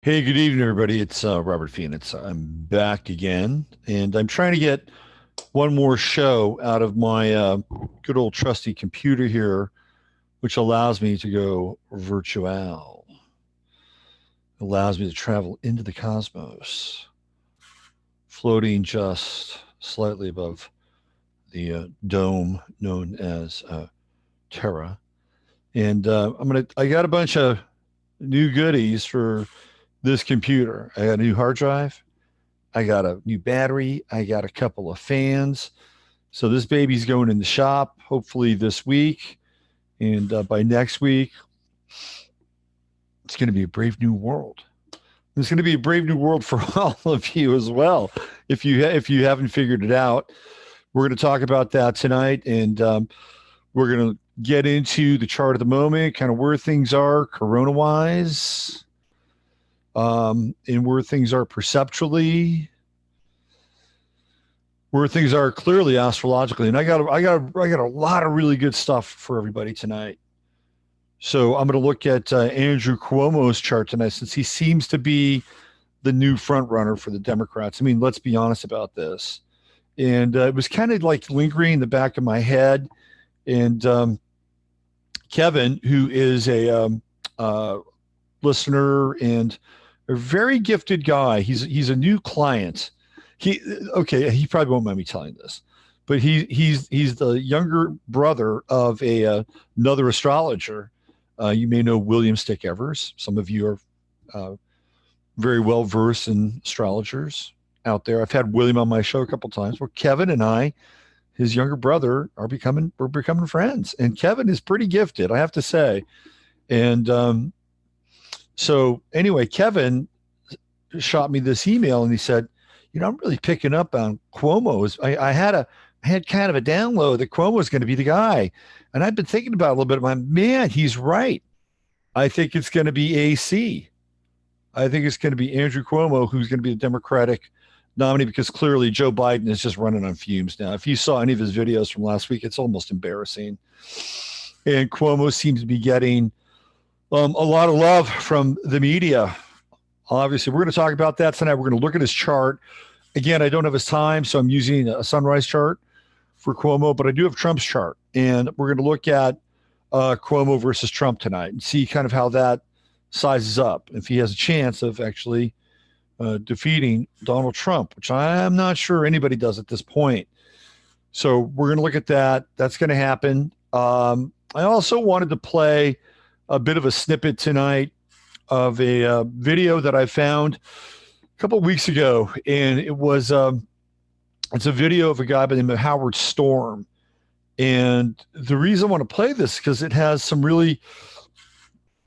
Hey, good evening, everybody. It's Robert Phoenix. I'm back again, and I'm trying to get one more show out of my good old trusty computer here, which allows me to go virtual, allows me to travel into the cosmos, floating just slightly above the dome known as Terra. And I got a bunch of new goodies for this computer. I got a new hard drive. I got a new battery. I got a couple of fans. So this baby's going in the shop hopefully this week. And by next week, it's going to be a brave new world. It's going to be a brave new world for all of you as well. If you haven't figured it out, we're going to talk about that tonight, and we're going to get into the chart of the moment, kind of where things are corona wise, and where things are perceptually, where things are clearly astrologically. And I got a lot of really good stuff for everybody tonight. So I'm going to look at Andrew Cuomo's chart tonight, since he seems to be the new front runner for the Democrats. I mean, let's be honest about this. And it was kind of like lingering in the back of my head. And Kevin, who is a listener and a very gifted guy, he's a new client. He probably won't mind me telling this, but he's the younger brother of another astrologer. You may know William Stick Evers. Some of you are very well versed in astrologers out there. I've had William on my show a couple times. Well, Kevin and I, his younger brother, we're becoming friends, and Kevin is pretty gifted, I have to say. And so anyway, Kevin shot me this email, and he said, I'm really picking up on Cuomo's. I had kind of a download that Cuomo was going to be the guy. And I've been thinking about it a little bit. Man, he's right. I think it's going to be AC. I think it's going to be Andrew Cuomo who's going to be the Democratic nominee, because clearly Joe Biden is just running on fumes now. If you saw any of his videos from last week, it's almost embarrassing. And Cuomo seems to be getting a lot of love from the media. Obviously, we're going to talk about that tonight. We're going to look at his chart. Again, I don't have his time, so I'm using a sunrise chart for Cuomo, but I do have Trump's chart. And we're going to look at Cuomo versus Trump tonight and see kind of how that sizes up, if he has a chance of actually defeating Donald Trump, which I'm not sure anybody does at this point. So we're going to look at that. That's going to happen. I also wanted to play a bit of a snippet tonight of a video that I found a couple of weeks ago, and it's a video of a guy by the name of Howard Storm. And the reason I want to play this is because it has some really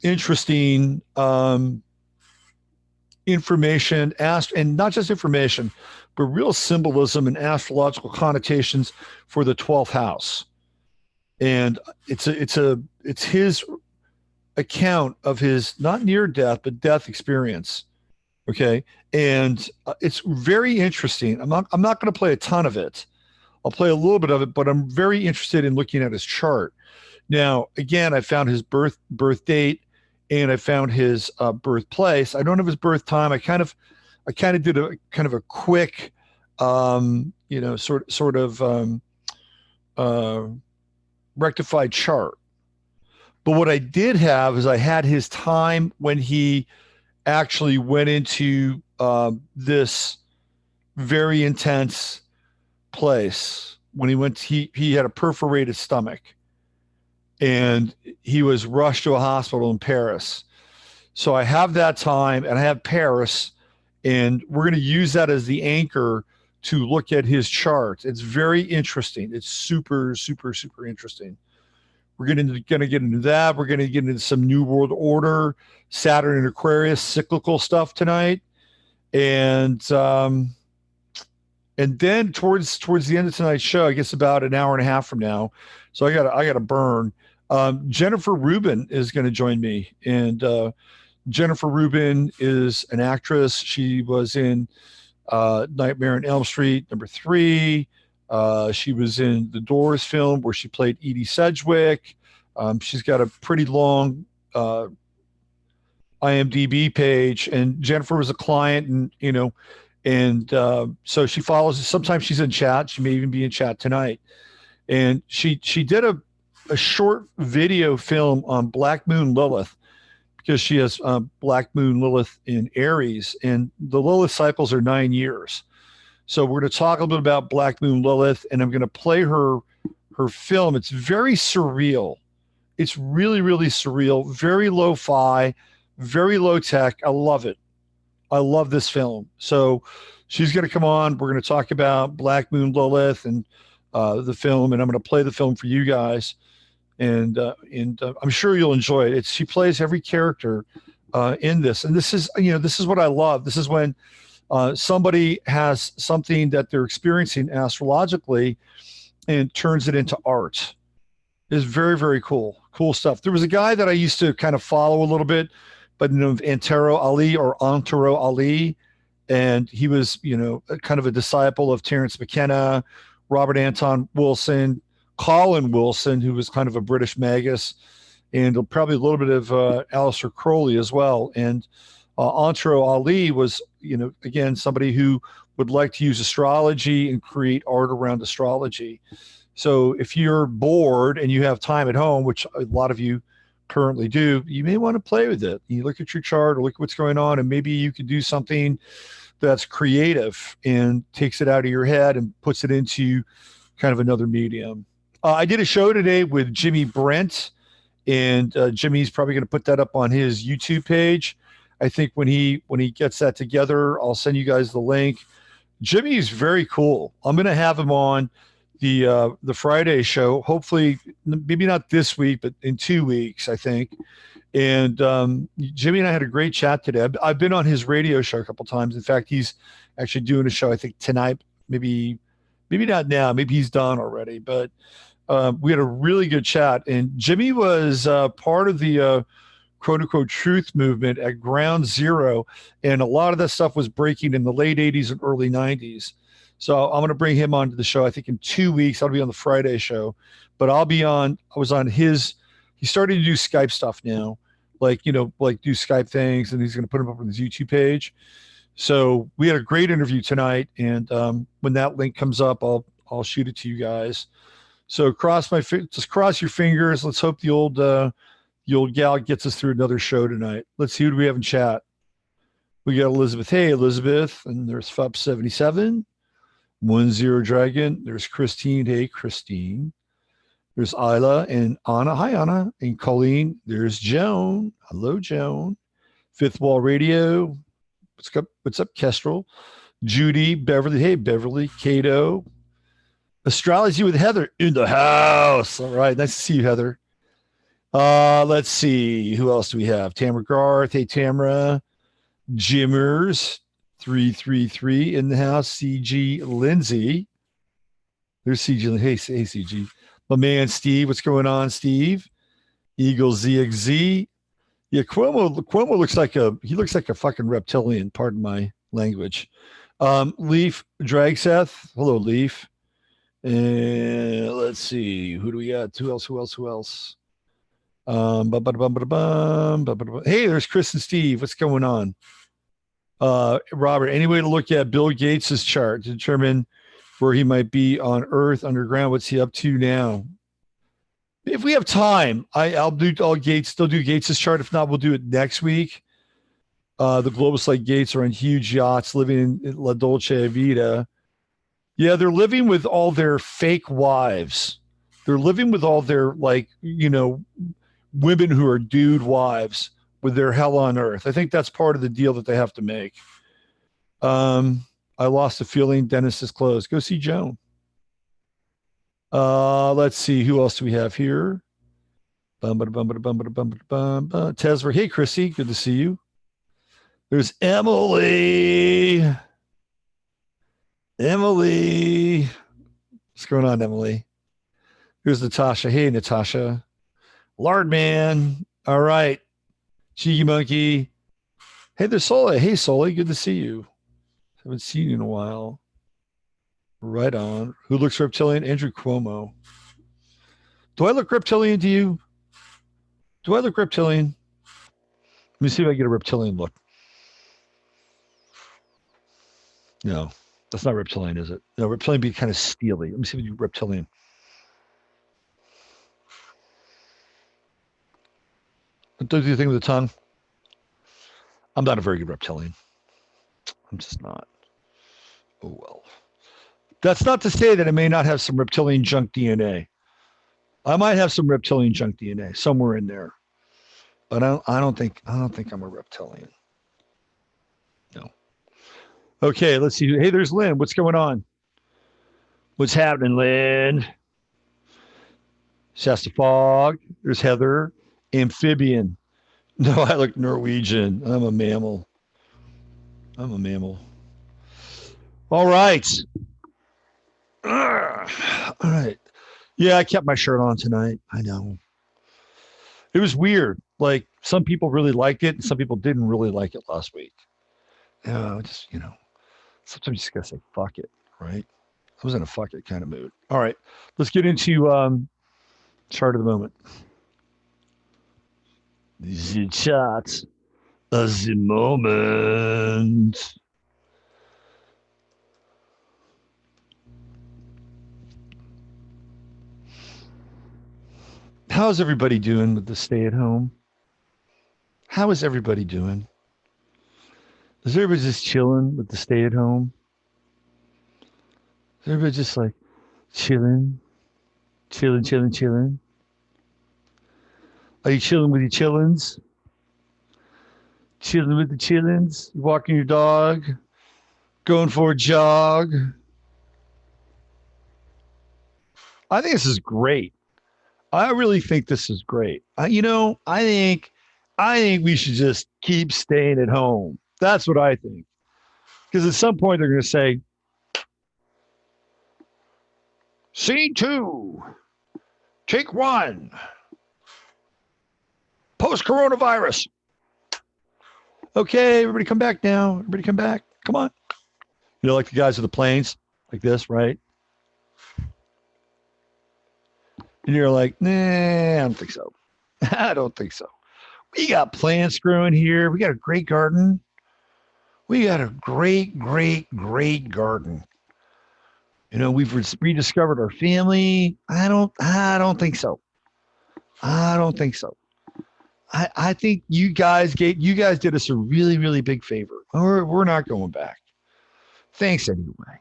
interesting information, and not just information, but real symbolism and astrological connotations for the 12th house. And it's his account of his not near death but death experience. Okay, and it's very interesting. I'm not going to play a ton of it. I'll play a little bit of it, but I'm very interested in looking at his chart. Now, again, I found his birth date, and I found his birthplace. I don't have his birth time. I kind of did a kind of a quick, sort of rectified chart. But what I did have is I had his time when he actually went into this very intense place. When he had a perforated stomach, and he was rushed to a hospital in Paris. So I have that time, and I have Paris, and we're going to use that as the anchor to look at his chart. It's very interesting. It's super, super, super interesting. We're going to get into that. We're going to get into some New World Order, Saturn and Aquarius cyclical stuff tonight, and then towards the end of tonight's show, I guess about an hour and a half from now. So I got to burn. Jennifer Rubin is going to join me, and Jennifer Rubin is an actress. She was in Nightmare on Elm Street #3. She was in the Doors film where she played Edie Sedgwick. She's got a pretty long IMDb page, and Jennifer was a client, and so she follows. Sometimes she's in chat. She may even be in chat tonight. And she did a short video film on Black Moon Lilith, because she has Black Moon Lilith in Aries, and the Lilith cycles are 9 years. So we're going to talk a little bit about Black Moon Lilith, and I'm going to play her film. It's very surreal. It's really, really surreal, very lo-fi, very low tech. I love it. I love this film. So she's going to come on. We're going to talk about Black Moon Lilith and the film, and I'm going to play the film for you guys. And I'm sure you'll enjoy it. She plays every character in this. And this is what I love. This is when somebody has something that they're experiencing astrologically and turns it into art. It's very, very cool. Cool stuff. There was a guy that I used to kind of follow a little bit, but Antero Ali or Antero Ali. And he was, kind of a disciple of Terence McKenna, Robert Anton Wilson, Colin Wilson, who was kind of a British magus, and probably a little bit of Aleister Crowley as well. And Antero Ali was, again, somebody who would like to use astrology and create art around astrology. So if you're bored and you have time at home, which a lot of you currently do, you may want to play with it. You look at your chart or look at what's going on, and maybe you could do something that's creative and takes it out of your head and puts it into kind of another medium. I did a show today with Jimmy Brent, and Jimmy's probably going to put that up on his YouTube page. I think when he gets that together, I'll send you guys the link. Jimmy's very cool. I'm going to have him on the Friday show, hopefully maybe not this week, but in 2 weeks, I think. And Jimmy and I had a great chat today. I've been on his radio show a couple times. In fact, he's actually doing a show, I think tonight, maybe not now, maybe he's done already, but we had a really good chat. And Jimmy was part of the quote unquote truth movement at Ground Zero. And a lot of that stuff was breaking in the late 80s and early 90s. So I'm going to bring him onto the show, I think in 2 weeks. I'll be on the Friday show, but I was on his, he's starting to do Skype stuff now, like do Skype things, and he's going to put them up on his YouTube page. So we had a great interview tonight. And when that link comes up, I'll shoot it to you guys. So just cross your fingers. Let's hope the old gal gets us through another show tonight. Let's see who we have in chat. We got Elizabeth. Hey, Elizabeth. And there's FUP77. 10 Dragon. There's Christine. Hey, Christine. There's Isla and Anna. Hi, Anna. And Colleen. There's Joan. Hello, Joan. Fifth Wall Radio. What's up, Kestrel? Judy. Beverly. Hey, Beverly. Cato. Astrology with Heather in the house. All right. Nice to see you, Heather. Let's see. Who else do we have? Tamara Garth. Hey, Tamara. Jimmers. 333 in the house. CG Lindsay. There's CG. Hey, CG. My man, Steve. What's going on, Steve? Eagle ZXZ. Yeah, Cuomo looks like a fucking reptilian. Pardon my language. Leaf Dragseth. Hello, Leaf. And let's see. Who do we got? Who else? Hey, there's Chris and Steve. What's going on? Robert, any way to look at Bill Gates's chart to determine where he might be on Earth underground? What's he up to now? If we have time, I'll do Gates's chart. If not, we'll do it next week. The Globus like Gates are on huge yachts living in La Dolce Vita. Yeah, they're living with all their fake wives. They're living with all their women who are dude wives with their hell on earth. I think that's part of the deal that they have to make. I lost the feeling Dennis is closed. Go see Joan. Let's see. Who else do we have here? Tesver. Hey, Chrissy. Good to see you. There's Emily. What's going on, Emily? Here's Natasha. Hey, Natasha. Lard man. All right. Cheeky monkey. Hey, there's Sole. Hey, Sole. Good to see you. Haven't seen you in a while. Right on. Who looks reptilian? Andrew Cuomo. Do I look reptilian to you? Do I look reptilian? Let me see if I get a reptilian look. No, that's not reptilian, is it? No, reptilian be kind of steely. Let me see if you reptilian. Do the thing with the tongue. I'm not a very good reptilian. I'm just not. Oh well. That's not to say that I may not have some reptilian junk DNA. I might have some reptilian junk DNA somewhere in there, but I don't think I'm a reptilian. No. Okay, let's see. Hey, there's Lynn. What's going on? What's happening, Lynn? Shasta Fog. There's Heather. Amphibian. No, I look Norwegian. I'm a mammal. All right. All right. Yeah, I kept my shirt on tonight. I know. It was weird. Like some people really liked it and some people didn't really like it last week. Just, sometimes you just gotta say fuck it, right? I was in a fuck it kind of mood. All right. Let's get into chart of the moment. The chart of the moment. How's everybody doing with the stay at home? How is everybody doing? Is everybody just chilling with the stay at home? Is everybody just like chilling? Are you chilling with your chillins? Chilling with the chillins? You walking your dog? Going for a jog? I think this is great. I really think this is great. I think we should just keep staying at home. That's what I think. Because at some point they're going to say, scene 2, take 1, post-coronavirus. Okay, everybody come back now. Everybody come back. Come on. Like the guys with the planes, like this, right? And you're like, nah, I don't think so. I don't think so. We got plants growing here. We got a great garden. We got a great garden. We've rediscovered our family. I don't think so. I think you guys did us a really, really big favor. We're not going back. Thanks anyway.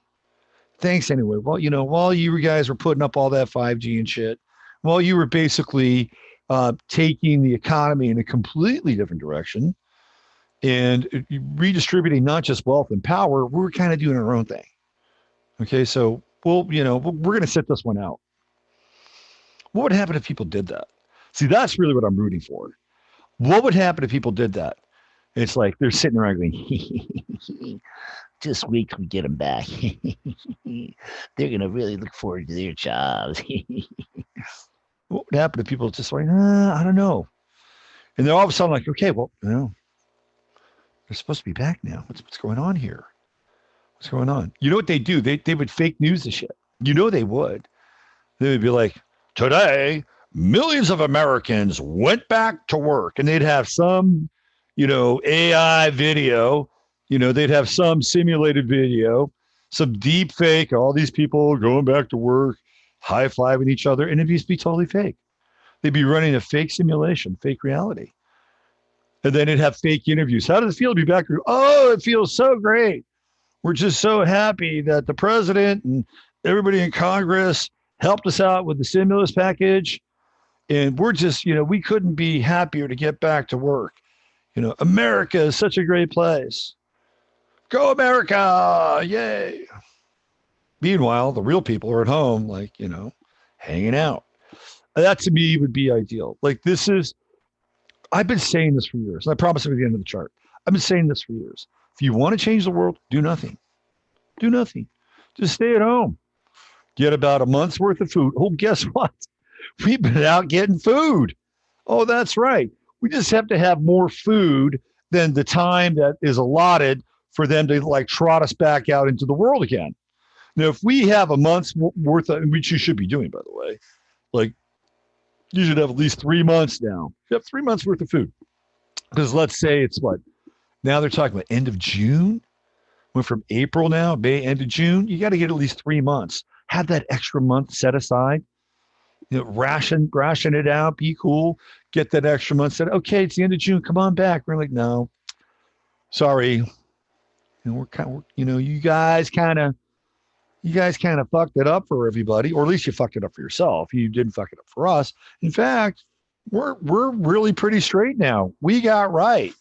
Well, while you guys were putting up all that 5G and shit, while you were basically taking the economy in a completely different direction and redistributing not just wealth and power, we're kind of doing our own thing. Okay, so we're going to sit this one out. What would happen if people did that? See, that's really what I'm rooting for. What would happen if people did that? It's like they're sitting around going, just wait till we get them back. They're going to really look forward to their jobs. What would happen if people just like, I don't know. And they're all of a sudden like, okay, well, they're supposed to be back now. What's going on here? What's going on? You know what they do? They would fake news the shit. They would. They would be like, today, millions of Americans went back to work. And they'd have some, AI video. They'd have some simulated video, some deep fake, all these people going back to work, high-fiving each other, and it'd just be totally fake. They'd be running a fake simulation, fake reality. And then it'd have fake interviews. How does it feel to be back? Oh, it feels so great. We're just so happy that the president and everybody in Congress helped us out with the stimulus package. And we're just, we couldn't be happier to get back to work. America is such a great place. Go America. Yay. Meanwhile, the real people are at home, like, hanging out. That to me would be ideal. Like I've been saying this for years. And I promise at the end of the chart. I've been saying this for years. If you want to change the world, do nothing. Do nothing. Just stay at home. Get about a month's worth of food. Oh, guess what? We've been out getting food. Oh, that's right. We just have to have more food than the time that is allotted for them to like trot us back out into the world again. Now, if we have a month's worth of, which you should be doing, by the way, you should have at least 3 months now. You have 3 months worth of food. Because let's say it's what? Now they're talking about end of June. Went from April now, May, end of June. You got to get at least 3 months. Have that extra month set aside. Ration it out. Be cool. Get that extra month set. Okay, it's the end of June. Come on back. We're like, no, sorry. We're kind of, you guys kind of fucked it up for everybody, or at least you fucked it up for yourself. You didn't fuck it up for us. In fact, we're really pretty straight now. We got right.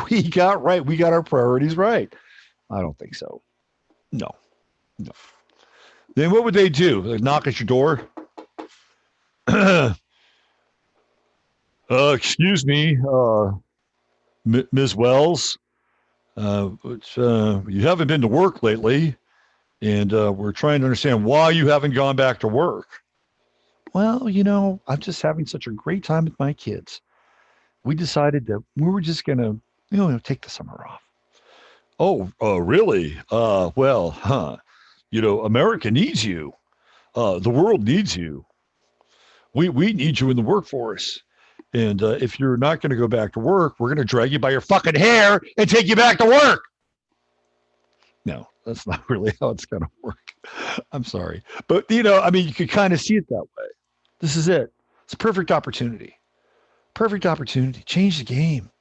We got right. We got our priorities right. I don't think so. No. Then what would they do? Like knock at your door? Excuse me, Ms. Wells. You haven't been to work lately, and we're trying to understand why you haven't gone back to work. Well, I'm just having such a great time with my kids. We decided that we were just going to, take the summer off. Oh, really? America needs you. The world needs you. We need you in the workforce. And if you're not going to go back to work, we're going to drag you by your fucking hair and take you back to work. No, that's not really how it's going to work. I'm sorry. But, you could kind of see it that way. This is it. It's a perfect opportunity. Perfect opportunity. Change the game.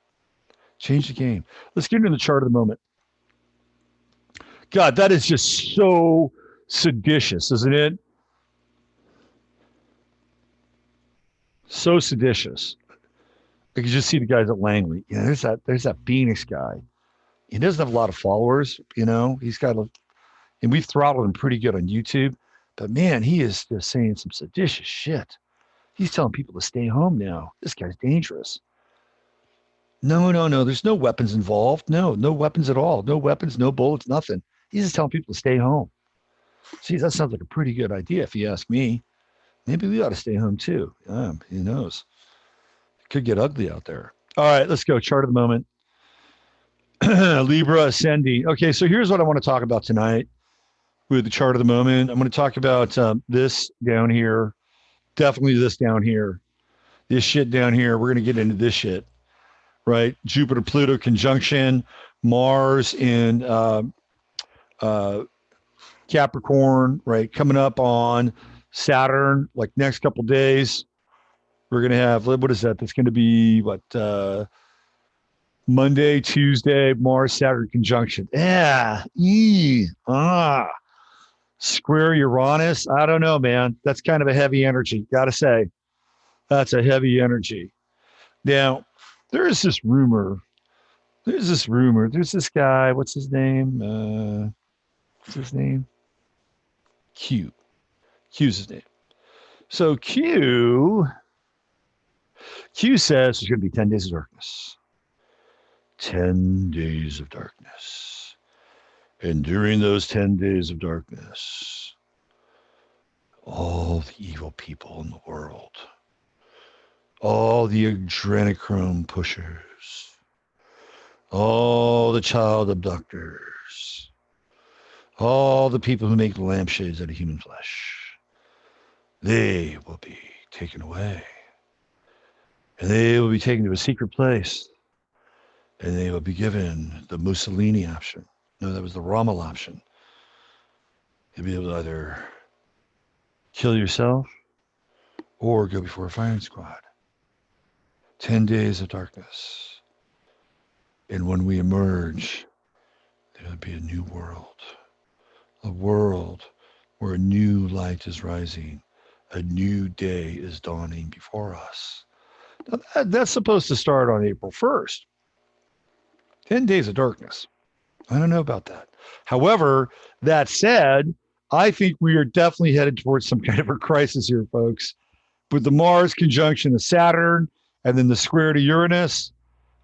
Change the game. Let's get into the chart of the moment. God, that is just so seditious, isn't it? So seditious. I can just see the guys at Langley. There's that Phoenix guy. He doesn't have a lot of followers, He's got and we've throttled him pretty good on YouTube. But man, he is just saying some seditious shit. He's telling people to stay home now. This guy's dangerous. No. There's no weapons involved. No weapons at all. No weapons, no bullets, nothing. He's just telling people to stay home. See, that sounds like a pretty good idea if you ask me. Maybe we ought to stay home too. Who knows? It could get ugly out there. All right, let's go. Chart of the moment. Libra ascending. Okay, so here's what I want to talk about tonight with the chart of the moment. I'm going to talk about this down here. Definitely this down here. This shit down here. We're going to get into this shit, right? Jupiter-Pluto conjunction, Mars in Capricorn, right? Coming up on Saturn, like next couple days. We're going to have, what is that? That's going to be Monday, Tuesday, Mars, Saturn conjunction. Square Uranus. I don't know, man. That's kind of a heavy energy. Got to say, that's a heavy energy. Now, there's this rumor. There's this guy. What's his name? Q. Q's his name. So Q says there's going to be 10 days of darkness. 10 days of darkness. And during those 10 days of darkness, all the evil people in the world, all the adrenochrome pushers, all the child abductors, all the people who make lampshades out of human flesh, they will be taken away. And they will be taken to a secret place. And they will be given the Mussolini option. No, that was the Rommel option. You'll be able to either kill yourself or go before a firing squad. 10 days of darkness. And when we emerge, there will be a new world. A world where a new light is rising. A new day is dawning before us. Now, that's supposed to start on April 1st. 10 days of darkness. I don't know about that. However, that said, I think we are definitely headed towards some kind of a crisis here, folks. With the Mars conjunction to Saturn and then the square to Uranus,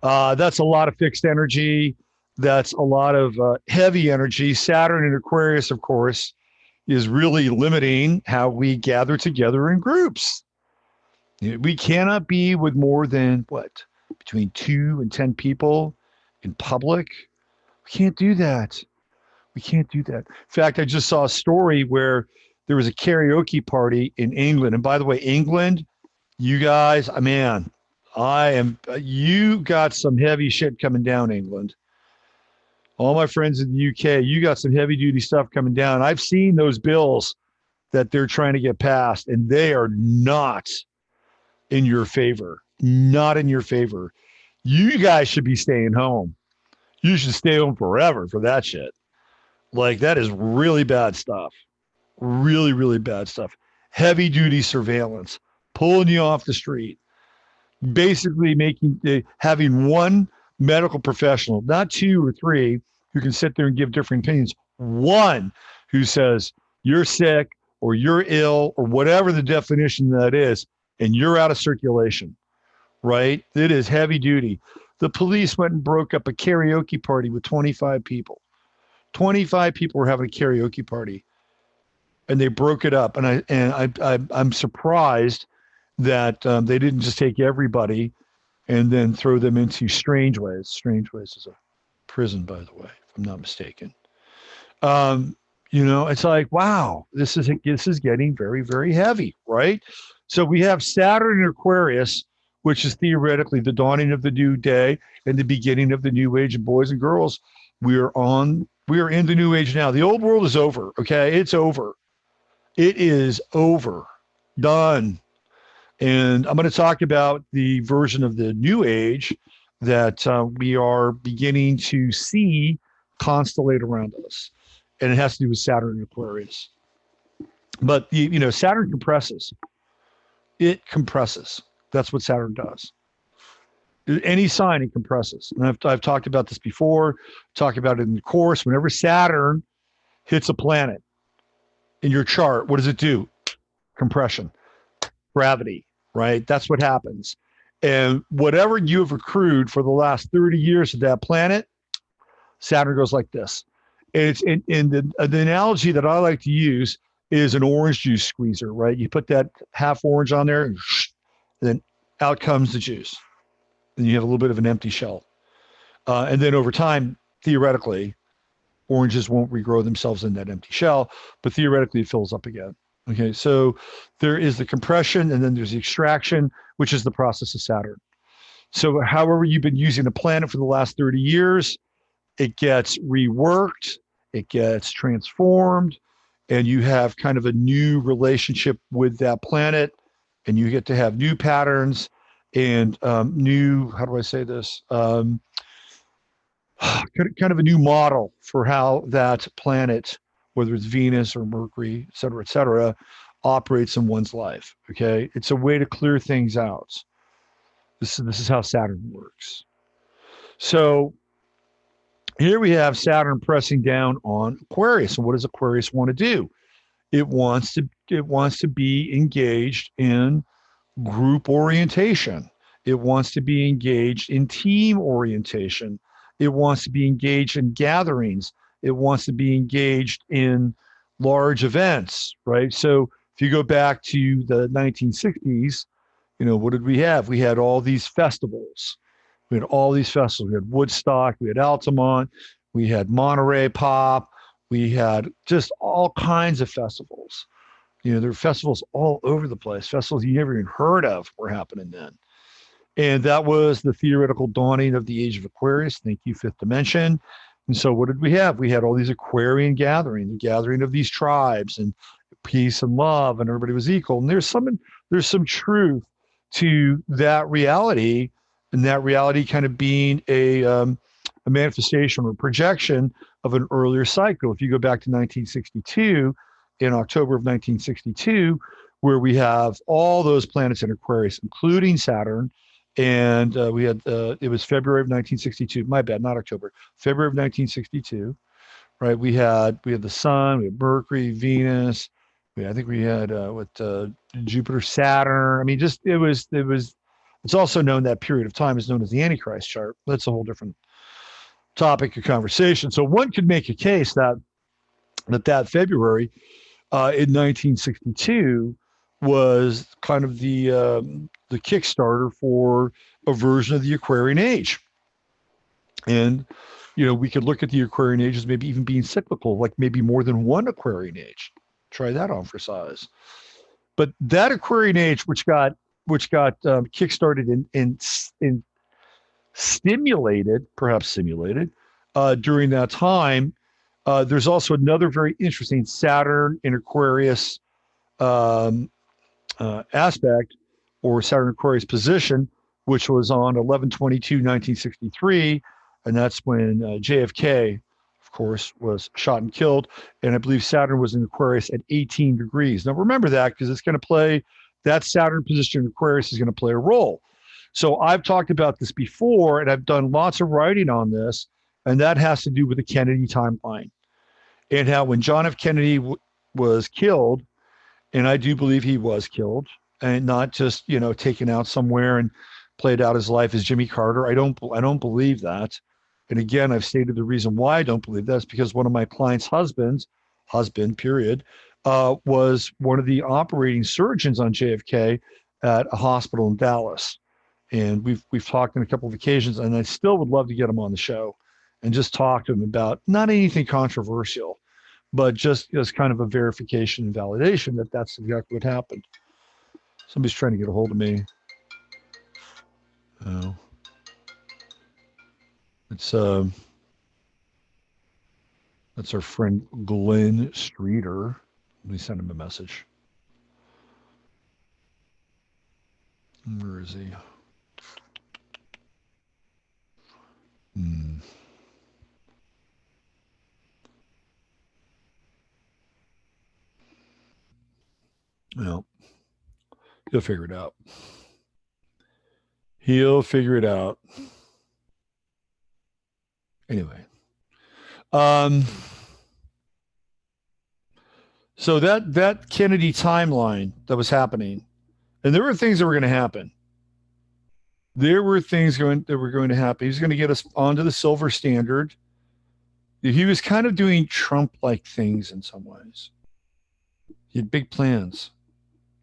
that's a lot of fixed energy. That's a lot of heavy energy. Saturn in Aquarius, of course, is really limiting how we gather together in groups. We cannot be with more than, between 2 and 10 people in public. We can't do that. In fact, I just saw a story where there was a karaoke party in England. And by the way, England, you guys, man, You got some heavy shit coming down, England. All my friends in the UK, you got some heavy duty stuff coming down. I've seen those bills that they're trying to get passed, and they are not in your favor. Not in your favor. You guys should be staying home. You should stay home forever for that shit. Like, that is really bad stuff. Really, really bad stuff. Heavy duty surveillance, pulling you off the street, basically having one medical professional, not two or three, who can sit there and give different opinions. One who says you're sick or you're ill or whatever the definition that is, and you're out of circulation, right? It is heavy duty. The police went and broke up a karaoke party with 25 people. 25 people were having a karaoke party, and they broke it up. I'm surprised that they didn't just take everybody and then throw them into Strangeways. Strangeways is a prison, by the way, if I'm not mistaken. It's like, wow, this is getting very, very heavy, right? So we have Saturn in Aquarius, which is theoretically the dawning of the new day and the beginning of the new age. And boys and girls, we are in the new age now. The old world is over. Okay. It's over. It is over. Done. And I'm going to talk about the version of the new age that we are beginning to see constellate around us. And it has to do with Saturn and Aquarius. But Saturn compresses. It compresses. That's what Saturn does. Any sign, it compresses. And I've talked about this before, talked about it in the course. Whenever Saturn hits a planet in your chart, what does it do? Compression, gravity, right? That's what happens. And whatever you have accrued for the last 30 years of that planet, Saturn goes like this. And it's the analogy that I like to use is an orange juice squeezer, right? You put that half orange on there, and then out comes the juice. And you have a little bit of an empty shell. And then over time, theoretically, oranges won't regrow themselves in that empty shell, but theoretically it fills up again. Okay, so there is the compression, and then there's the extraction, which is the process of Saturn. So however you've been using the planet for the last 30 years, it gets reworked, it gets transformed, and you have kind of a new relationship with that planet, and you get to have new patterns and new, how do I say this? Kind of a new model for how that planet, whether it's Venus or Mercury, et cetera, operates in one's life. Okay. It's a way to clear things out. This is how Saturn works. So here we have Saturn pressing down on Aquarius. And what does Aquarius want to do? It wants to be engaged in group orientation. It wants to be engaged in team orientation. It wants to be engaged in gatherings. It wants to be engaged in large events, right? So if you go back to the 1960s, what did we have? We had all these festivals. We had Woodstock, we had Altamont, we had Monterey Pop, we had just all kinds of festivals. There were festivals all over the place. Festivals you never even heard of were happening then. And that was the theoretical dawning of the age of Aquarius. Thank you, fifth dimension. And so what did we have? We had all these Aquarian gatherings, the gathering of these tribes and peace and love, and everybody was equal. And there's some truth to that reality, and that reality kind of being a manifestation or projection of an earlier cycle. If you go back to 1962, in October of 1962, where we have all those planets in Aquarius, including Saturn, and we had it was February of 1962. My bad, not October. February of 1962, right? We had the Sun, we had Mercury, Venus. I think we had Jupiter, Saturn. I mean, just it was. It's also known that period of time is known as the Antichrist chart. That's a whole different topic of conversation. So one could make a case that February in 1962 was kind of the Kickstarter for a version of the Aquarian age. And, we could look at the Aquarian age as maybe even being cyclical, like maybe more than one Aquarian age. Try that on for size. But that Aquarian age, which got which got kickstarted and stimulated, perhaps simulated, during that time. There's also another very interesting Saturn in Aquarius um, aspect, or Saturn Aquarius position, which was on 11/22/1963, and that's when JFK, of course, was shot and killed. And I believe Saturn was in Aquarius at 18 degrees. Now remember that, because it's going to play, that Saturn position in Aquarius is going to play a role. So I've talked about this before, and I've done lots of writing on this, and that has to do with the Kennedy timeline, and how when John F. Kennedy was killed, and I do believe he was killed, and not just taken out somewhere and played out his life as Jimmy Carter. I don't believe that. And again, I've stated the reason why I don't believe that is because one of my clients' husband period, was one of the operating surgeons on JFK at a hospital in Dallas. And we've talked on a couple of occasions, and I still would love to get him on the show and just talk to him about not anything controversial, but just as kind of a verification and validation that that's exactly what happened. Somebody's trying to get a hold of me. Oh, it's that's our friend Glenn Streeter. Let me send him a message. Where is he? Well, he'll figure it out. He'll figure it out. Anyway. So that Kennedy timeline that was happening, and there were things that were going to happen. There were things that were going to happen. He was going to get us onto the silver standard. He was kind of doing Trump-like things in some ways. He had big plans.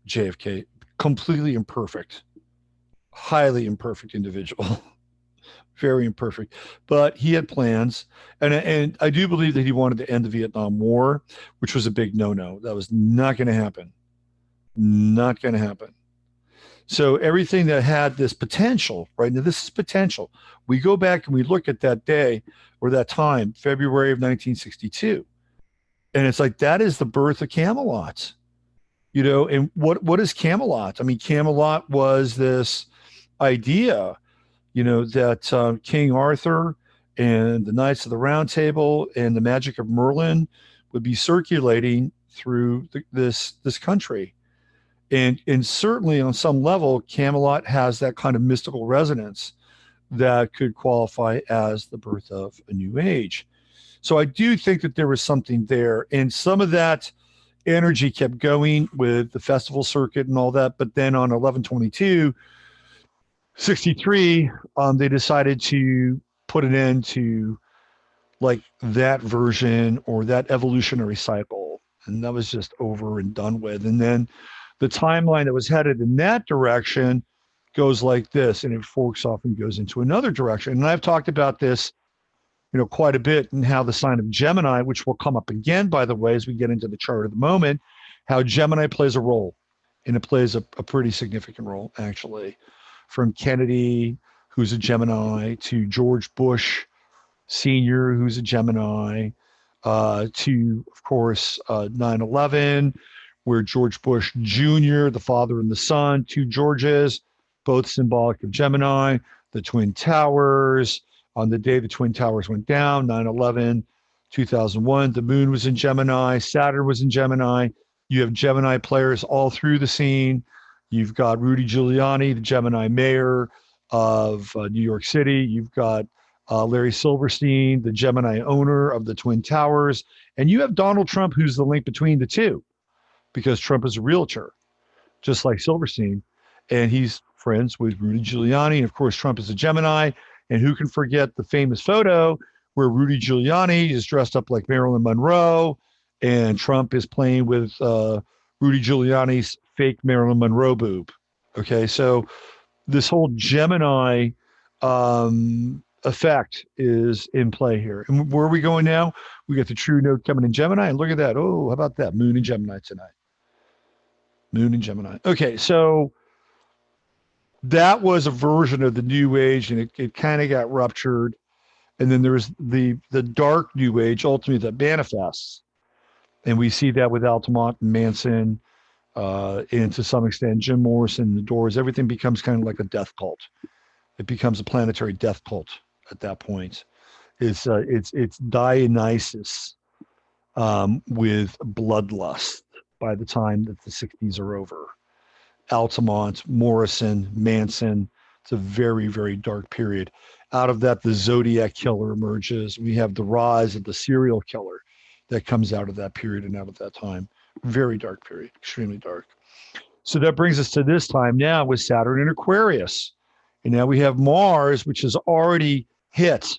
JFK, completely imperfect, highly imperfect individual. Very imperfect, but he had plans, and I do believe that he wanted to end the Vietnam War, which was a big no-no. That was not going to happen. Not going to happen. So everything that had this potential, right now, this is potential. We go back and we look at that day or that time, February of 1962, and it's like that is the birth of Camelot. And what is Camelot? I mean, Camelot was this idea, that King Arthur and the Knights of the Round Table and the magic of Merlin would be circulating through this country. And certainly on some level, Camelot has that kind of mystical resonance that could qualify as the birth of a new age. So I do think that there was something there. And some of that energy kept going with the festival circuit and all that. But then on 11/22/63, they decided to put an end to like that version or that evolutionary cycle. And that was just over and done with. And then the timeline that was headed in that direction goes like this, and it forks off and goes into another direction. And I've talked about this, quite a bit, and how the sign of Gemini, which will come up again, by the way, as we get into the chart of the moment, how Gemini plays a role, and it plays a pretty significant role, actually, from Kennedy, who's a Gemini, to George Bush Sr., who's a Gemini, to, of course, 9/11, where George Bush Jr., the father and the son, two Georges, both symbolic of Gemini, the Twin Towers. On the day the Twin Towers went down, 9/11/2001, the moon was in Gemini, Saturn was in Gemini. You have Gemini players all through the scene. You've got Rudy Giuliani, the Gemini mayor of New York City. You've got Larry Silverstein, the Gemini owner of the Twin Towers. And you have Donald Trump, who's the link between the two, because Trump is a realtor, just like Silverstein. And he's friends with Rudy Giuliani. And of course, Trump is a Gemini. And who can forget the famous photo where Rudy Giuliani is dressed up like Marilyn Monroe and Trump is playing with Rudy Giuliani's fake Marilyn Monroe boob. Okay, so this whole Gemini effect is in play here. And where are we going now? We got the true node coming in Gemini, and look at that. Oh, how about that? Moon in Gemini tonight. Moon in Gemini. Okay, so That was a version of the New Age, and it kind of got ruptured. And then there's the dark New Age, ultimately that manifests, and we see that with Altamont and Manson, and to some extent Jim Morrison, the Doors. Everything becomes kind of like a death cult. It becomes a planetary death cult at that point. It's Dionysus, with bloodlust by the time that the 60s are over. Altamont, Morrison, Manson. It's a very, very dark period. Out of that, the Zodiac killer emerges. We have the rise of the serial killer that comes out of that period and out of that time. Very dark period, extremely dark. So that brings us to this time now with Saturn and Aquarius. And now we have Mars, which has already hit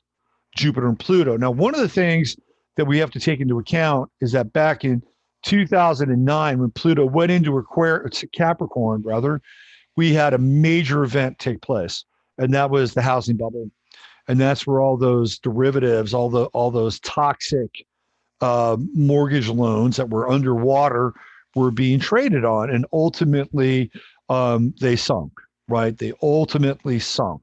Jupiter and Pluto. Now, one of the things that we have to take into account is that back in 2009, when Pluto went into Aquarius, Capricorn, rather, we had a major event take place, and that was the housing bubble. And that's where all those derivatives, all those toxic mortgage loans that were underwater were being traded on, and ultimately they sunk. Right? They ultimately sunk,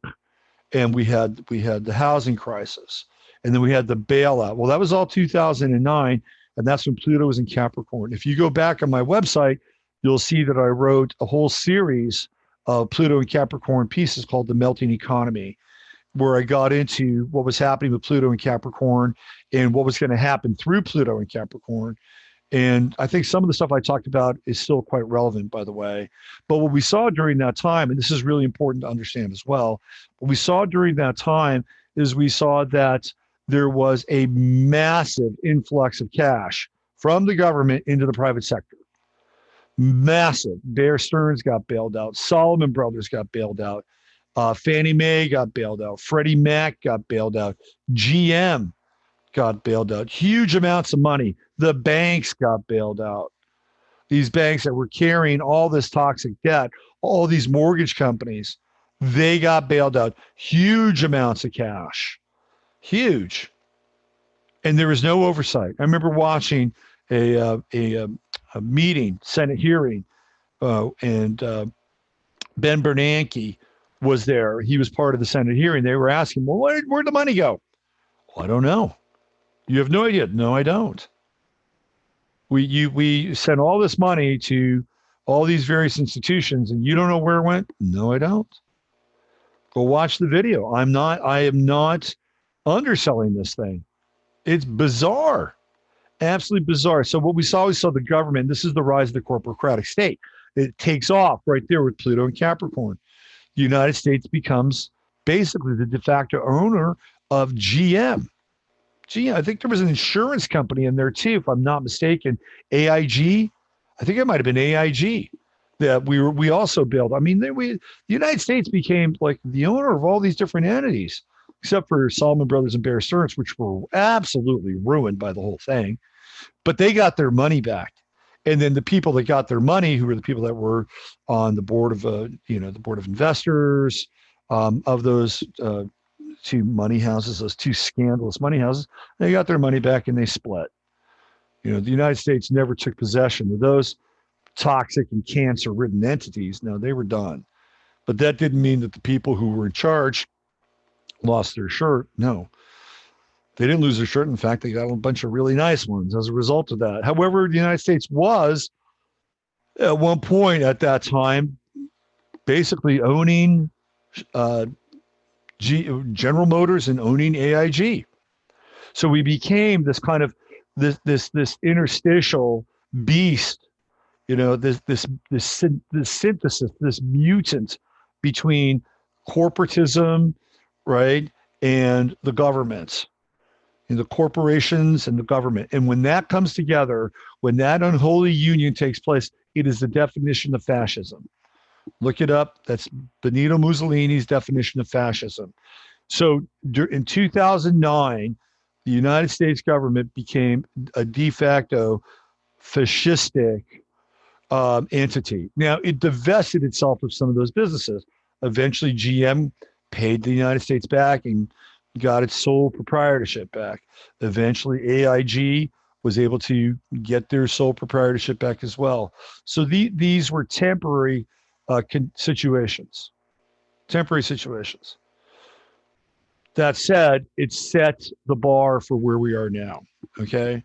and we had the housing crisis, and then we had the bailout. Well, that was all 2009, and that's when Pluto was in Capricorn. If you go back on my website, you'll see that I wrote a whole series of Pluto and Capricorn pieces called The Melting Economy, where I got into what was happening with Pluto and Capricorn and what was going to happen through Pluto and Capricorn. And I think some of the stuff I talked about is still quite relevant, by the way. But what we saw during that time, and this is really important to understand as well, what we saw during that time is we saw that there was a massive influx of cash from the government into the private sector. Massive. Bear Stearns got bailed out. Solomon Brothers got bailed out. Fannie Mae got bailed out. Freddie Mac got bailed out. GM got bailed out. Huge amounts of money. The banks got bailed out. These banks that were carrying all this toxic debt, all these mortgage companies, they got bailed out. Huge amounts of cash. Huge. And there was no oversight. I remember watching a meeting, Senate hearing, and Ben Bernanke was there. He was part of the Senate hearing. They were asking, well, where'd the money go? Well, I don't know. You have no idea. No, I don't. We sent all this money to all these various institutions, and you don't know where it went? No, I don't. Go watch the video. I am not underselling this thing. It's bizarre. Absolutely bizarre. So what we saw the government, this is the rise of the corporocratic state. It takes off right there with Pluto and Capricorn. The United States becomes basically the de facto owner of GM. I think there was an insurance company in there too, if I'm not mistaken. AIG, I think it might have been AIG that we also built. I mean, the United States became like the owner of all these different entities, except for Solomon Brothers and Bear Stearns, which were absolutely ruined by the whole thing. But they got their money back, and then the people that got their money, who were the people that were on the board of the board of investors of those two money houses, those two scandalous money houses, they got their money back and they split. The United States never took possession of those toxic and cancer-ridden entities. No, they were done. But that didn't mean that the people who were in charge lost their shirt. No, they didn't lose their shirt. In fact, they got a bunch of really nice ones as a result of that. However, the United States was, at one point at that time, basically owning General Motors and owning AIG. So we became this kind of this interstitial beast, this synthesis, this mutant between corporatism, right, and the government, and the corporations and the government. And when that comes together, when that unholy union takes place, it is the definition of fascism. Look it up. That's Benito Mussolini's definition of fascism. So in 2009, the United States government became a de facto fascistic entity. Now, it divested itself of some of those businesses. Eventually, GM paid the United States back and got its sole proprietorship back. Eventually, AIG was able to get their sole proprietorship back as well. So these were temporary situations. Temporary situations. That said, it sets the bar for where we are now. Okay.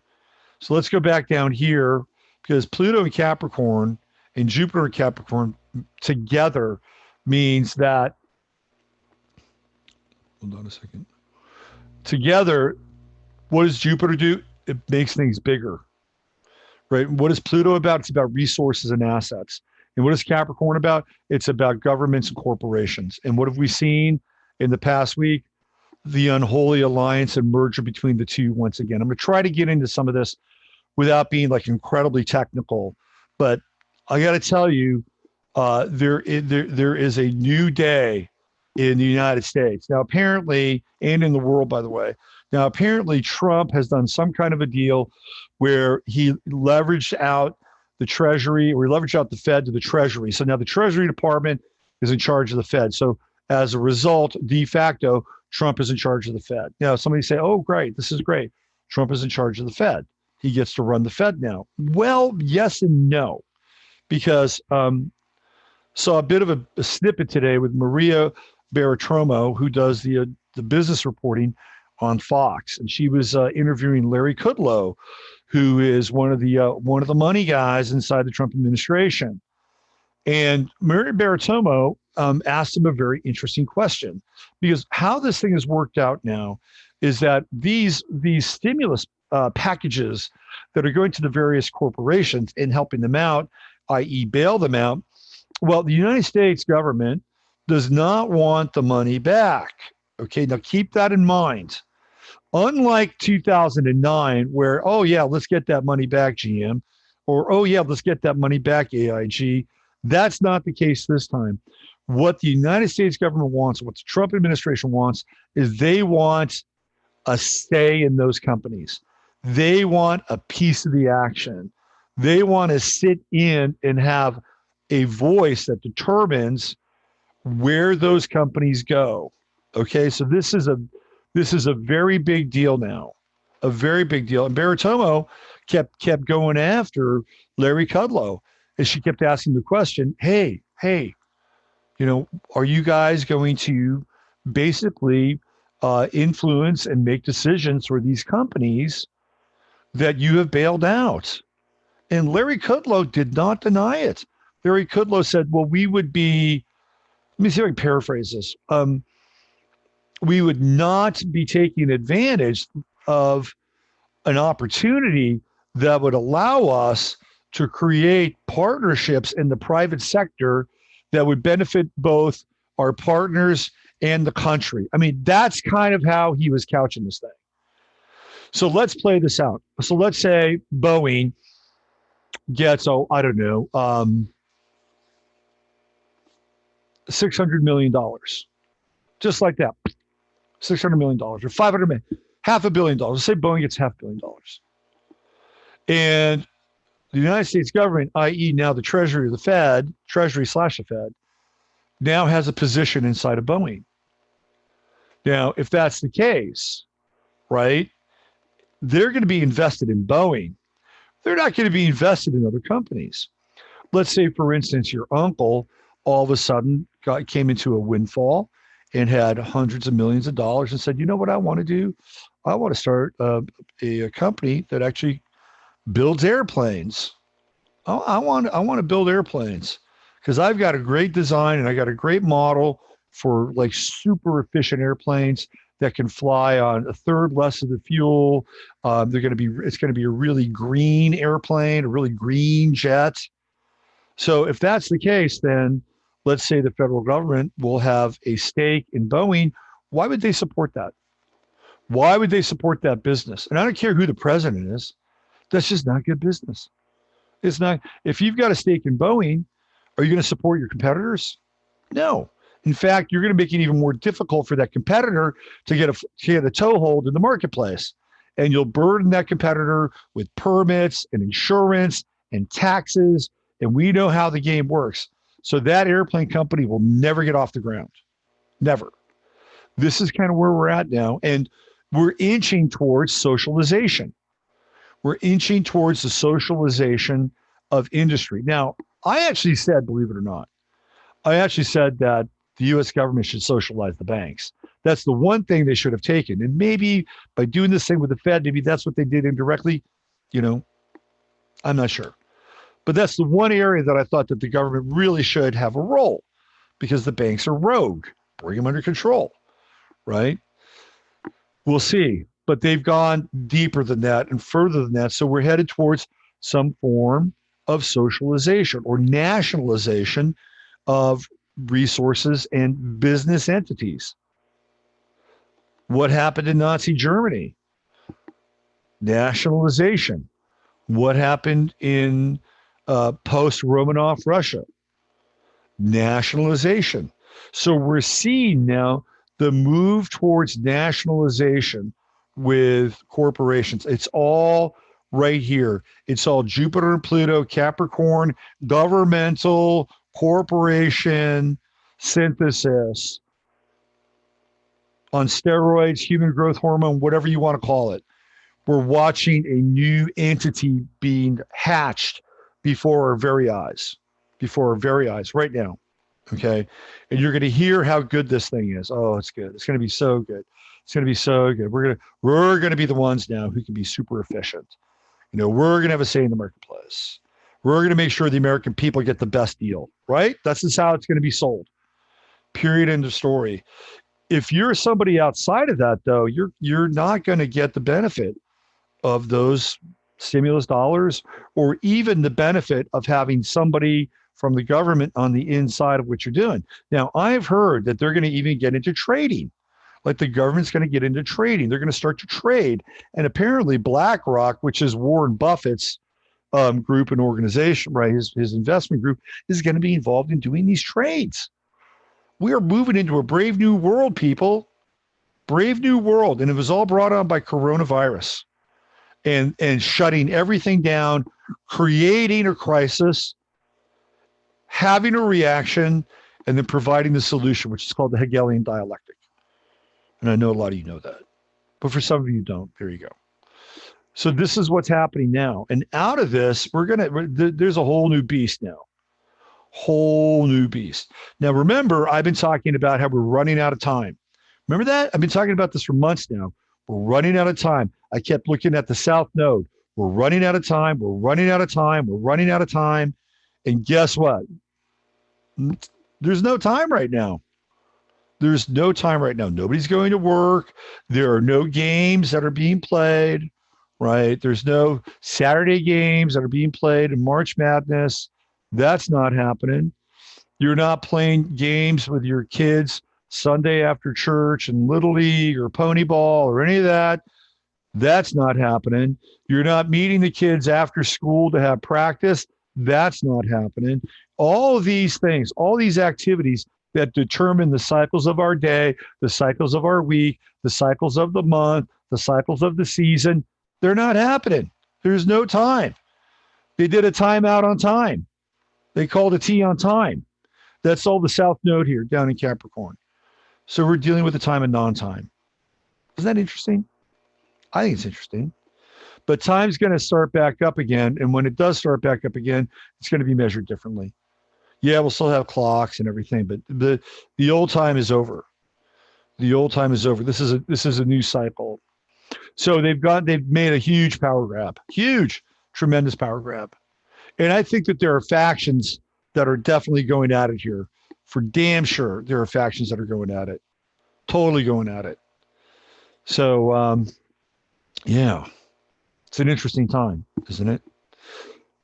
So let's go back down here because Pluto and Capricorn and Jupiter and Capricorn together means that, hold on a second. Together, what does Jupiter do? It makes things bigger, right? What is Pluto about? It's about resources and assets. And what is Capricorn about? It's about governments and corporations. And what have we seen in the past week? The unholy alliance and merger between the two once again. I'm going to try to get into some of this without being like incredibly technical, but I got to tell you, there is a new day in the United States now, apparently, and in the world, by the way. Now, apparently, Trump has done some kind of a deal where he leveraged out the Treasury, or he leveraged out the Fed to the Treasury. So now the Treasury Department is in charge of the Fed. So as a result, de facto, Trump is in charge of the Fed. Now, somebody say, oh, great, this is great. Trump is in charge of the Fed. He gets to run the Fed now. Well, yes and no, because saw a bit of a snippet today with Maria Bartiromo, who does the business reporting on Fox, and she was interviewing Larry Kudlow, who is one of the money guys inside the Trump administration. And Maria Bartiromo asked him a very interesting question, because how this thing has worked out now is that these stimulus packages that are going to the various corporations and helping them out, i.e. bail them out, well, the United States government does not want the money back. Okay, now keep that in mind. Unlike 2009, where, oh yeah, let's get that money back, GM, or oh yeah, let's get that money back, AIG. That's not the case this time. What the United States government wants, what the Trump administration wants, is they want a stay in those companies. They want a piece of the action. They want to sit in and have a voice that determines where those companies go. Okay, so this is a very big deal now, a very big deal. And Bartiromo kept going after Larry Kudlow, and she kept asking the question, hey, are you guys going to basically influence and make decisions for these companies that you have bailed out? And Larry Kudlow did not deny it. Larry Kudlow said, well, we would be, let me see if I can paraphrase this. We would not be taking advantage of an opportunity that would allow us to create partnerships in the private sector that would benefit both our partners and the country. I mean, that's kind of how he was couching this thing. So let's play this out. So let's say Boeing gets, $600 million, just like that. $600 million or $500 million, $500 million. Let's say Boeing gets $500 million. And the United States government, i.e. now the Treasury or the Fed, Treasury/the Fed, now has a position inside of Boeing. Now, if that's the case, right, they're going to be invested in Boeing. They're not going to be invested in other companies. Let's say, for instance, your uncle all of a sudden came into a windfall and had hundreds of millions of dollars and said, you know what I want to do? I want to start a company that actually builds airplanes. I want to build airplanes because I've got a great design and I got a great model for like super efficient airplanes that can fly on a third less of the fuel. It's going to be a really green airplane, a really green jet. So if that's the case, then let's say the federal government will have a stake in Boeing. Why would they support that? Why would they support that business? And I don't care who the president is. That's just not good business. It's not. If you've got a stake in Boeing, are you going to support your competitors? No. In fact, you're going to make it even more difficult for that competitor to get a toehold in the marketplace. And you'll burden that competitor with permits and insurance and taxes. And we know how the game works. So that airplane company will never get off the ground. Never. This is kind of where we're at now. And we're inching towards socialization. We're inching towards the socialization of industry. Now, I actually said, believe it or not, I actually said that the U.S. government should socialize the banks. That's the one thing they should have taken. And maybe by doing this thing with the Fed, maybe that's what they did indirectly. You know, I'm not sure. But that's the one area that I thought that the government really should have a role, because the banks are rogue. Bring them under control, right? We'll see. But they've gone deeper than that and further than that. So we're headed towards some form of socialization or nationalization of resources and business entities. What happened in Nazi Germany? Nationalization. What happened in post-Romanov Russia? Nationalization. So we're seeing now the move towards nationalization with corporations. It's all right here. It's all Jupiter and Pluto, Capricorn, governmental, corporation, synthesis on steroids, human growth hormone, whatever you want to call it. We're watching a new entity being hatched before our very eyes right now. Okay. And you're going to hear how good this thing is. Oh, it's good. It's going to be so good. It's going to be so good. We're going to be the ones now who can be super efficient. You know, we're going to have a say in the marketplace. We're going to make sure the American people get the best deal, right? That's just how it's going to be sold. Period. End of story. If you're somebody outside of that, though, you're not going to get the benefit of those stimulus dollars, or even the benefit of having somebody from the government on the inside of what you're doing. Now, I've heard that they're going to even get into trading. Like the government's going to get into trading. They're going to start to trade. And apparently BlackRock, which is Warren Buffett's group and organization, right, his investment group, is going to be involved in doing these trades. We are moving into a brave new world, people. Brave new world. And it was all brought on by coronavirus and shutting everything down, creating a crisis, having a reaction, and then providing the solution, which is called the Hegelian dialectic. And I know a lot of you know that, but for some of you don't. There you go. So this is what's happening now. And out of this, there's a whole new beast now. Whole new beast. Now, remember, I've been talking about how we're running out of time. Remember that? I've been talking about this for months now. We're running out of time. I kept looking at the South Node. We're running out of time. We're running out of time. We're running out of time. And guess what? There's no time right now. There's no time right now. Nobody's going to work. There are no games that are being played, right? There's no Saturday games that are being played in March Madness. That's not happening. You're not playing games with your kids Sunday after church and Little League or Pony Ball or any of that. That's not happening. You're not meeting the kids after school to have practice. That's not happening. All of these things, all these activities that determine the cycles of our day, the cycles of our week, the cycles of the month, the cycles of the season, they're not happening. There's no time. They did a timeout on time. They called a T on time. That's all the South Node here down in Capricorn. So we're dealing with the time and non-time. Isn't that interesting? I think it's interesting. But time's going to start back up again. And when it does start back up again, it's going to be measured differently. Yeah, we'll still have clocks and everything, but the old time is over. The old time is over. This is a new cycle. So they've made a huge power grab, huge, tremendous power grab. And I think that there are factions that are definitely going at it here. For damn sure, there are factions that are going at it. Totally going at it. So, yeah, it's an interesting time, isn't it?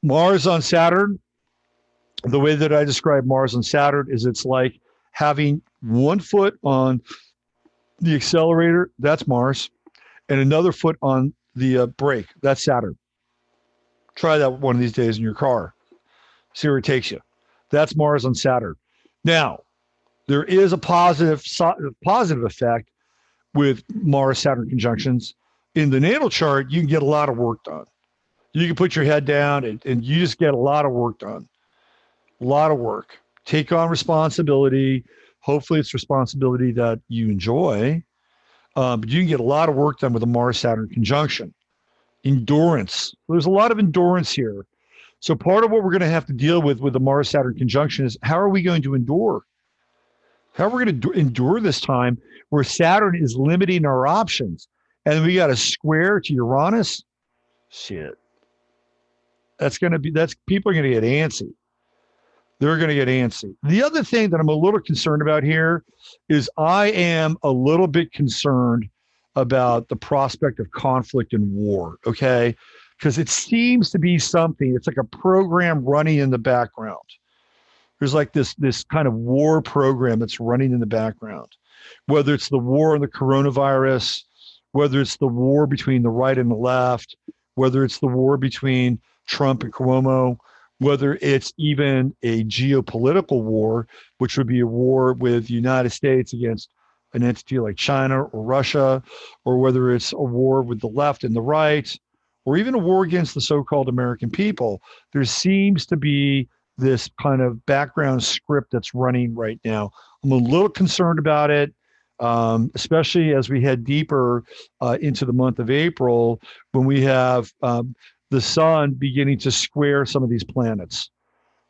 Mars on Saturn. The way that I describe Mars on Saturn is it's like having one foot on the accelerator, that's Mars, and another foot on the brake, that's Saturn. Try that one of these days in your car. See where it takes you. That's Mars on Saturn. Now, there is a positive effect with Mars-Saturn conjunctions. In the natal chart, you can get a lot of work done. You can put your head down and you just get a lot of work done. A lot of work. Take on responsibility. Hopefully it's responsibility that you enjoy. But you can get a lot of work done with a Mars-Saturn conjunction. Endurance. There's a lot of endurance here. So part of what we're going to have to deal with the Mars-Saturn conjunction is how are we going to endure? How are we going to endure this time where Saturn is limiting our options, and we got a square to Uranus? Shit, that's people are going to get antsy. They're going to get antsy. The other thing that I'm a little concerned about here is I am a little bit concerned about the prospect of conflict and war. Okay, because it seems to be something. It's like a program running in the background. There's like this kind of war program that's running in the background, whether it's the war on the coronavirus, whether it's the war between the right and the left, whether it's the war between Trump and Cuomo, whether it's even a geopolitical war, which would be a war with the United States against an entity like China or Russia, or whether it's a war with the left and the right, or even a war against the so-called American people. There seems to be this kind of background script that's running right now. I'm a little concerned about it, especially as we head deeper into the month of April, when we have the sun beginning to square some of these planets,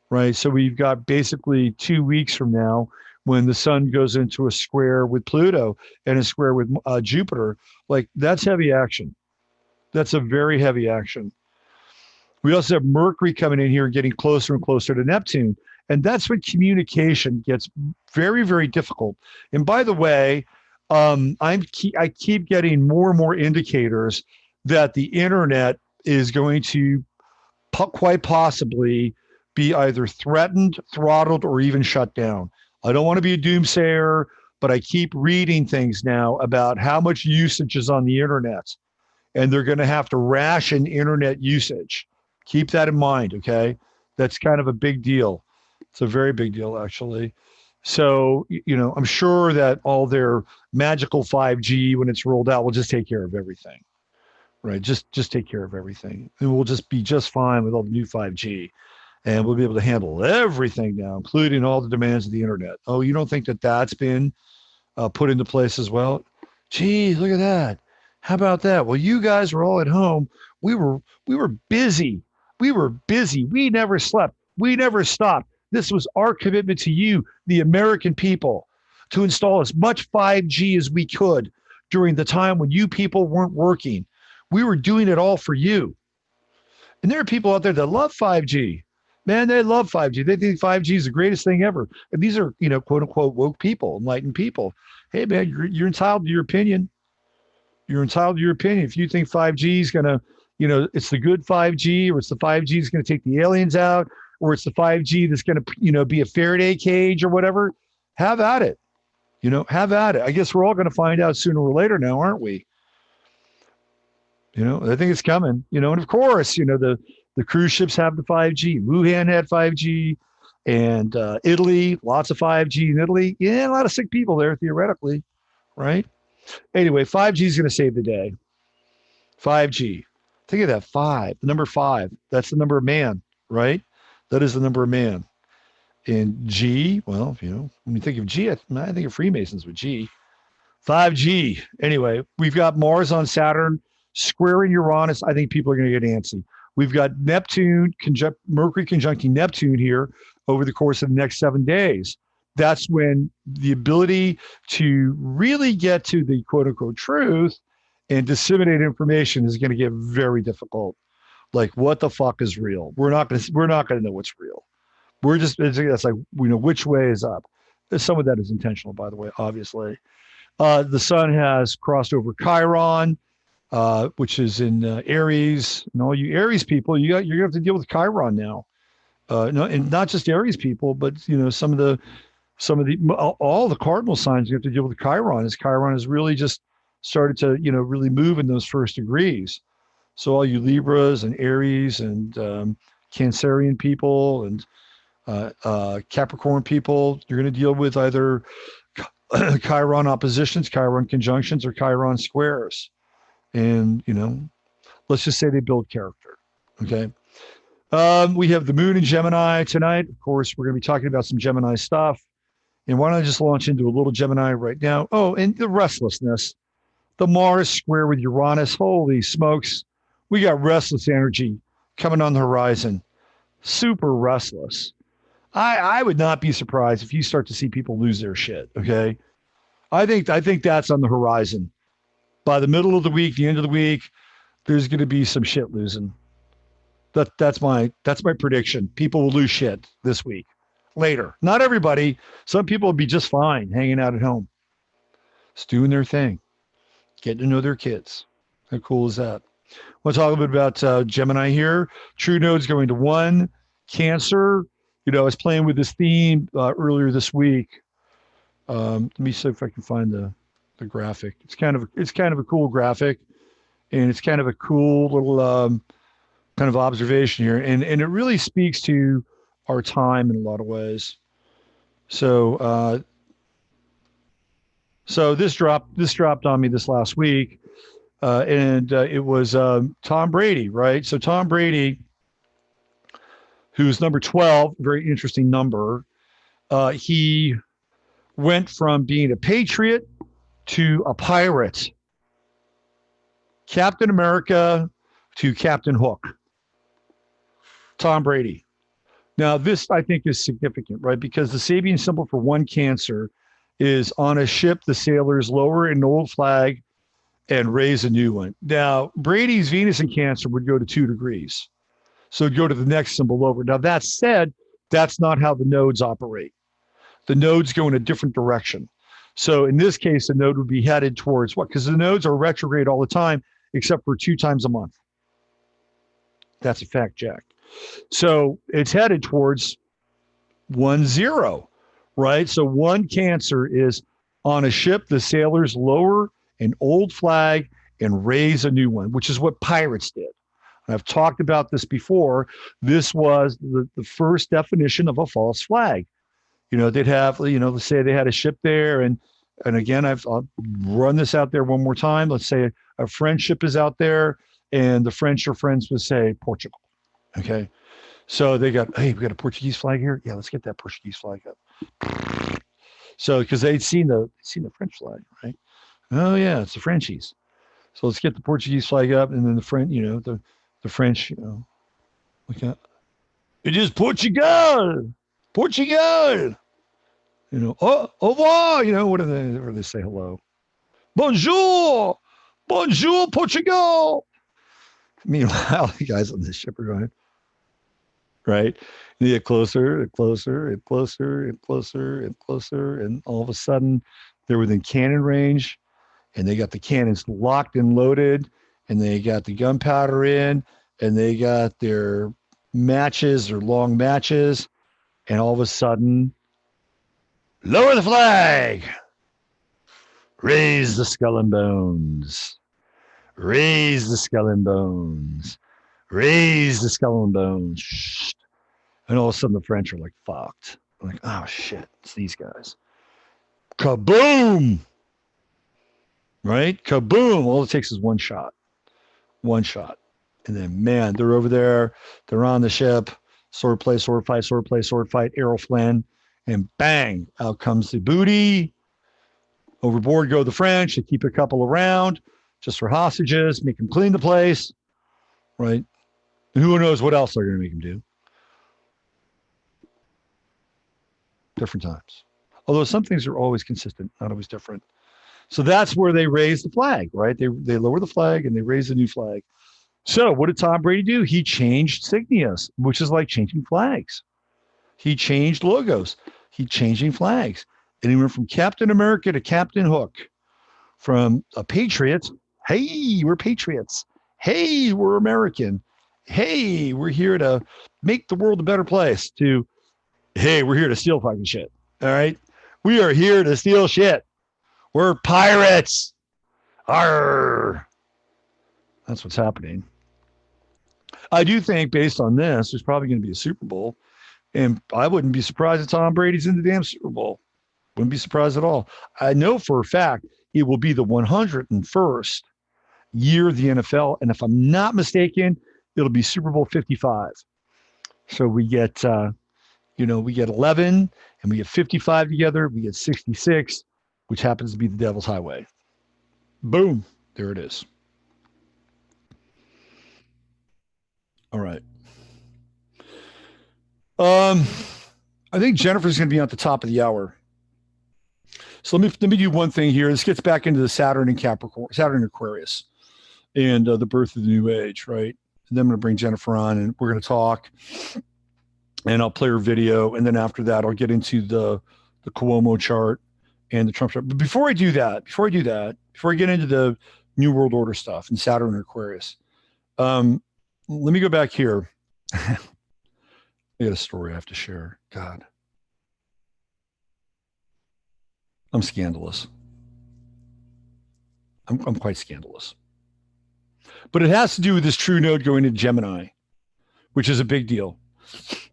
right? So we've got basically 2 weeks from now when the sun goes into a square with Pluto and a square with Jupiter. Like, that's heavy action. That's a very heavy action. We also have Mercury coming in here and getting closer and closer to Neptune. And that's when communication gets very, very difficult. And by the way, I keep getting more and more indicators that the internet is going to quite possibly be either threatened, throttled, or even shut down. I don't want to be a doomsayer, but I keep reading things now about how much usage is on the internet. And they're going to have to ration internet usage. Keep that in mind, okay? That's kind of a big deal. It's a very big deal, actually. So, I'm sure that all their magical 5G, when it's rolled out, will just take care of everything, right? Just take care of everything. And we'll just be just fine with all the new 5G. And we'll be able to handle everything now, including all the demands of the internet. Oh, you don't think that that's been put into place as well? Geez, look at that. How about that? Well, you guys were all at home. We were busy. We were busy. We never slept. We never stopped. This was our commitment to you, the American people, to install as much 5G as we could during the time when you people weren't working. We were doing it all for you. And there are people out there that love 5G. Man, they love 5G. They think 5G is the greatest thing ever. And these are, quote unquote, woke people, enlightened people. Hey, man, you're entitled to your opinion. You're entitled to your opinion. If you think 5G is going to, it's the good 5G, or it's the 5G that's going to take the aliens out, or it's the 5G that's going to, be a Faraday cage or whatever, have at it. Have at it. I guess we're all going to find out sooner or later now, aren't we? I think it's coming, and of course, the cruise ships have the 5G. Wuhan had 5G, and Italy, lots of 5G in Italy. Yeah, a lot of sick people there, theoretically, right? Anyway, 5G is going to save the day. 5G. Think of that, the number 5. That's the number of man, right? That is the number of man. And G, well, when you think of G, I think of Freemasons with G. 5G. Anyway, we've got Mars on Saturn, squaring Uranus. I think people are going to get antsy. We've got Neptune, Mercury conjuncting Neptune here over the course of the next 7 days. That's when the ability to really get to the quote unquote truth and disseminate information is going to get very difficult. Like, what the fuck is real? We're not going to know what's real. That's like, which way is up? Some of that is intentional, by the way, obviously. The sun has crossed over Chiron, which is in Aries. And all you Aries people, you're going to have to deal with Chiron now. No, and not just Aries people, but all the cardinal signs you have to deal with Chiron, as Chiron has really just started to really move in those first degrees. So all you Libras and Aries and Cancerian people and Capricorn people, you're going to deal with either Chiron oppositions, Chiron conjunctions, or Chiron squares. And let's just say they build character. Okay. We have the moon in Gemini tonight. Of course, we're going to be talking about some Gemini stuff. And why don't I just launch into a little Gemini right now? Oh, and the restlessness. The Mars square with Uranus. Holy smokes. We got restless energy coming on the horizon. Super restless. I would not be surprised if you start to see people lose their shit. Okay. I think that's on the horizon. By the middle of the week, the end of the week, there's going to be some shit losing. That's my prediction. People will lose shit this week. Later, not everybody. Some people will be just fine hanging out at home, just doing their thing, getting to know their kids. How cool is that? Want to talk a bit about Gemini here. True node's going to 1. Cancer. I was playing with this theme earlier this week. Let me see if I can find the graphic. It's kind of a cool graphic, and it's kind of a cool little kind of observation here, and it really speaks to our time in a lot of ways. So this dropped on me this last week, and it was Tom Brady, right? So Tom Brady, who's number 12, very interesting number. He went from being a patriot to a pirate. Captain America to Captain Hook. Tom Brady. Now, this I think is significant, right? Because the Sabian symbol for 1 Cancer is on a ship, the sailors lower an old flag and raise a new one. Now, Brady's Venus in Cancer would go to 2 degrees. So it'd go to the next symbol over. Now, that said, that's not how the nodes operate. The nodes go in a different direction. So in this case, the node would be headed towards what? Because the nodes are retrograde all the time, except for 2 times a month. That's a fact, Jack. So it's headed towards 1-0, right? So 1 Cancer is on a ship, the sailors lower an old flag and raise a new one, which is what pirates did. And I've talked about this before. This was the first definition of a false flag. They'd have, let's say they had a ship there, and again, I'll run this out there one more time. Let's say a French ship is out there, and the French are friends with, say, Portugal. Okay. So they got, hey, we got a Portuguese flag here. Yeah, let's get that Portuguese flag up. So because they'd seen the French flag, right? Oh yeah, it's the Frenchies. So let's get the Portuguese flag up, and then the French, the French, look at it is Portugal, Portugal. Au revoir. What do they say? Hello, bonjour, bonjour, Portugal. Meanwhile, the guys on this ship are going, right? You get closer and closer and closer and closer and closer. And all of a sudden, they're within cannon range, and they got the cannons locked and loaded, and they got the gunpowder in, and they got their matches, their long matches. And all of a sudden, lower the flag, raise the skull and bones, raise the skull and bones, raise the skull and bones. And all of a sudden the French are like, fucked. I'm like, oh shit, it's these guys. Kaboom! Right? Kaboom! All it takes is one shot. One shot. And then, man, they're over there. They're on the ship. Sword play, sword fight, sword play, sword fight, arrow flan. And bang, out comes the booty. Overboard go the French. They keep a couple around just for hostages, make them clean the place. Right? And who knows what else they're going to make them do. Different times. Although some things are always consistent, not always different. So that's where they raise the flag, right? They lower the flag and they raise the new flag. So what did Tom Brady do? He changed signias, which is like changing flags. He changed logos. He changing flags. And he went from Captain America to Captain Hook. From a patriot, hey, we're patriots. Hey, we're American. Hey, we're here to make the world a better place. To, hey, we're here to steal fucking shit. All right? We are here to steal shit. We're pirates. Arr. That's what's happening. I do think, based on this, there's probably going to be a Super Bowl. And I wouldn't be surprised if Tom Brady's in the damn Super Bowl. Wouldn't be surprised at all. I know for a fact it will be the 101st year of the NFL. And if I'm not mistaken, it'll be Super Bowl 55. So we get, we get 11 and we get 55 together. We get 66, which happens to be the Devil's Highway. Boom. There it is. All right. I I think Jennifer's going to be at the top of the hour. So let me do one thing here. This gets back into the Saturn and Capricorn, Saturn and Aquarius, and the birth of the new age, right? And then I'm going to bring Jennifer on, and we're going to talk, and I'll play her video, and then after that, I'll get into the Cuomo chart and the Trump chart. But before I get into the New World Order stuff and Saturn and Aquarius, let me go back here. I got a story I have to share. God. I'm scandalous. I'm quite scandalous. But it has to do with this true node going into Gemini, which is a big deal.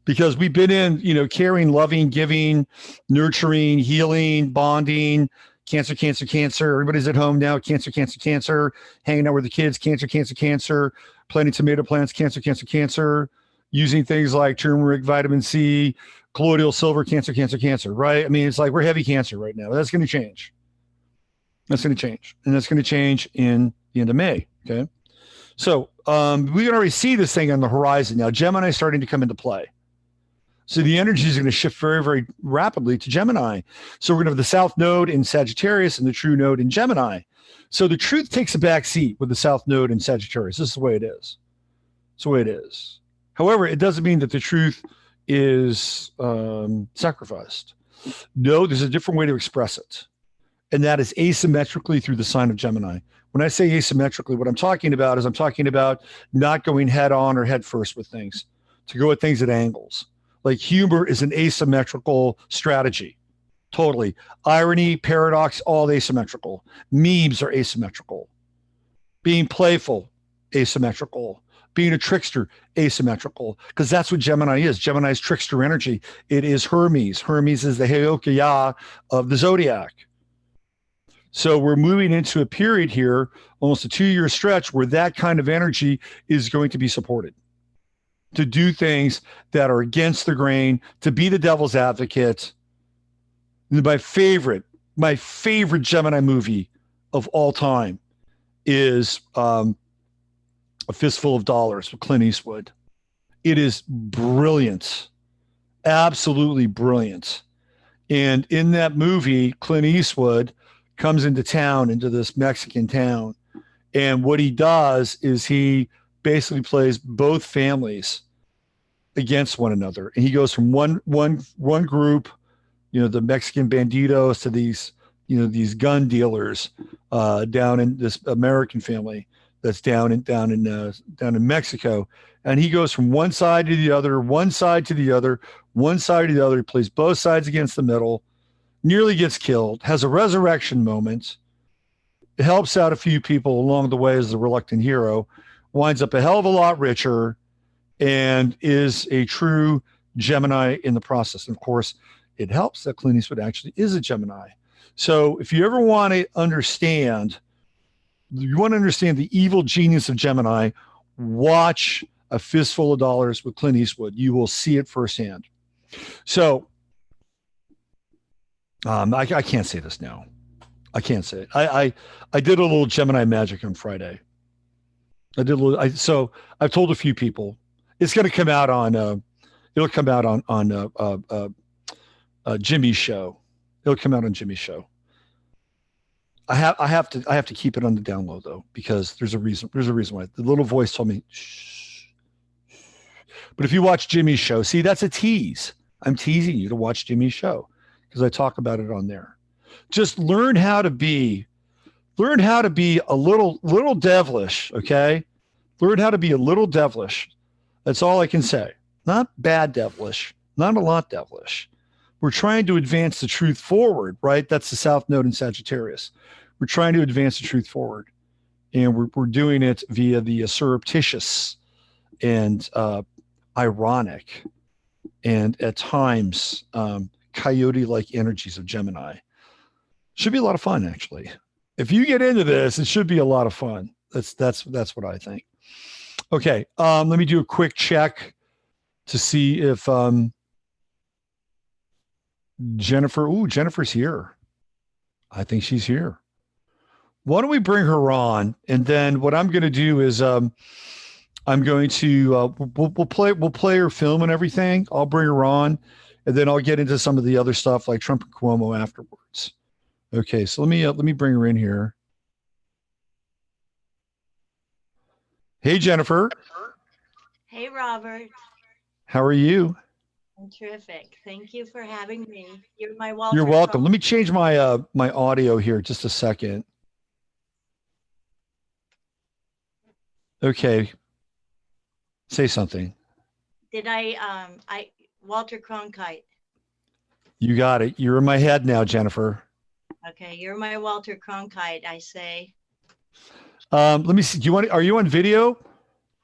Because we've been in, caring, loving, giving, nurturing, healing, bonding, cancer, cancer, cancer. Everybody's at home now, cancer, cancer, cancer, hanging out with the kids, cancer, cancer, cancer, planting tomato plants, cancer, cancer, cancer, using things like turmeric, vitamin C, colloidal silver, cancer, cancer, cancer, right? I mean, it's like we're heavy cancer right now. That's going to change. That's going to change. And that's going to change in the end of May, okay? So we can already see this thing on the horizon now. Gemini is starting to come into play. So the energy is going to shift very, very rapidly to Gemini. So we're going to have the South Node in Sagittarius and the True Node in Gemini. So the truth takes a back seat with the South Node in Sagittarius. This is the way it is. It's the way it is. However, it doesn't mean that the truth is sacrificed. No, there's a different way to express it. And that is asymmetrically through the sign of Gemini. When I say asymmetrically, what I'm talking about is I'm talking about not going head on or head first with things, to go at things at angles. Like humor is an asymmetrical strategy. Totally. Irony, paradox, all asymmetrical. Memes are asymmetrical. Being playful, asymmetrical. Being a trickster, asymmetrical. Because that's what Gemini is. Gemini's trickster energy. It is Hermes. Hermes is the Heokaya of the zodiac. So we're moving into a period here, almost a 2-year stretch, where that kind of energy is going to be supported. To do things that are against the grain, to be the devil's advocate. My favorite Gemini movie of all time is A Fistful of Dollars with Clint Eastwood. It is brilliant, absolutely brilliant. And in that movie, Clint Eastwood comes into town, into this Mexican town. And what he does is he basically plays both families against one another. And he goes from one group, the Mexican banditos, to these, these gun dealers down in this American family that's down in Mexico. And he goes from one side to the other, one side to the other, one side to the other. He plays both sides against the middle, nearly gets killed, has a resurrection moment, helps out a few people along the way as the reluctant hero, winds up a hell of a lot richer, and is a true Gemini in the process. And of course, it helps that Clint Eastwood actually is a Gemini. So if you ever want to understand the evil genius of Gemini, watch A Fistful of Dollars with Clint Eastwood. You will see it firsthand. So I can't say this now. I can't say it. I did a little Gemini magic on Friday. So I've told a few people it's going to come out on. It'll come out on Jimmy's show. It'll come out on Jimmy's show. I have to keep it on the down low though, because there's a reason why. The little voice told me, shh. But if you watch Jimmy's show, see, that's a tease. I'm teasing you to watch Jimmy's show because I talk about it on there. Just learn how to be a little devilish, okay? Learn how to be a little devilish. That's all I can say. Not bad devilish, not a lot devilish. We're trying to advance the truth forward, right? That's the South Node in Sagittarius. We're trying to advance the truth forward. And we're doing it via the surreptitious and ironic and at times coyote-like energies of Gemini. Should be a lot of fun, actually. If you get into this, it should be a lot of fun. That's what I think. Okay, let me do a quick check to see if Jennifer's here. I think she's here. Why don't we bring her on? And then what I'm going to do is I'm going to we'll play her film and everything. I'll bring her on, and then I'll get into some of the other stuff like Trump and Cuomo afterwards. Okay, so let me bring her in here. Hey, Jennifer. Hey, Robert. How are you? I'm terrific. Thank you for having me. You're my You're Walter welcome. Cronkite. Let me change my my audio here just a second. Okay, say something. Did Walter Cronkite. You got it. You're in my head now, Jennifer. Okay, you're my Walter Cronkite, I say. Let me see. Do you want? Are you on video?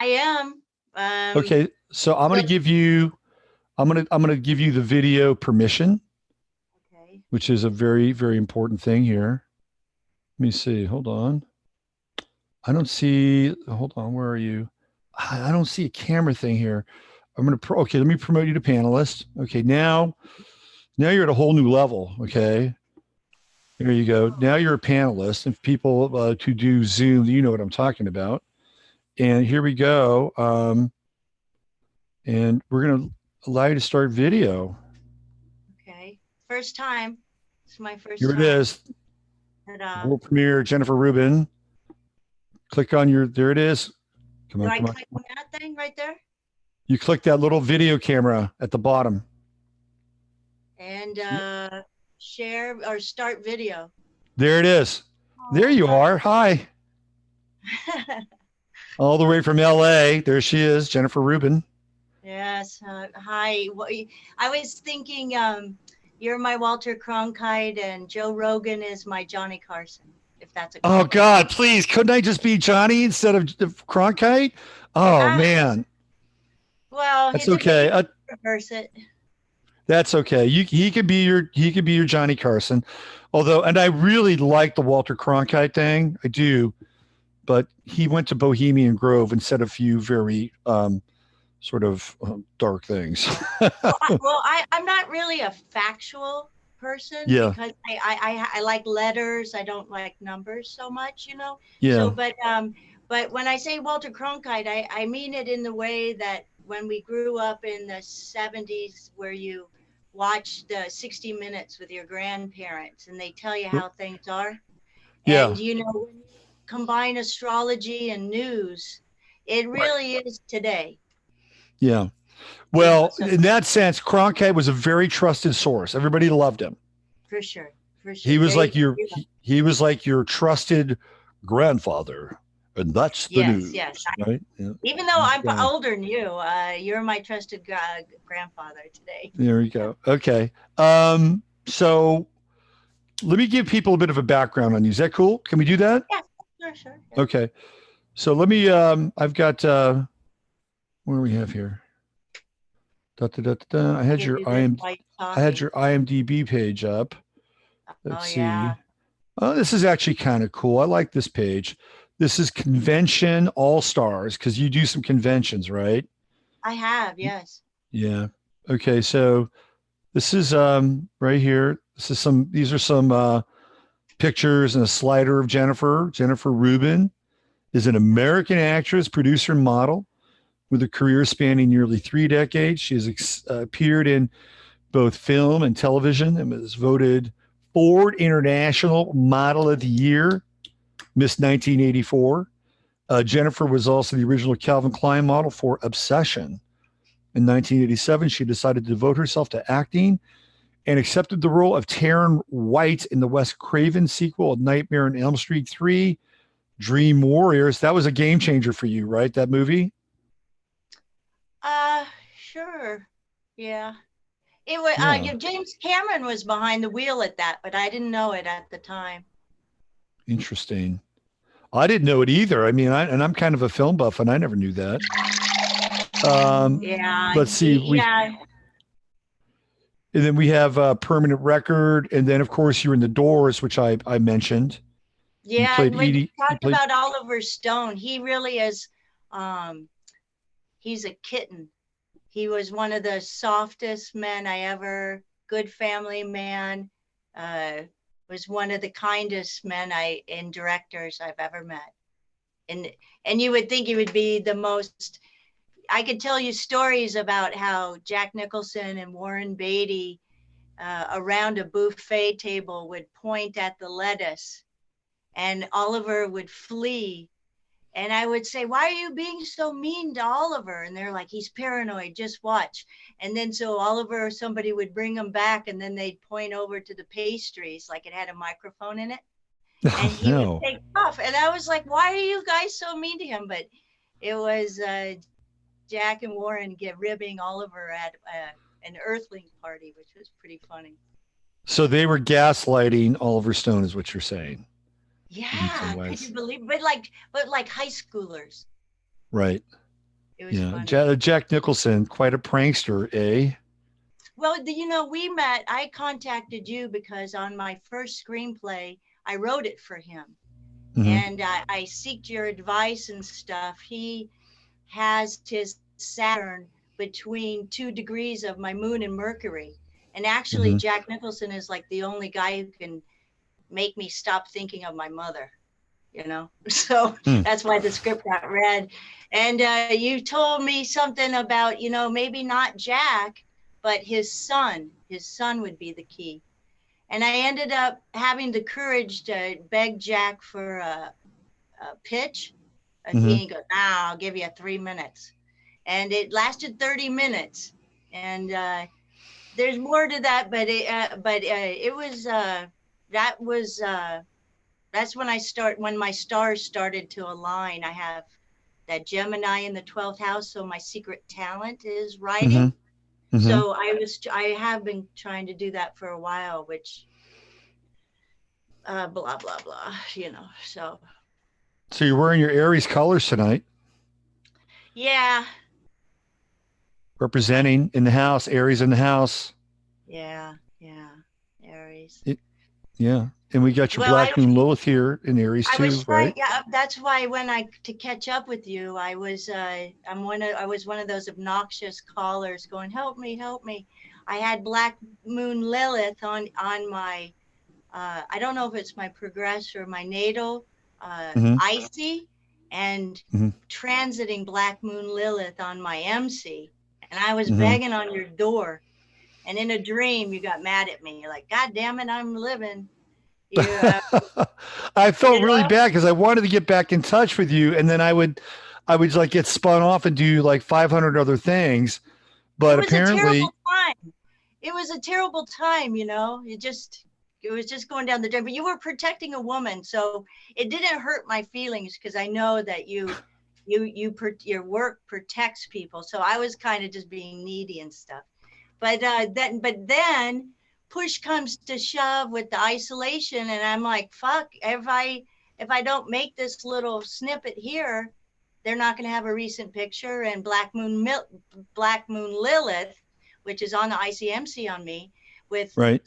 I am. Okay, so I'm gonna So, give you. I'm gonna give you the video permission, okay. which is a very important thing here. Let me see. Hold on. I don't see. Hold on. Where are you? I don't see a camera thing here. I'm gonna. Okay, let me promote you to panelist. Okay, now you're at a whole new level. Okay, there you go. Now you're a panelist, and people to do Zoom, you know what I'm talking about. And here we go. And we're gonna allow you to start video. Okay. First time. It's my Here first it time. is. Ta-da. World premiere, Jennifer Rubin. Click on your. There it is. Come Do on, I come on. click on that thing right there? You click that little video camera at the bottom. And share or start video. There it is. There Oh, you hi. are. Hi. All the way from LA. There she is, Jennifer Rubin. Yes. Hi. I was thinking you're my Walter Cronkite and Joe Rogan is my Johnny Carson, if that's a Oh compliment. God, please, couldn't I just be Johnny instead of Cronkite? Oh Ah, man, well, that's it's okay. okay. You can reverse it. That's okay. He could be your Johnny Carson. Although, and I really like the Walter Cronkite thing. I do, but he went to Bohemian Grove and said a few very sort of dark things. I'm not really a factual person Yeah, because I like letters. I don't like numbers so much, you know. So, yeah, but when I say Walter Cronkite, I mean it in the way that when we grew up in the '70s, where you watch the 60 Minutes with your grandparents, and they tell you how things are, yeah, and you know when you combine astrology and news, it right, really is today, yeah. you know. Well, So in that sense, Cronkite was a very trusted source. Everybody loved him. for sure, for He sure. was There you like go. he was like your trusted grandfather, and that's the Yes, news, yes. right? Yeah. Even though I'm older than you, you're my trusted grandfather today. There you go. Okay. So let me give people a bit of a background on you. Is that cool? Can we do that? Yeah, sure, sure. Yeah. Okay. So let me I've got what do we have here? Da, da, da, da, da. You do this while you're I had talking. your IMDb page up. Oh Let's yeah, see. Oh, this is actually kind of cool. I like this page. This is Convention All Stars because you do some conventions, right? I have. Yes. Yeah. Okay. So this is right here. These are some pictures and a slider of Jennifer. Jennifer Rubin is an American actress, producer, and model with a career spanning nearly 3 decades. She has appeared in both film and television and was voted Ford International Model of the Year, Miss 1984. Jennifer was also the original Calvin Klein model for Obsession. In 1987, she decided to devote herself to acting and accepted the role of Taryn White in the Wes Craven sequel, Nightmare on Elm Street 3, Dream Warriors. That was a game changer for you, right? That movie? Sure. Yeah. It was. Yeah. James Cameron was behind the wheel at that, but I didn't know it at the time. Interesting. I didn't know it either. I mean, I'm kind of a film buff, and I never knew that. Yeah. Let's see. Yeah. And then we have a permanent record, and then of course you're in the Doors, which I mentioned. You Yeah. played And when you Edie. You talked played. about Oliver Stone, he really is. Um, he's a kitten. He was one of the softest men I ever, good family man, uh, was one of the kindest men in directors I've ever met. And and you would think he would be the most, I could tell you stories about how Jack Nicholson and Warren Beatty around a buffet table would point at the lettuce, and Oliver would flee. And I would say, why are you being so mean to Oliver? And they're like, he's paranoid, just watch. And then so Oliver or somebody would bring him back, and then they'd point over to the pastries like it had a microphone in it. And he would No. take off. And I was like, why are you guys so mean to him? But it was Jack and Warren get ribbing Oliver at an Earthling party, which was pretty funny. So they were gaslighting Oliver Stone, is what you're saying. In some Yeah, could you ways. believe? But like high schoolers. Right. It was Yeah. funny. Jack Nicholson, quite a prankster, eh? Well, you know, we met. I contacted you because on my first screenplay, I wrote it for him, Mm-hmm. and I seeked your advice and stuff. He has his Saturn between 2 degrees of my moon and Mercury. And actually, Mm-hmm. Jack Nicholson is like the only guy who can make me stop thinking of my mother, you know? So Hmm. that's why the script got read. And you told me something about, you know, maybe not Jack, but his son. His son would be the key. And I ended up having the courage to beg Jack for a pitch. And Mm-hmm. he goes, nah, I'll give you 3 minutes. And it lasted 30 minutes. And there's more to that, but it was that was that's when my stars started to align. I have that Gemini in the 12th house, so my secret talent is writing. Mm-hmm. Mm-hmm. So I have been trying to do that for a while, which blah blah blah, you know. So you're wearing your Aries colors tonight, Yeah, uh, representing in the house, Aries in the house. yeah, yeah, Aries. It, yeah. And we got your Well, Black Moon Lilith here in Aries I was too, trying, right? yeah, that's why when to catch up with you, I was one of those obnoxious callers going, help me, help me. I had Black Moon Lilith on my, I don't know if it's my progress or my natal, Mm-hmm. icy, and Mm-hmm. transiting Black Moon Lilith on my MC. And I was Mm-hmm. begging on your door. And in a dream, you got mad at me. You're like, God damn it, I'm living. You, I felt you really know? bad because I wanted to get back in touch with you, and then I would like get spun off and do like 500 other things. It But was a apparently, terrible time. It was a terrible time, you know. It was just going down the drain. But you were protecting a woman, so it didn't hurt my feelings because I know that your work protects people. So I was kind of just being needy and stuff. But then push comes to shove with the isolation, and I'm like, fuck. If I don't make this little snippet here, they're not going to have a recent picture. And Black Moon Lilith, which is on the ICMC on me, with right?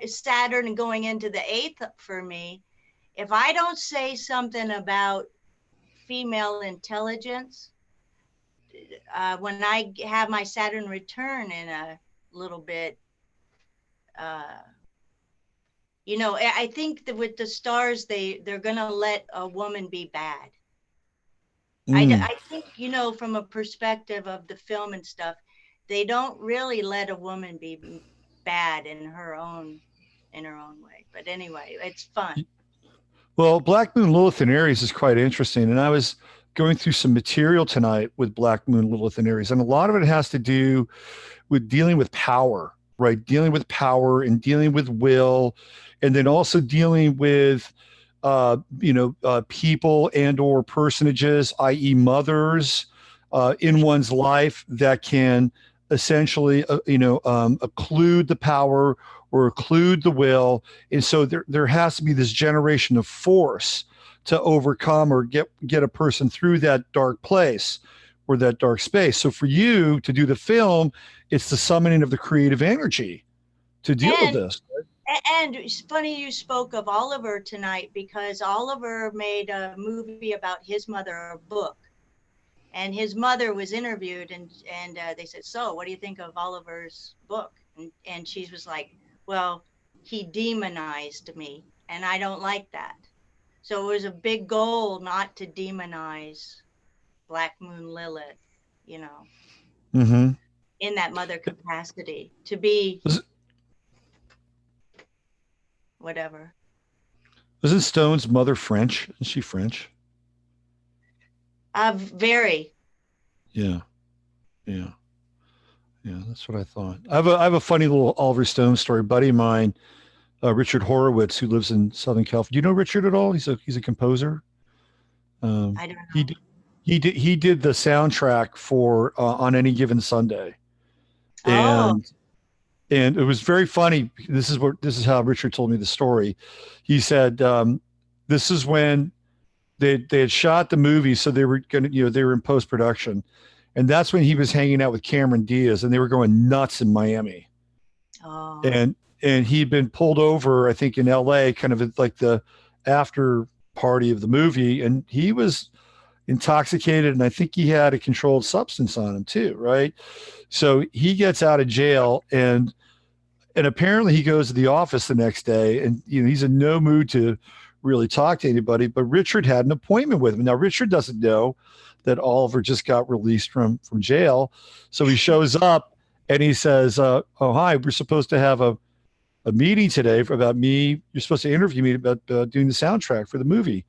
Saturn going into the 8th for me. If I don't say something about female intelligence, when I have my Saturn return in a little bit, uh, you know, I think that with the stars, they're gonna let a woman be bad. Mm. I think, you know, from a perspective of the film and stuff, they don't really let a woman be bad in her own way. But anyway, it's fun. Well, Black Moon Lilith in Aries is quite interesting, and I was going through some material tonight with Black Moon Lilith in Aries, and a lot of it has to do with dealing with power, right? Dealing with power and dealing with will, and then also dealing with people and or personages, i.e., mothers, in one's life that can essentially, occlude the power or occlude the will, and so there has to be this generation of force to overcome or get a person through that dark place or that dark space. So for you to do the film, it's the summoning of the creative energy to deal with And this. and it's funny you spoke of Oliver tonight because Oliver made a movie about his mother, a book, and his mother was interviewed, and they said, so what do you think of Oliver's book? And she was like, well, he demonized me, and I don't like that. So it was a big goal not to demonize Black Moon Lilith. you know, Mm-hmm. in that mother capacity to be whatever. Isn't Stone's mother French? Is she French? Very. Yeah. Yeah. Yeah. That's what I thought. I have a funny little Oliver Stone story. A buddy of mine, Richard Horowitz, who lives in Southern California. Do you know Richard at all? He's a composer. I don't He know. d- he did the soundtrack for On Any Given Sunday, Oh, and it was very funny. This is how Richard told me the story. He said this is when they had shot the movie, so they were gonna they were in post production, and that's when he was hanging out with Cameron Diaz, and they were going nuts in Miami, oh. and he'd been pulled over, I think, in L.A., kind of like the after party of the movie, and he was intoxicated, and I think he had a controlled substance on him too, right? So he gets out of jail, and apparently he goes to the office the next day, and he's in no mood to really talk to anybody. But Richard had an appointment with him. Now Richard doesn't know that Oliver just got released from jail, so he shows up and he says, "Oh hi, we're supposed to have a meeting today about me. You're supposed to interview me about doing the soundtrack for the movie."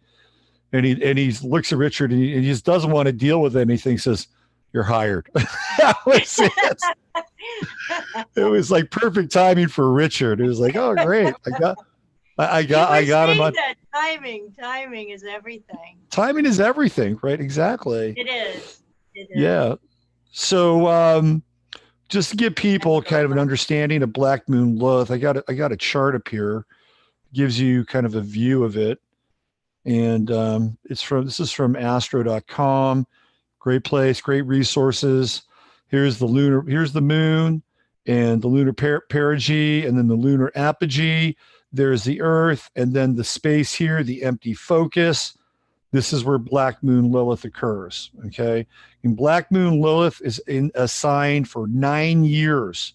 And he looks at Richard, and he just doesn't want to deal with anything. He says, "You're hired." That was it. It was like perfect timing for Richard. It was like, oh great, You I were got him saying on. that timing is everything. Timing is everything, right? Exactly. It is. It is. Yeah. So just to give people kind of an understanding of Black Moon Lilith, I got a chart up here, gives you kind of a view of it. And this is from astro.com. Great place, great resources. Here's the moon and the lunar perigee, and then the lunar apogee. There's the earth, and then the space here, the empty focus. This is where Black Moon Lilith occurs. Okay. And Black Moon Lilith is in a sign for 9 years.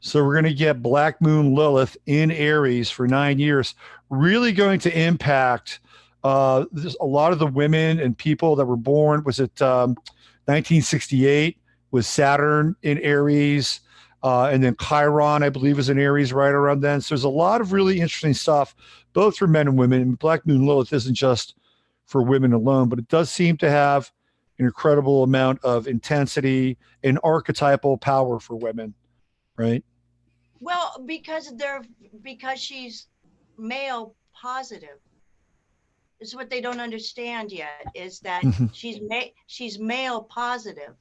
So we're going to get Black Moon Lilith in Aries for 9 years, really going to impact a lot of the women and people that were born. Was it 1968 was Saturn in Aries, and then Chiron, I believe, was in Aries right around then. So there's a lot of really interesting stuff, both for men and women. And Black Moon Lilith isn't just for women alone, but it does seem to have an incredible amount of intensity and archetypal power for women, right? Well, because she's male positive. It's what they don't understand yet is that she's male positive.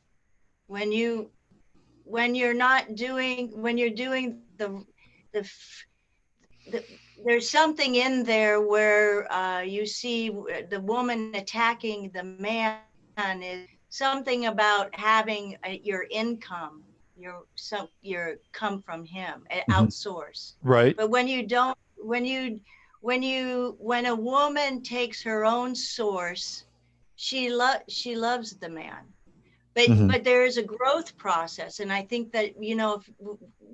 When you're doing the, the there's something in there where you see the woman attacking the man is something about having your income, your come from him, outsource. Right. But when you don't, when a woman takes her own source, she loves the man. But there is a growth process, and I think that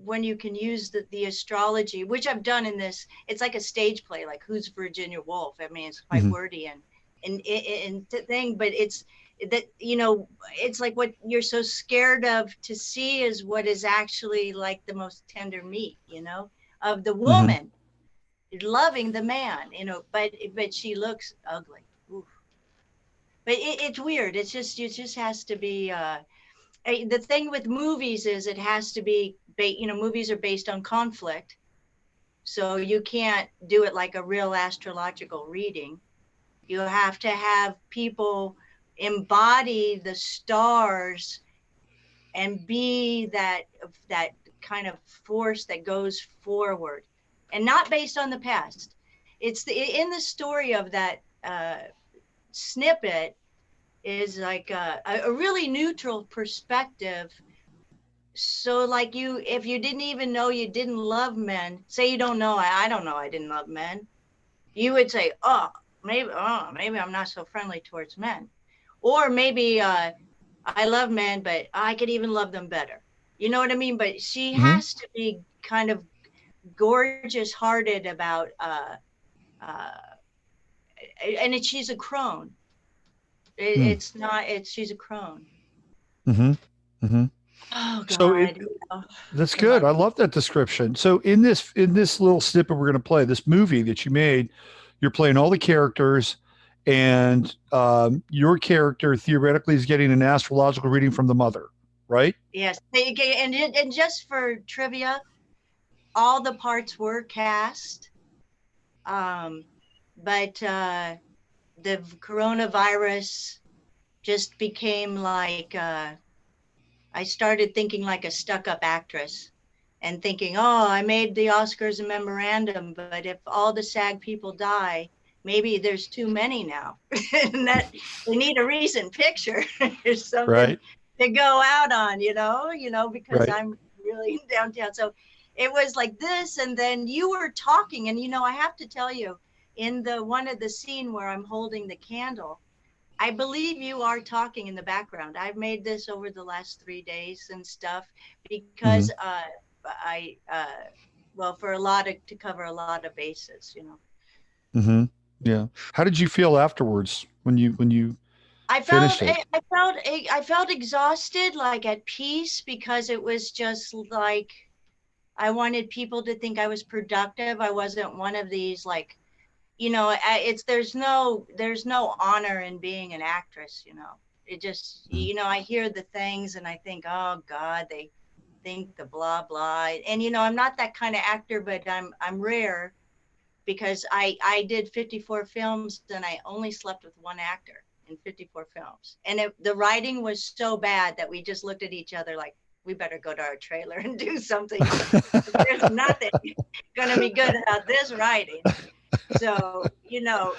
when you can use the astrology, which I've done in this, it's like a stage play, like Who's Virginia Woolf. I mean, it's quite wordy and thing, but it's that it's like what you're so scared of to see is what is actually like the most tender meat, of the woman loving the man, but she looks ugly. Oof. But it's weird. It just has to be. The thing with movies is it has to be. Movies are based on conflict, so you can't do it like a real astrological reading. You have to have people embody the stars and be that kind of force that goes forward, and not based on the past. It's in the story of that snippet is like a really neutral perspective. So like if you didn't even know you didn't love men, say you don't know, I don't know, I didn't love men, you would say, maybe I'm not so friendly towards men, or maybe I love men, but I could even love them better. You know what I mean? But she has to be kind of gorgeous hearted about and she's a crone. It's not. She's a crone. Mm-hmm. Mm-hmm. Oh So God. Oh, that's I good. love I it. love that description. So in this little snippet we're going to play, this movie that you made, you're playing all the characters, and your character theoretically is getting an astrological reading from the mother, right? Yes. And just for trivia, all the parts were cast. Um, but the coronavirus just became like I started thinking like a stuck-up actress and thinking, oh, I made the Oscars a memorandum, but if all the SAG people die, maybe there's too many now, and that they need a recent picture or something Right. to go out on, because Right. I'm really downtown. So it was like this, and then you were talking, and I have to tell you, in the one of the scene where I'm holding the candle, I believe you are talking in the background. I've made this over the last 3 days and stuff because Mm-hmm. well, for a lot of to cover a lot of bases. Mm-hmm. Yeah. How did you feel afterwards when you I finished felt it? I felt exhausted, like at peace, because it was just like I wanted people to think I was productive. I wasn't one of these like it's there's no honor in being an actress. It just I hear the things and I think, oh God, they think the blah blah, and I'm not that kind of actor, but I'm rare because I did 54 films and I only slept with one actor in 54 films, and the writing was so bad that we just looked at each other like, we better go to our trailer and do something. There's nothing gonna be good about this writing. So,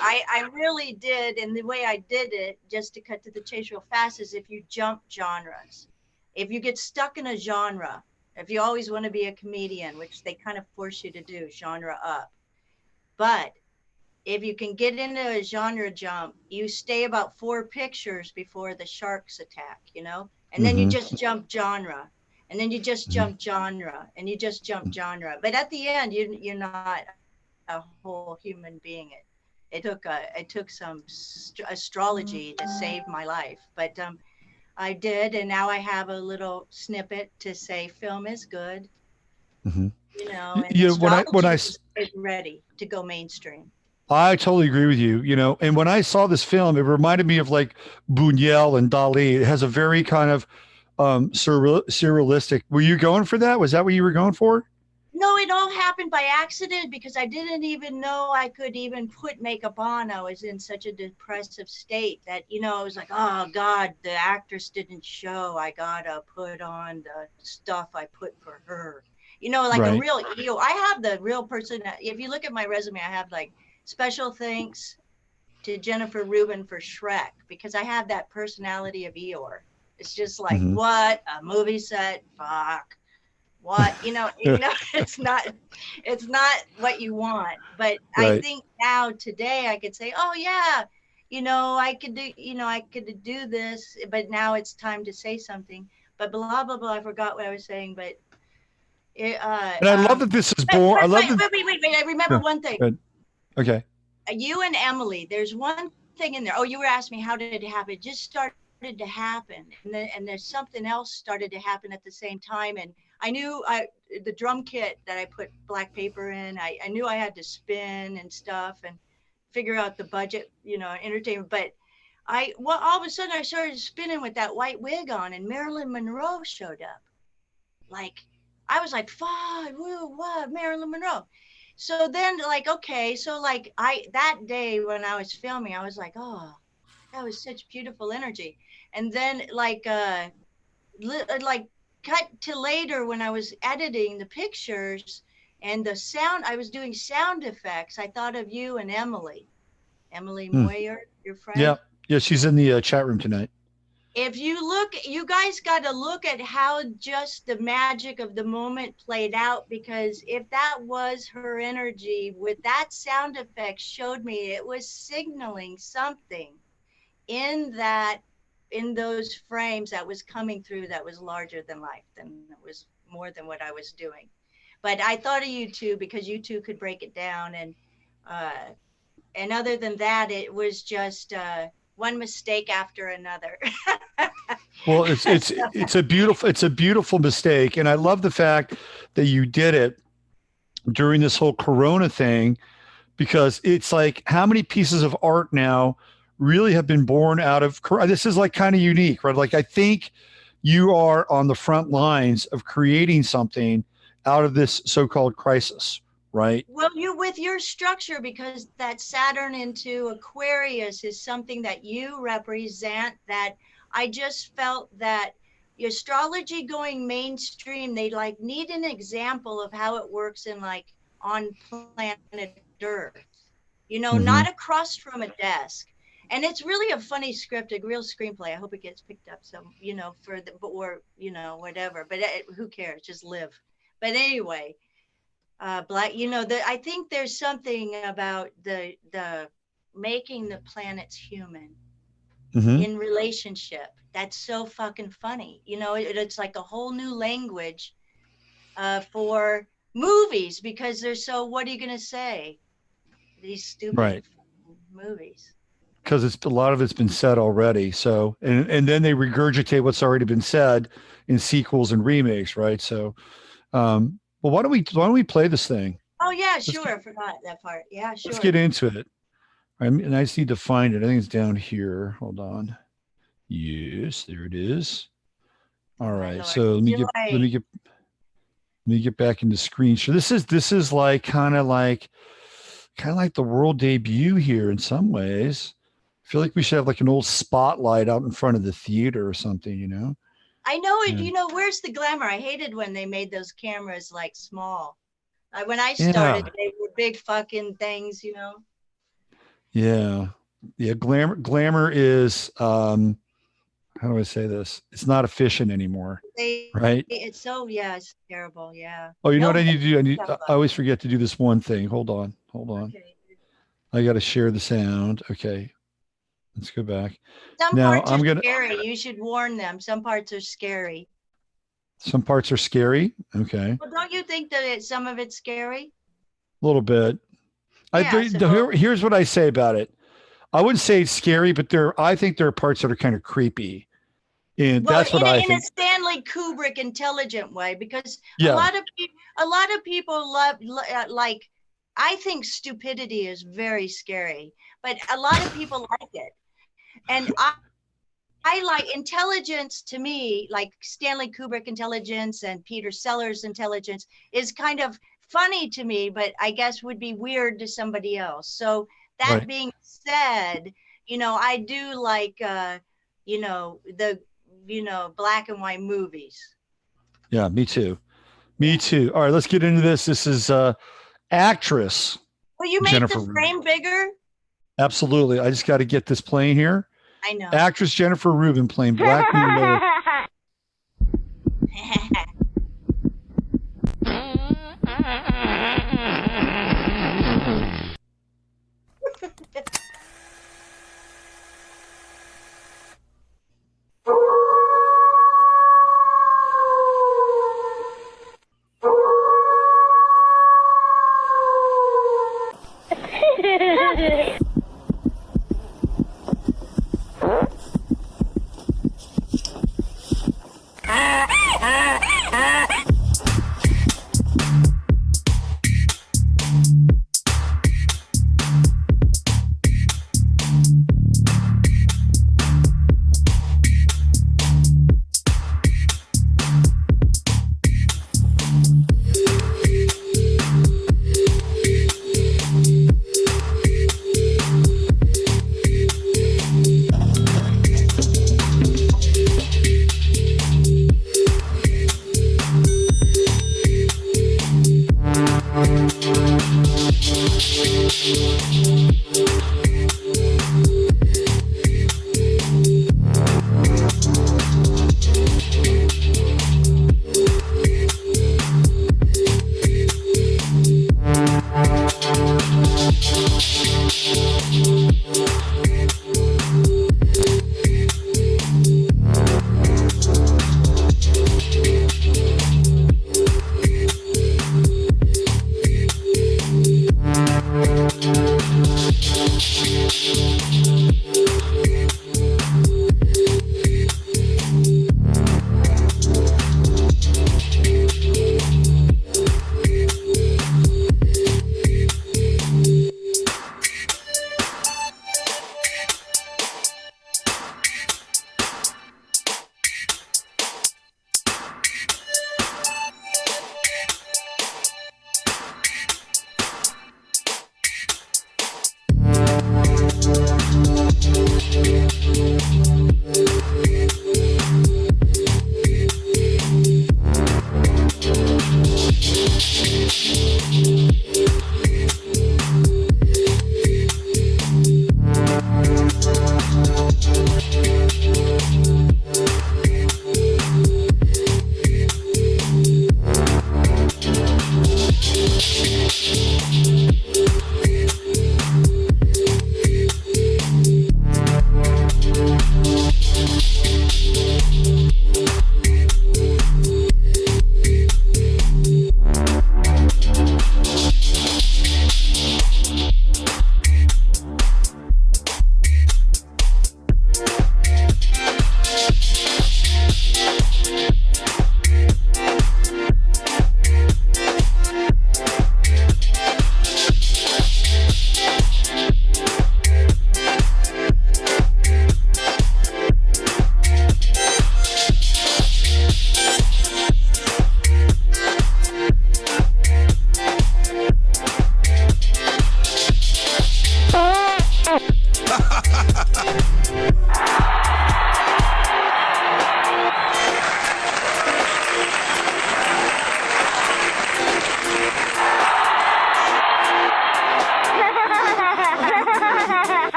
I really did. And the way I did it, just to cut to the chase real fast, is if you jump genres, if you get stuck in a genre, if you always want to be a comedian, which they kind of force you to do, genre up. But if you can get into a genre jump, you stay about 4 pictures before the sharks attack. And then you Mm-hmm. just jump genre. And then you just Mm-hmm. jump genre and you just jump genre. But at the end, you're not a whole human being. It took some astrology to save my life, but I did, and now I have a little snippet to say film is good, Mm-hmm. and When astrology is ready to go mainstream. I totally agree with you, and when I saw this film, it reminded me of like Buñuel and Dali. It has a very kind of surrealistic. Were you going for that? Was that what you were going for? No, it all happened by accident because I didn't even know I could even put makeup on. I was in such a depressive state that, I was like, oh God, the actress didn't show. I gotta put on the stuff I put for her. Like a Right. real EO. I have the real person. If you look at my resume, I have like special thanks to Jennifer Rubin for Shrek because I have that personality of Eeyore. It's just like, Mm-hmm. what? A movie set? Fuck what it's not what you want, but I Right. think now today I could say, oh yeah, I could do this, but now it's time to say something, but blah blah blah, I forgot what I was saying, but it, And I love that this is but, born. but I love wait, that. wait, wait, wait, wait, I remember Yeah. one thing. Good. Okay. You and Emily, there's one thing in there. Oh, you were asking me how did it happen. It just started to happen, and there's something else started to happen at the same time. And I knew the drum kit that I put black paper in. I knew I had to spin and stuff and figure out the budget, entertainment. But all of a sudden I started spinning with that white wig on, and Marilyn Monroe showed up. Like I was like, "Fuck, woo, what, Marilyn Monroe?" So then, like, okay, so like that day when I was filming, I was like, oh, that was such beautiful energy. And then like cut to later when I was editing the pictures and the sound, I was doing sound effects. I thought of you and Emily Hmm. Moyer, your Yeah. friend. Yeah. She's in the chat room tonight. If you look, you guys got to look at how just the magic of the moment played out, because if that was her energy with that sound effect showed me it was signaling something in those frames that was coming through, that was larger than life, than it was more than what I was doing. But I thought of you two because you two could break it down, uh and other than that, it was just one mistake after another. Well, it's a beautiful mistake, and I love the fact that you did it during this whole Corona thing, because it's like how many pieces of art now really have been born out of this is like kind of unique, right? Like I think you are on the front lines of creating something out of this so-called crisis, right? Well, you with your structure, because that Saturn into Aquarius is something that you represent, that I just felt that astrology going mainstream, they like need an example of how it works in like on planet Earth, you know, not across from a desk. And it's really a funny script, a real screenplay. I hope it gets picked up some, you know, for the, or, you know, whatever, but who cares? Just live. But anyway, Black, you know, I think there's something about the making the planets human in relationship. That's so fucking funny. You know, it's like a whole new language for movies, because they're so, what are you going to say? These stupid Right. movies. Because it's a lot of it's been said already. So and then they regurgitate what's already been said in sequels and remakes, right? So well, why don't we play this thing? Oh yeah, sure. I forgot that part. Yeah, sure. Let's get into it. And I just need to find it. I think it's down here. Hold on. Yes, there it is. All right. So let me get back into screen share. This is like kind of like the world debut here in some ways. I feel like we should have like an old spotlight out in front of the theater or something, you know? I know it. You know, where's the glamour? I hated when they made those cameras like small. When I started, they were big fucking things, you know? Yeah. Yeah. Glamour is, how do I say this? It's not efficient anymore. Right. It's so, yeah, it's terrible. Yeah. Oh, you know what I need to do? I always forget to do this one thing. Hold on. Okay. I got to share the sound. Okay. Let's go back. Some parts are scary. You should warn them. Some parts are scary. Some parts are scary. Okay. Well, don't you think that some of it's scary? A little bit. Yeah, here's what I say about it. I wouldn't say it's scary, but I think there are parts that are kind of creepy. And that's what I think. In a Stanley Kubrick intelligent way, because a lot of people love, like, I think stupidity is very scary, but a lot of people like it. And I like intelligence. To me, like Stanley Kubrick intelligence and Peter Sellers intelligence is kind of funny to me, but I guess would be weird to somebody else. So that being said, you know, I do like, you know, the, you know, black and white movies. Yeah, me too. Me too. All right, let's get into this. This is actress. Will you make the frame bigger? Absolutely. I just got to get this playing here. I know. Actress Jennifer Rubin playing Black Moon Lilith.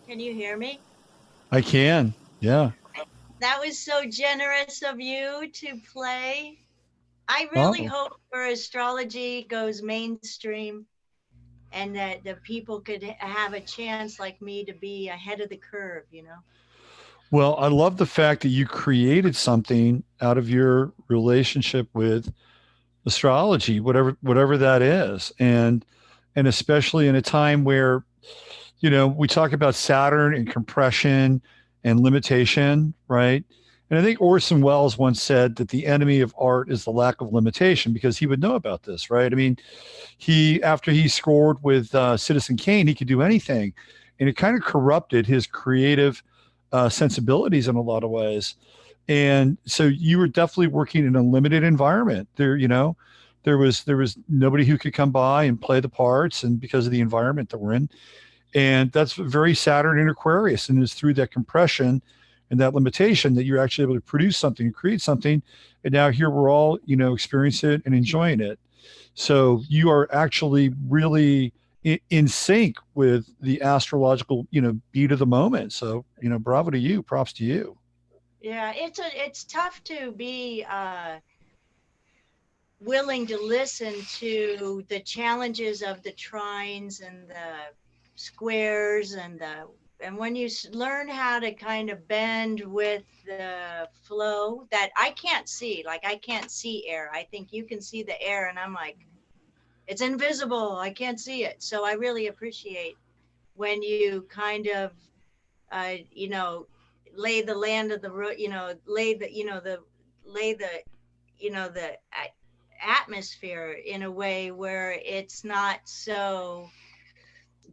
Can you hear me? I can. Yeah. That was so generous of you to play. I really Oh, hope for astrology goes mainstream and that the people could have a chance like me to be ahead of the curve, you know? well, I love the fact that you created something out of your relationship with astrology, whatever that is. And especially in a time where, we talk about Saturn and compression and limitation, right? And I think Orson Welles once said that the enemy of art is the lack of limitation because he would know about this, right? I mean, after he scored with Citizen Kane, he could do anything, and it kind of corrupted his creative sensibilities in a lot of ways. And so you were definitely working in a limited environment. There was nobody who could come by and play the parts, and because of the environment that we're in, and that's very Saturn in Aquarius, and it's through that compression and that limitation that you're actually able to produce something and create something. And now here we're all, experiencing it and enjoying it. So you are actually really in sync with the astrological, beat of the moment. So, bravo to you, props to you. Yeah, it's tough to be willing to listen to the challenges of the trines and the squares and when you learn how to kind of bend with the flow that I can't see, like I can't see air. I think you can see the air, and I'm like, it's invisible. I can't see it. So I really appreciate when you kind of, you know, lay the land of the, you know, lay the, you know, the, lay the, you know, the atmosphere in a way where it's not so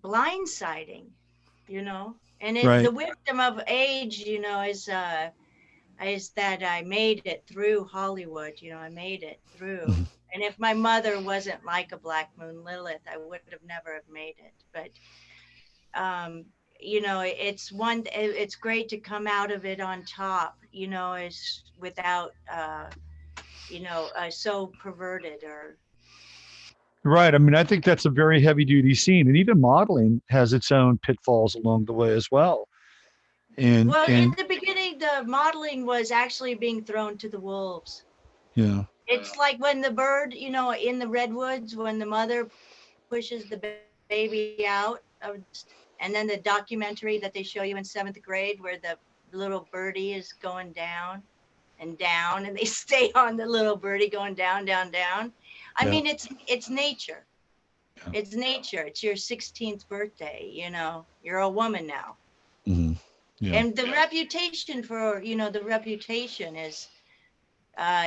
blindsiding, you know. And it, the Right. wisdom of age, you know, is that I made it through Hollywood. You know, I made it through. Mhm. And if my mother wasn't like a Black Moon Lilith, I would have never have made it. But you know, it's one. It's great to come out of it on top. You know, is without you know, so perverted or Right. I mean, I think that's a very heavy duty scene, and even modeling has its own pitfalls along the way as well. well. In And the beginning, the modeling was actually being thrown to the wolves. yeah, It's like when the bird, you know, in the redwoods, when the mother pushes the baby out of the nest, and then the documentary that they show you in seventh grade, where the little birdie is going down and down, and they stay on the little birdie going down, down, down. I yeah, mean, it's nature. yeah, It's nature. It's your 16th birthday. You know, you're a woman now, hmm, yeah, and the reputation for, you know, the reputation is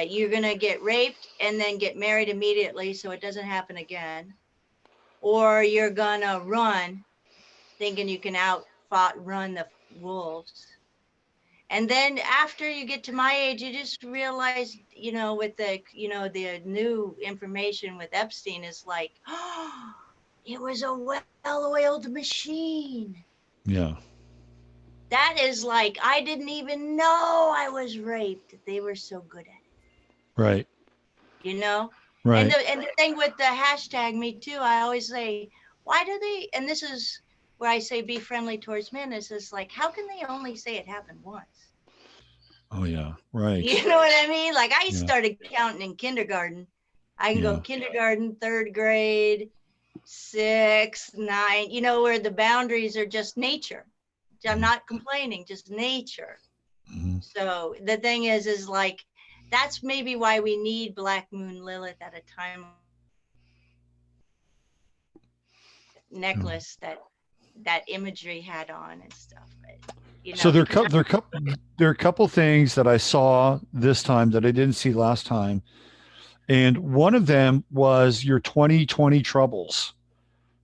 you're gonna get raped and then get married immediately, so it doesn't happen again, or you're gonna run thinking you can run the wolves. And then after you get to my age, you just realize, you know, with the, you know, the new information with Epstein is like, oh, it was a well-oiled machine. yeah. That is like, I didn't even know I was raped. They were so good at it, Right. you know? Right. And the thing with the hashtag me too, I always say, why do they, and this is where I say be friendly towards men, is just like, how can they only say it happened once? Oh yeah. Right. You know what I mean? Like I Yeah. started counting in kindergarten. I can go Yeah. kindergarten, third grade, six, nine, you know, where the boundaries are just nature. I'm Mhm. not complaining, just nature. Mhm. So the thing is like, that's maybe why we need Black Moon Lilith at a time like this, that Yeah. necklace, that imagery had on and stuff. But you So know, there are because there are a couple things that I saw this time that I didn't see last time, and one of them was your 2020 troubles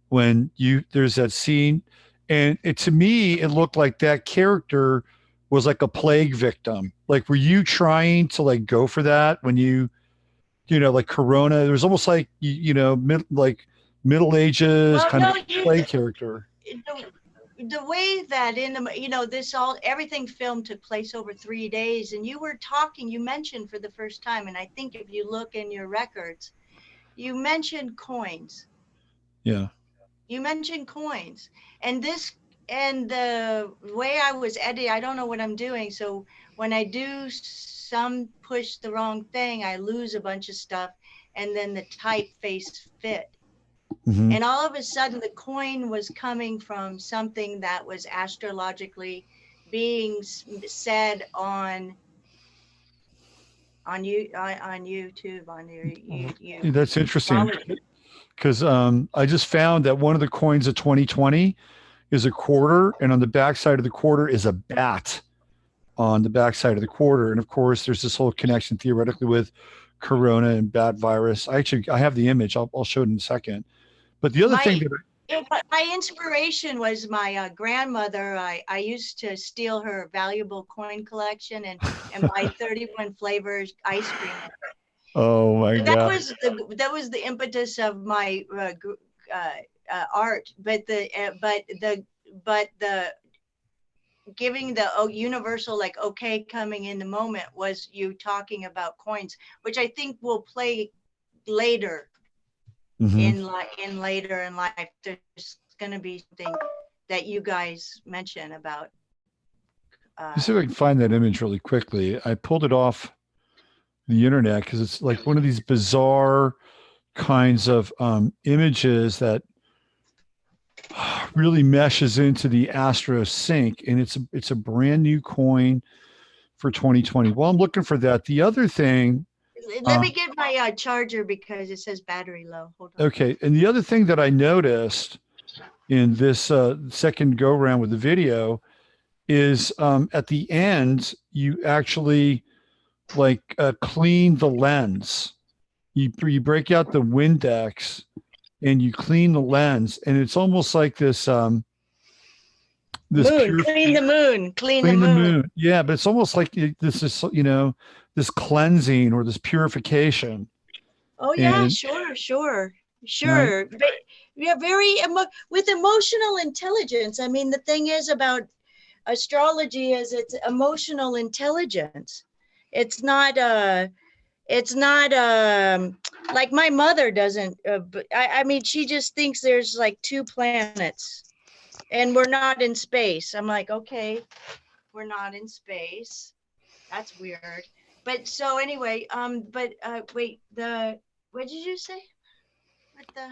when you there's that scene, and it to me it looked like that character was like a plague victim. Like, were you trying to like go for that when you know, like Corona? There was almost like like Middle Ages well, kind of no, like you plague character. the way that in the, you know, this all everything filmed took place over 3 days, and you were talking, you mentioned for the first time, and I think if you look in your records, you mentioned coins. Yeah. You mentioned coins, and this, and the way I was editing, I don't know what I'm doing, so when I do some push the wrong thing, I lose a bunch of stuff, and then the typeface fit. Hmm. And all of a sudden, the coin was coming from something that was astrologically being said on YouTube, on your you That's interesting astrology. because I just found that one of the coins of 2020 is a quarter, and on the backside of the quarter is a bat on the backside of the quarter. And of course, there's this whole connection theoretically with Corona and bat virus. I have the image. I'll show it in a second. But the other thing My that my inspiration was my grandmother. I used to steal her valuable coin collection and buy 31 flavors ice cream. oh my god, That was the impetus of my art. But the giving the universal, like, okay, coming in the moment was you talking about coins, which I think will play later hmm, in later in life. There's going to be something that you guys mention about let's see if I can find that image really quickly. I pulled it off the internet because it's like one of these bizarre kinds of images that really meshes into the Astro Sync, and it's a brand new coin for 2020. Well, I'm looking for that. The other thing, let uh, me get my charger because it says battery low. Hold on. okay, and the other thing that I noticed in this second go round with the video is at the end, you actually like clean the lens. You break out the Windex and you clean the lens, and it's almost like this Moon, pure clean the moon, clean the clean the moon. moon. Yeah, but it's almost like this is, this cleansing or this purification. Oh yeah, And sure, sure, right, sure. But yeah, with emotional intelligence. I mean, the thing is about astrology is it's emotional intelligence. It's not like my mother doesn't. I mean, she just thinks there's like two planets, and we're not in space. I'm like, okay, we're not in space. That's weird. But so anyway, wait, what did you say? What the?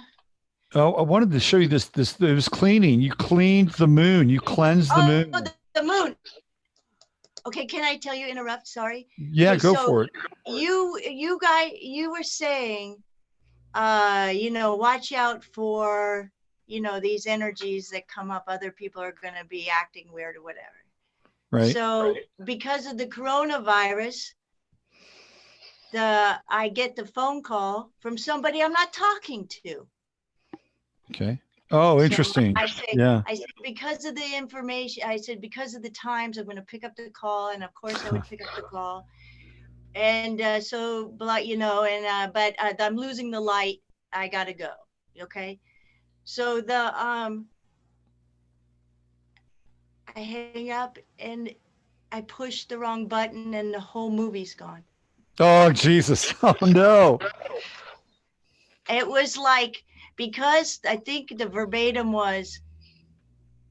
oh, I wanted to show you this it was cleaning. You cleaned the moon, you cleansed the Oh, moon. the moon. Okay, can I tell you, interrupt? Sorry. Yeah, Okay, go so for it. you were saying, watch out for, these energies that come up. Other people are going to be acting weird or whatever. Right. So because of the coronavirus, I get the phone call from somebody I'm not talking to. Okay. Oh, So interesting. I say, Yeah. because of the information, I said, because of the times, I'm going to pick up the call. And of course I would pick up the call. And but I'm losing the light. I got to go. Okay. So I hang up and I push the wrong button and the whole movie's gone. Oh, Jesus. Oh, no. It was like, because I think the verbatim was,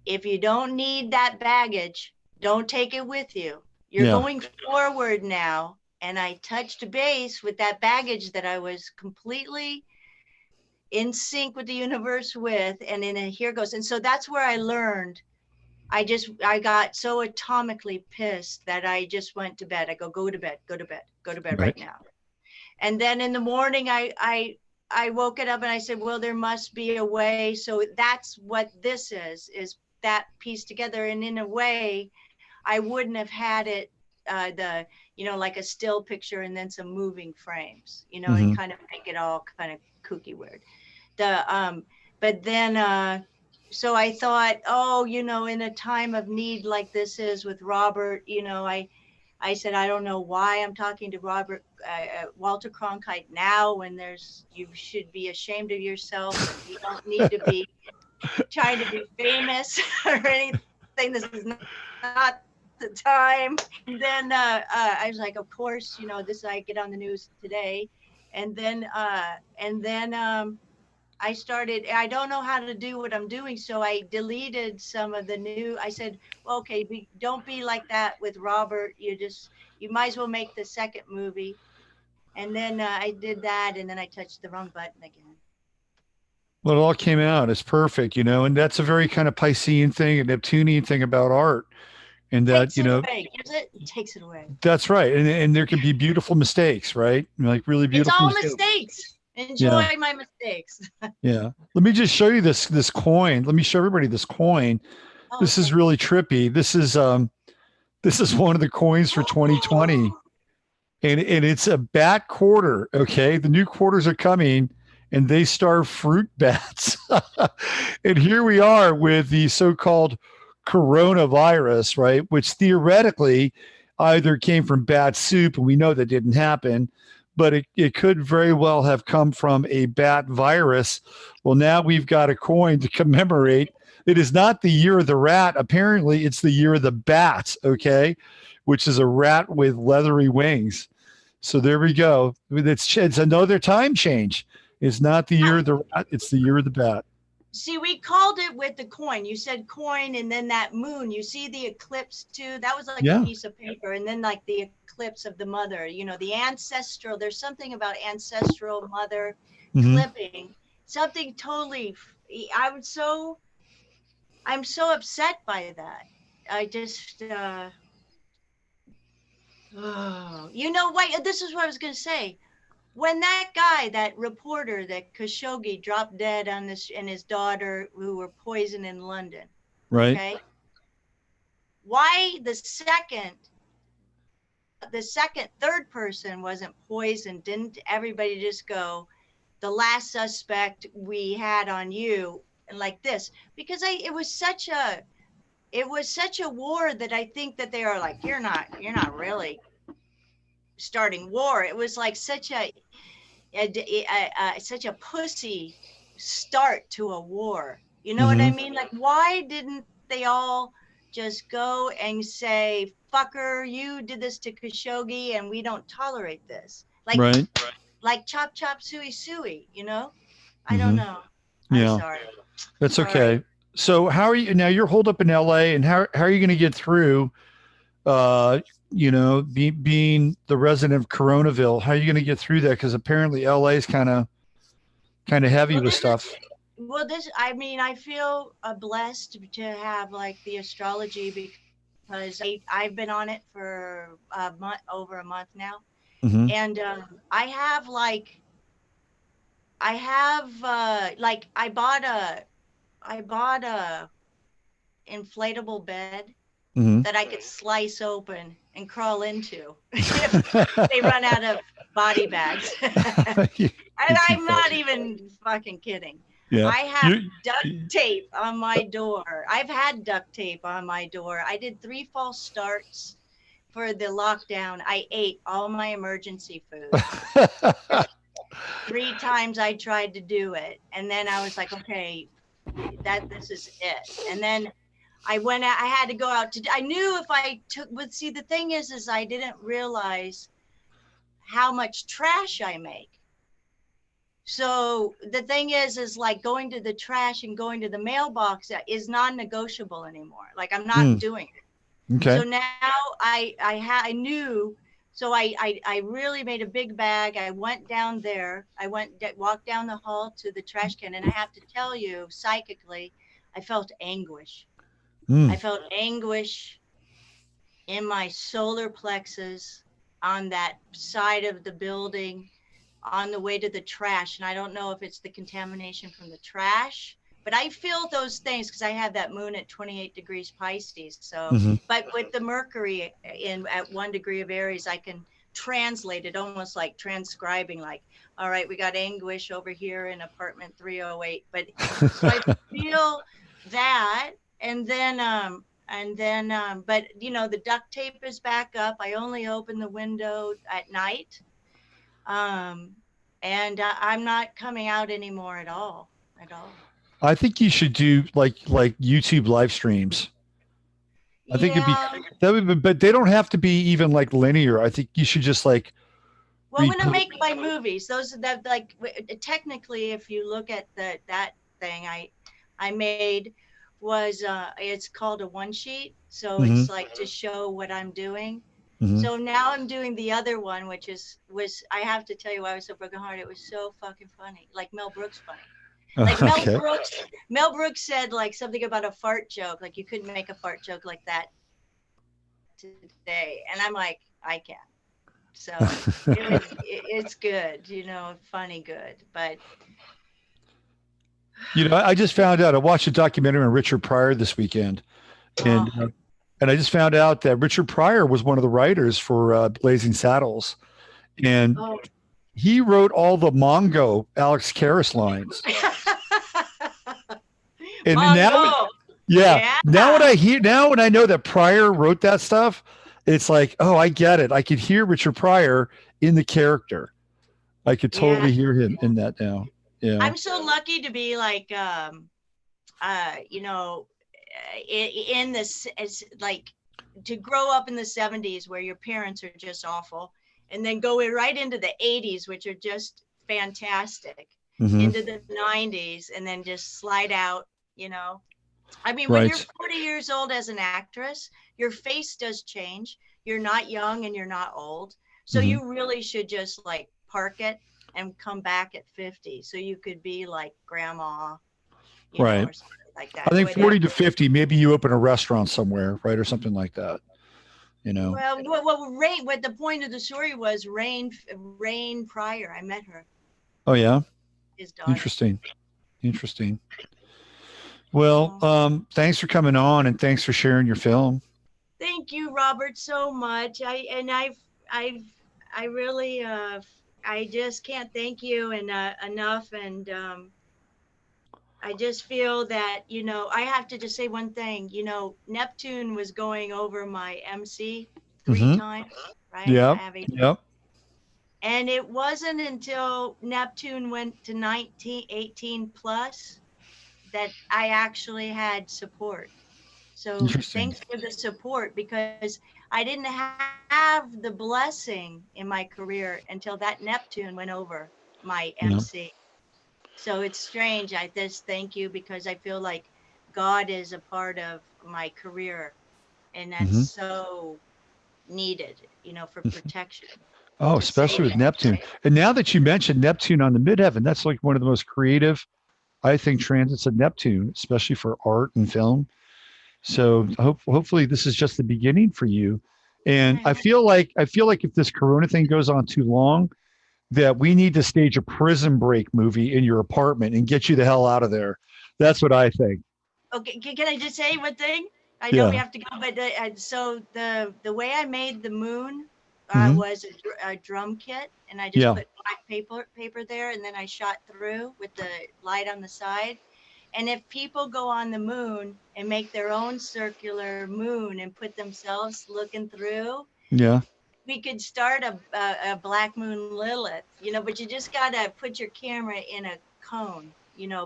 if you don't need that baggage, don't take it with you. You're Yeah. going forward now. And I touched base with that baggage that I was completely in sync with the universe with. And then here goes. And so that's where I learned. I got so atomically pissed that I just went to bed. I go to bed, go to bed, go to bed Right. right now. And then in the morning, I woke it up and I said, well, there must be a way. So that's what this is that piece together. And in a way, I wouldn't have had it, like a still picture and then some moving frames, and kind of make it all kind of kooky weird. But then, so I thought, oh, in a time of need like this is with Robert, I said, I don't know why I'm talking to Walter Cronkite now when you should be ashamed of yourself. You don't need to be trying to be famous or anything. This is not the time. And then I was like, of course, I get on the news today. And then I don't know how to do what I'm doing. So I deleted some of the new, I said, well, okay, don't be like that with Robert. You might as well make the second movie. And then I did that. And then I touched the wrong button again. Well, it all came out. It's perfect, and that's a very kind of Piscean thing, a Neptunian thing about art. And that, Takes it away. Gives it, takes it away. that's right. And there can be beautiful mistakes, right? Like really It's beautiful all mistakes. mistakes. Enjoy my mistakes. Yeah. Let me just show you this coin. Let me show everybody this coin. Oh, This is really trippy. This is one of the coins for 2020. And it's a bat quarter. Okay. The new quarters are coming and they starve fruit bats. And here we are with the so-called coronavirus, right? Which theoretically either came from bat soup, and we know that didn't happen, but it could very well have come from a bat virus. Well, now we've got a coin to commemorate. It is not the year of the rat. Apparently, it's the year of the bat, okay, which is a rat with leathery wings. So there we go. It's another time change. It's not the year of the rat. It's the year of the bat. See, we called it with the coin. You said coin and then that moon. You see the eclipse too? That was like a piece of paper. And then like the eclipse of the mother, the ancestral, there's something about ancestral mother clipping. Something totally, I'm so upset by that. I just, wait, this is what I was going to say. When that guy, that reporter, that Khashoggi dropped dead on and his daughter who were poisoned in London. Right. Okay. why third person wasn't poisoned. Didn't everybody just go, the last suspect we had on you, and like this? Because it was such a war that I think that they are like, you're not really starting war. It was like such a pussy start to a war. You know what I mean? Like, why didn't they all just go and say, fucker, you did this to Khashoggi and we don't tolerate this? Right. Like chop, chop, suey, suey, you know? I don't Mm-hmm. know. I'm Yeah. sorry. That's All okay. right. So how are you now? You're holed up in LA, and how are you going to get through? Uh, being the resident of Coronaville, how are you going to get through that? Because apparently LA is kind of heavy Well, with stuff. I mean, I feel blessed to have like the astrology because I've been on it for over a month now. Mm-hmm. And I have like I bought a inflatable bed Mm-hmm. that I could slice open and crawl into if they run out of body bags. And You're too I'm not funny. even fucking kidding. Yeah. I have You. duct tape on my door. I've had duct tape on my door. I did 3 false starts for the lockdown. I ate all my emergency food. 3 times I tried to do it. And then I was like, okay, this is it. And then I had to go out I knew if I but see, the thing is I didn't realize how much trash I make. So the thing is like going to the trash and going to the mailbox is non-negotiable anymore. Like, I'm not doing it. Okay. So now I knew. So I really made a big bag. I went down there. Walked down the hall to the trash can, and I have to tell you, psychically, I felt anguish. I felt anguish in my solar plexus on that side of the building on the way to the trash. And I don't know if it's the contamination from the trash, but I feel those things because I have that moon at 28 degrees Pisces. So, but with the Mercury at 1 degree of Aries, I can translate it almost like transcribing, like, all right, we got anguish over here in apartment 308. But so I feel that. But the duct tape is back up. I only open the window at night. And I'm not coming out anymore at all. I think you should do like YouTube live streams. I think Yeah. that would be, but they don't have to be even like linear. I think you should just like Well, when I make my movies, those that like technically, if you look at that thing I made was it's called a one sheet. So it's like to show what I'm doing. So now I'm doing the other one, which was I have to tell you why I was so brokenhearted. It was so fucking funny, like Mel Brooks funny. Like Okay. Mel Brooks said like something about a fart joke, like you couldn't make a fart joke like that today, and I'm like, I can. So it's good, funny good, but. I just found out. I watched a documentary on Richard Pryor this weekend, and I just found out that Richard Pryor was one of the writers for Blazing Saddles, and he wrote all the Mongo Alex Karras lines. And Mongo. Now when I know that Pryor wrote that stuff, it's like, oh, I get it. I could hear Richard Pryor in the character. I could totally hear him in that now. Yeah. I'm so lucky to be like, in this, it's like to grow up in the 70s where your parents are just awful, and then go right into the 80s, which are just fantastic, into the 90s, and then just slide out, I mean, when you're 40 years old as an actress, your face does change. You're not young and you're not old. So you really should just like park it and come back at 50. So you could be like grandma, or something like that. I think 40 to 50, maybe you open a restaurant somewhere, right? Or something like that. Well, what the point of the story was Rain Pryor. I met her. Oh, yeah. His daughter. Interesting. Well, thanks for coming on and thanks for sharing your film. Thank you, Robert, so much. I really, I just can't thank you enough. And I just feel that, I have to just say one thing. Neptune was going over my MC three Mm-hmm. times, right? I Yep. have a, Yep. and it wasn't until Neptune went to 18 plus that I actually had support. So Interesting. thanks for the support, because I didn't have the blessing in my career until that Neptune went over my Yeah. MC. So it's strange. I just thank you, because I feel like God is a part of my career, and that's Mm-hmm. so needed, for protection Oh, to say especially with that, Neptune. right? And now that you mentioned Neptune on the midheaven, that's like one of the most creative, I think, transits of Neptune, especially for art and film. So hopefully this is just the beginning for you. And Yeah. I feel like if this Corona thing goes on too long, that we need to stage a Prison Break movie in your apartment and get you the hell out of there. That's what I think. Okay, can I just say one thing? I know we Yeah. have to go, but so the way I made the moon Hmm. was a drum kit, and I just Yeah. put black paper there, and then I shot through with the light on the side. And if people go on the moon and make their own circular moon and put themselves looking through, Yeah. we could start a Black Moon Lilith, but you just gotta put your camera in a cone,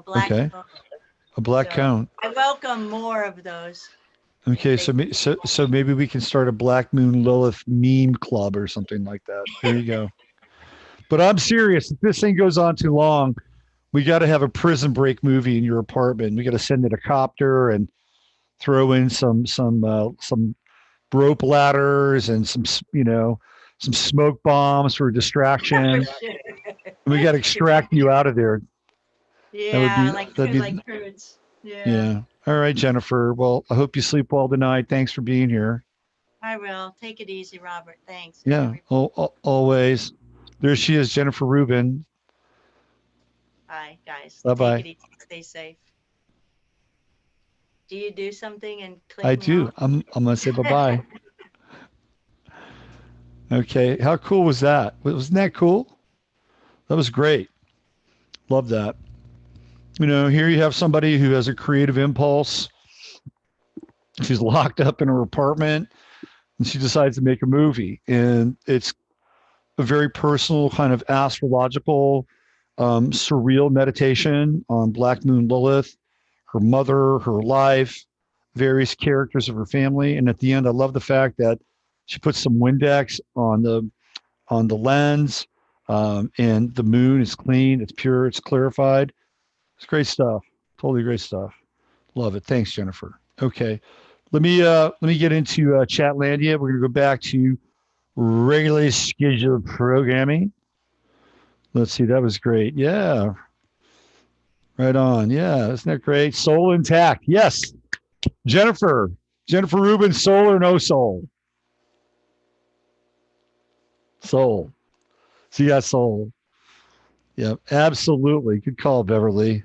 black Okay. cone. A black So cone. I welcome more of those if Okay. they. So maybe we can start a Black Moon Lilith meme club or something like that. There you go. But I'm serious. If this thing goes on too long, we got to have a Prison Break movie in your apartment. We got to send in a copter and throw in some rope ladders and some smoke bombs for For distraction. sure. And we got to extract you out of there. That would Yeah, be like that'd be like prudes. Yeah, yeah. All right, Jennifer. Well, I hope you sleep well tonight. Thanks for being here. I will. Take it easy, Robert. Thanks, Yeah, everybody. always. There she is, Jennifer Rubin. Bye, guys. Bye Take bye. it easy. Stay safe. Do you do something and I click me do. off? I'm gonna say bye bye. Okay. How cool was that? Wasn't that cool? That was great. Love that. Here you have somebody who has a creative impulse. She's locked up in her apartment and she decides to make a movie. And it's a very personal kind of astrological, surreal meditation on Black Moon Lilith, her mother, her life, various characters of her family. And at the end, I love the fact that she puts some Windex on the lens, and the moon is clean, it's pure, it's clarified. It's great stuff. Totally great stuff. Love it. Thanks, Jennifer. Okay. Let me get into Chatlandia. We're gonna go back to regularly scheduled programming. Let's see, that was great. Yeah, right on. Yeah, isn't that great? Soul intact. Yes, Jennifer. Jennifer Rubin, soul or no soul? Soul. So you got soul. Yep, absolutely. Good call, Beverly.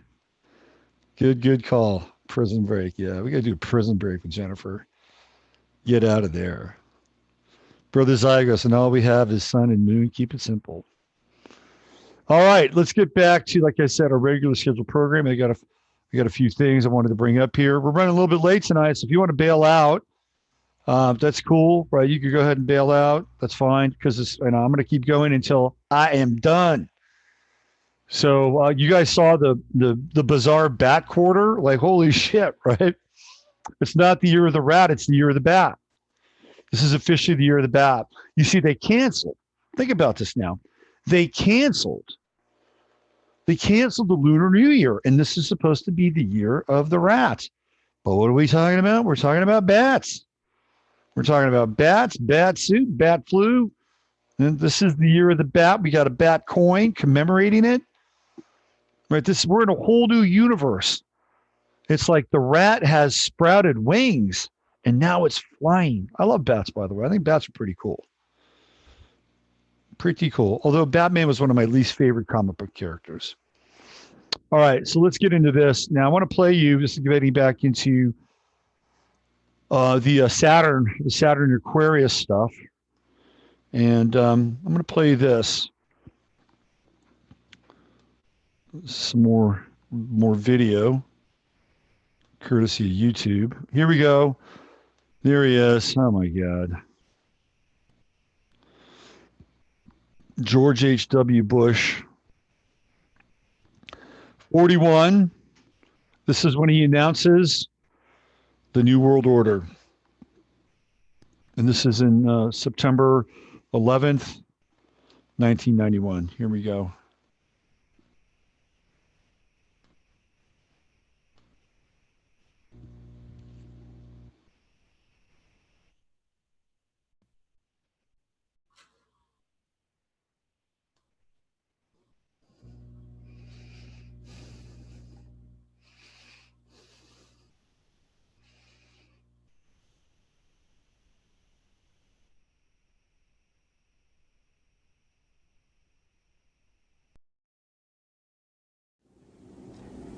Good call. Prison break. Yeah, we got to do a prison break with Jennifer. Get out of there. Brother Zygos, and all we have is sun and moon. Keep it simple. All right, let's get back to, like I said, our regular scheduled program. I got a few things I wanted to bring up here. We're running a little bit late tonight, so if you want to bail out, that's cool, right? You could go ahead and bail out. That's fine because I'm going to keep going until I am done. So you guys saw the bizarre bat quarter, like holy shit, right? It's not the year of the rat; it's the year of the bat. This is officially the year of the bat. You see, they canceled. Think about this now. They canceled They canceled the Lunar New Year, and this is supposed to be the year of the rat. But what are we talking about? We're talking about bats. We're talking about bats, bat soup, bat flu. And this is the year of the bat. We got a bat coin commemorating it. Right? We're in a whole new universe. It's like the rat has sprouted wings and now it's flying. I love bats, by the way. I think bats are pretty cool. Pretty cool. Although Batman was one of my least favorite comic book characters. All right, so let's get into this. Now I want to play you, just getting back into the Saturn Aquarius stuff. And I'm going to play this. Some more video, courtesy of YouTube. Here we go. There he is. Oh my God. George H.W. Bush, 41. This is when he announces the New World Order. And this is in September 11th, 1991. Here we go.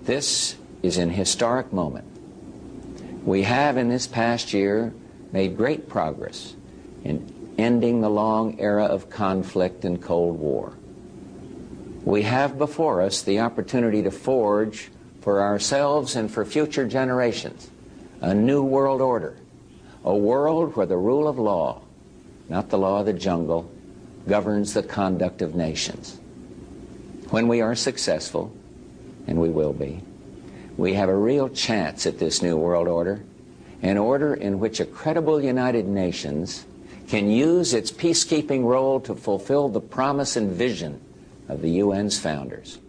This is an historic moment. We have in this past year made great progress in ending the long era of conflict and Cold War. We have before us the opportunity to forge for ourselves and for future generations a new world order, a world where the rule of law, not the law of the jungle, governs the conduct of nations. When we are successful, and we will be, we have a real chance at this new world order, an order in which a credible United Nations can use its peacekeeping role to fulfill the promise and vision of the UN's founders.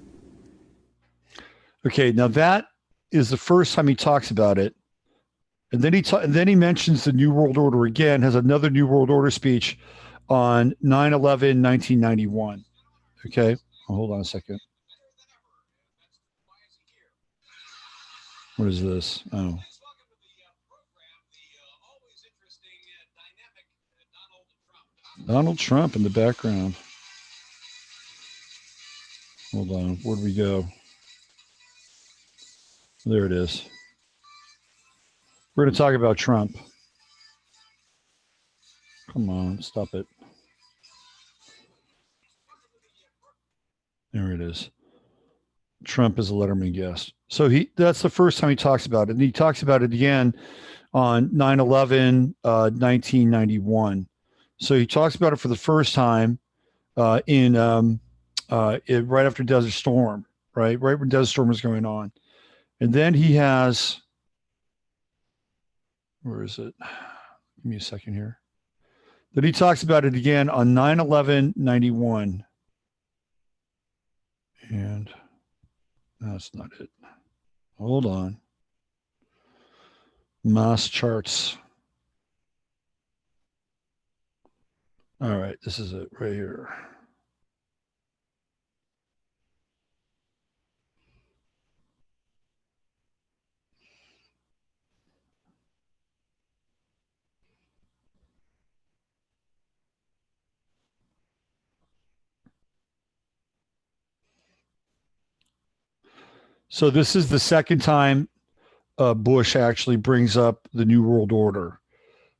Okay, now that is the first time he talks about it. And then he mentions the New World Order again, has another New World Order speech on 9/11/1991. Okay, hold on a second. What is this? Oh. Donald Trump in the background. Hold on. Where'd we go? There it is. We're going to talk about Trump. Come on, stop it. There it is. Trump is a Letterman guest. So that's the first time he talks about it. And he talks about it again on 9/11/1991. So he talks about it for the first time right after Desert Storm, right when Desert Storm was going on. And then he has, where is it? Give me a second here. Then he talks about it again on 9/11/91. And that's not it. Hold on. Mass charts. All right, this is it right here. So this is the second time Bush actually brings up the New World Order.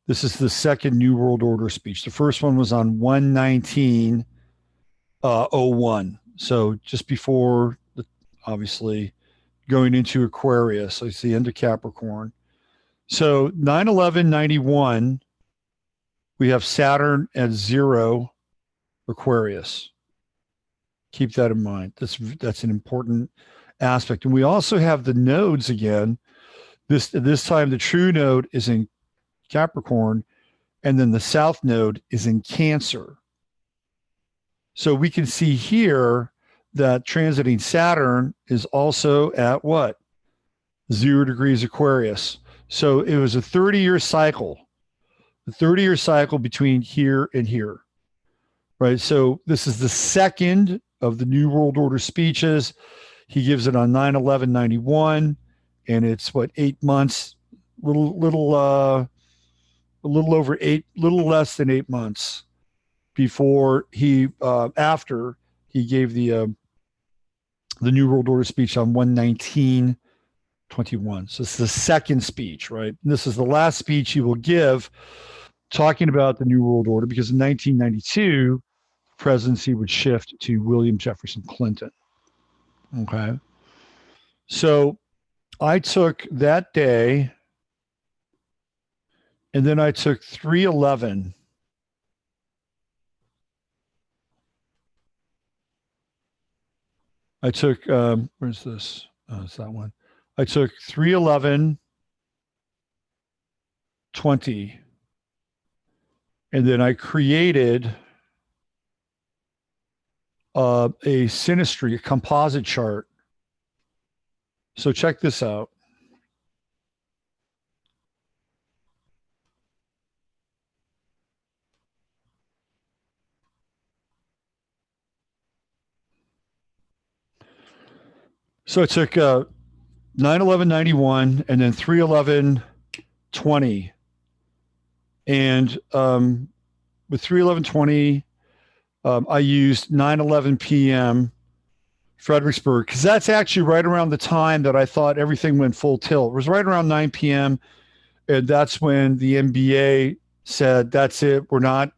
This is the second New World Order speech. The first one was on 1/19/01. So just before, obviously, going into Aquarius. So it's the end of Capricorn. So 9/11/91, we have Saturn at 0 Aquarius. Keep that in mind. That's an important aspect. And we also have the nodes again. This time the true node is in Capricorn, and then the south node is in Cancer. So we can see here that transiting Saturn is also at what? 0 degrees Aquarius. So it was a 30-year cycle, between here and here, right? So this is the second of the New World Order speeches. He gives it on 9/11/91, and it's what, 8 months, little less than 8 months before after he gave the New World Order speech on 1/19/20 21. So it's the second speech, right? And this is the last speech he will give talking about the New World Order, because in 1992, presidency would shift to William Jefferson Clinton. Okay. So I took that day, and then I took 311. I took, where's this? Oh, it's that one. I took 311, 20, and then I created a synastry, a composite chart. So check this out. So I took 9/11/91 and then 3/11/20, and with 3/11/20, I used 9/11 p.m. Fredericksburg, because that's actually right around the time that I thought everything went full tilt. It was right around 9 p.m. And that's when the NBA said, that's it. We're not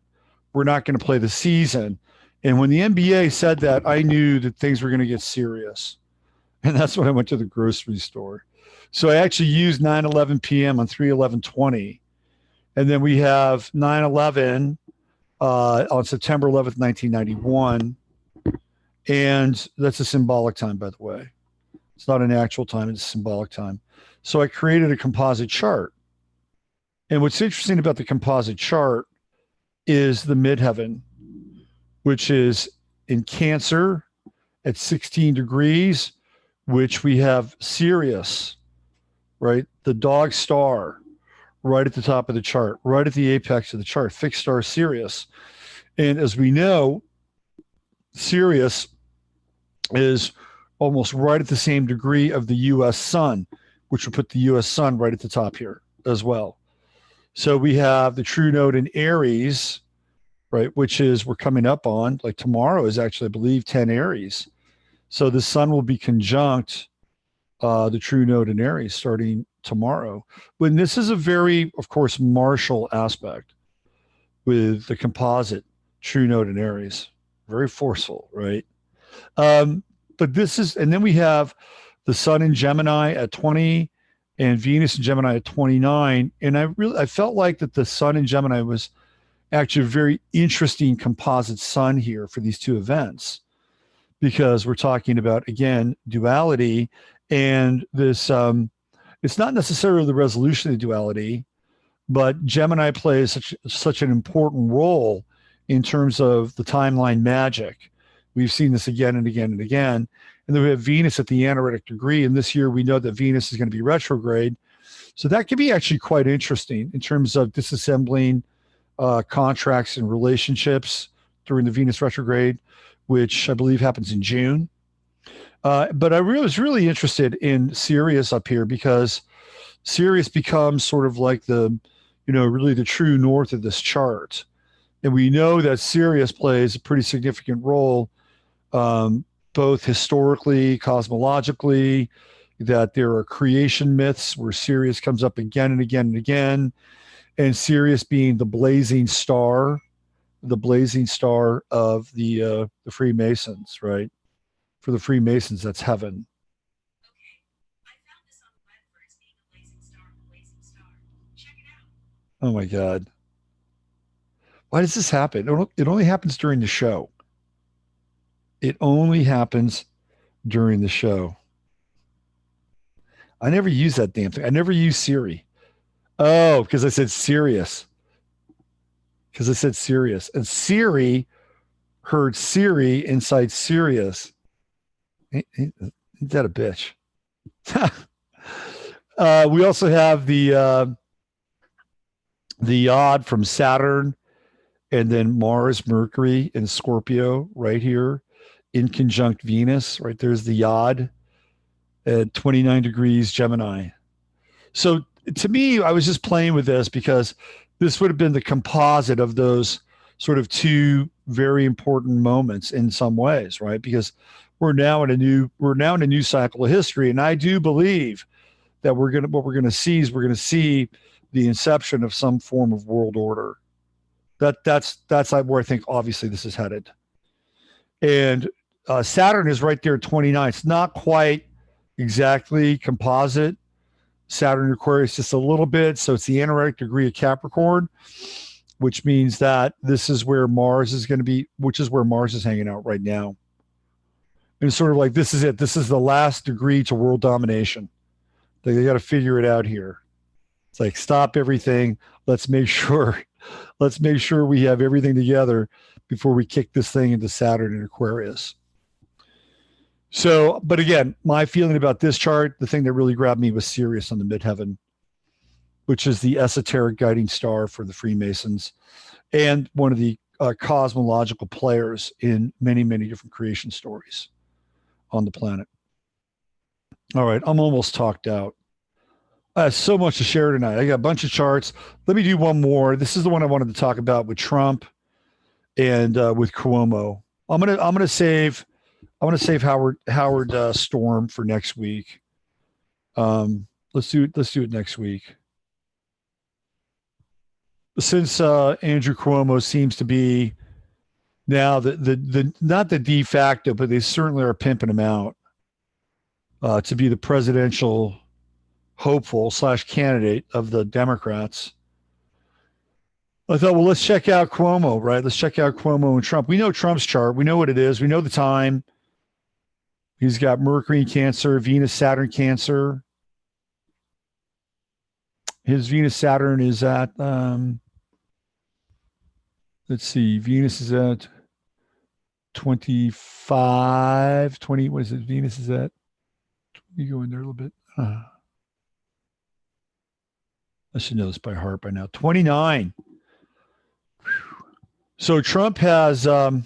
going to play the season. And when the NBA said that, I knew that things were going to get serious. And that's when I went to the grocery store. So I actually used 9/11 p.m. on 3/11/20. And then we have 9/11 on September 11th, 1991. And that's a symbolic time, by the way. It's not an actual time, it's a symbolic time. So I created a composite chart. And what's interesting about the composite chart is the midheaven, which is in Cancer at 16 degrees, which we have Sirius, right? The dog star right at the top of the chart, right at the apex of the chart, fixed star Sirius. And as we know, Sirius is almost right at the same degree of the U.S. sun, which would put the U.S. sun right at the top here as well. So we have the true node in Aries, right, which is we're coming up on, like tomorrow is actually, I believe, 10 Aries. So the sun will be conjunct the true node in Aries starting tomorrow. When this is a very, of course, martial aspect with the composite true node in Aries. Very forceful, right? But this is, and then we have the sun in Gemini at 20 and Venus in Gemini at 29. And I felt like that the sun in Gemini was actually a very interesting composite sun here for these two events, because we're talking about, again, duality, and this, it's not necessarily the resolution of the duality, but Gemini plays such an important role in terms of the timeline magic. We've seen this again and again and again. And then we have Venus at the anaretic degree. And this year we know that Venus is going to be retrograde. So that could be actually quite interesting in terms of disassembling contracts and relationships during the Venus retrograde, which I believe happens in June. But I was really interested in Sirius up here, because Sirius becomes sort of like the, really the true north of this chart. And we know that Sirius plays a pretty significant role, both historically, cosmologically, that there are creation myths where Sirius comes up again and again and again. And Sirius being the blazing star of the Freemasons, right? For the Freemasons, that's heaven. Okay, I found this on the web for its being a blazing star. Check it out. Oh my God. Why does this happen? It only happens during the show. It only happens during the show. I never use that damn thing. I never use Siri. Oh, because I said Sirius. Because I said Sirius. And Siri heard Siri inside Sirius. Ain't that a bitch? We also have the yod from Saturn, and then Mars, Mercury, and Scorpio right here in conjunct Venus. Right there's the yod at 29 degrees Gemini. So to me, I was just playing with this because this would have been the composite of those sort of two very important moments in some ways, right? Because we're now in a new cycle of history, and I do believe that what we're gonna see is we're gonna see the inception of some form of world order. That's where I think obviously this is headed. And Saturn is right there at 29. It's not quite exactly composite. Saturn Aquarius just a little bit. So it's the anaretic degree of Capricorn, which means that this is where Mars is going to be, which is where Mars is hanging out right now. And it's sort of like, this is it. This is the last degree to world domination. They got to figure it out here. It's like, stop everything. Let's make sure we have everything together before we kick this thing into Saturn and Aquarius. So, but again, my feeling about this chart, the thing that really grabbed me was Sirius on the midheaven, which is the esoteric guiding star for the Freemasons and one of the cosmological players in many, many different creation stories on the planet. All right, I'm almost talked out. I have so much to share tonight. I got a bunch of charts. Let me do one more. This is the one I wanted to talk about with Trump and with Cuomo. I'm gonna save Howard Storm for next week. Let's do it next week. Since Andrew Cuomo seems to be now the not the de facto, but they certainly are pimping him out to be the presidential hopeful / candidate of the Democrats. I thought, well, let's check out Cuomo, right? Let's check out Cuomo and Trump. We know Trump's chart. We know what it is. We know the time. He's got Mercury in Cancer, Venus, Saturn, Cancer. His Venus, Saturn is at, let's see, Venus is at 25, 20, what is it? Venus is at, you go in there a little bit. I should know this by heart by now. 29. So Trump has had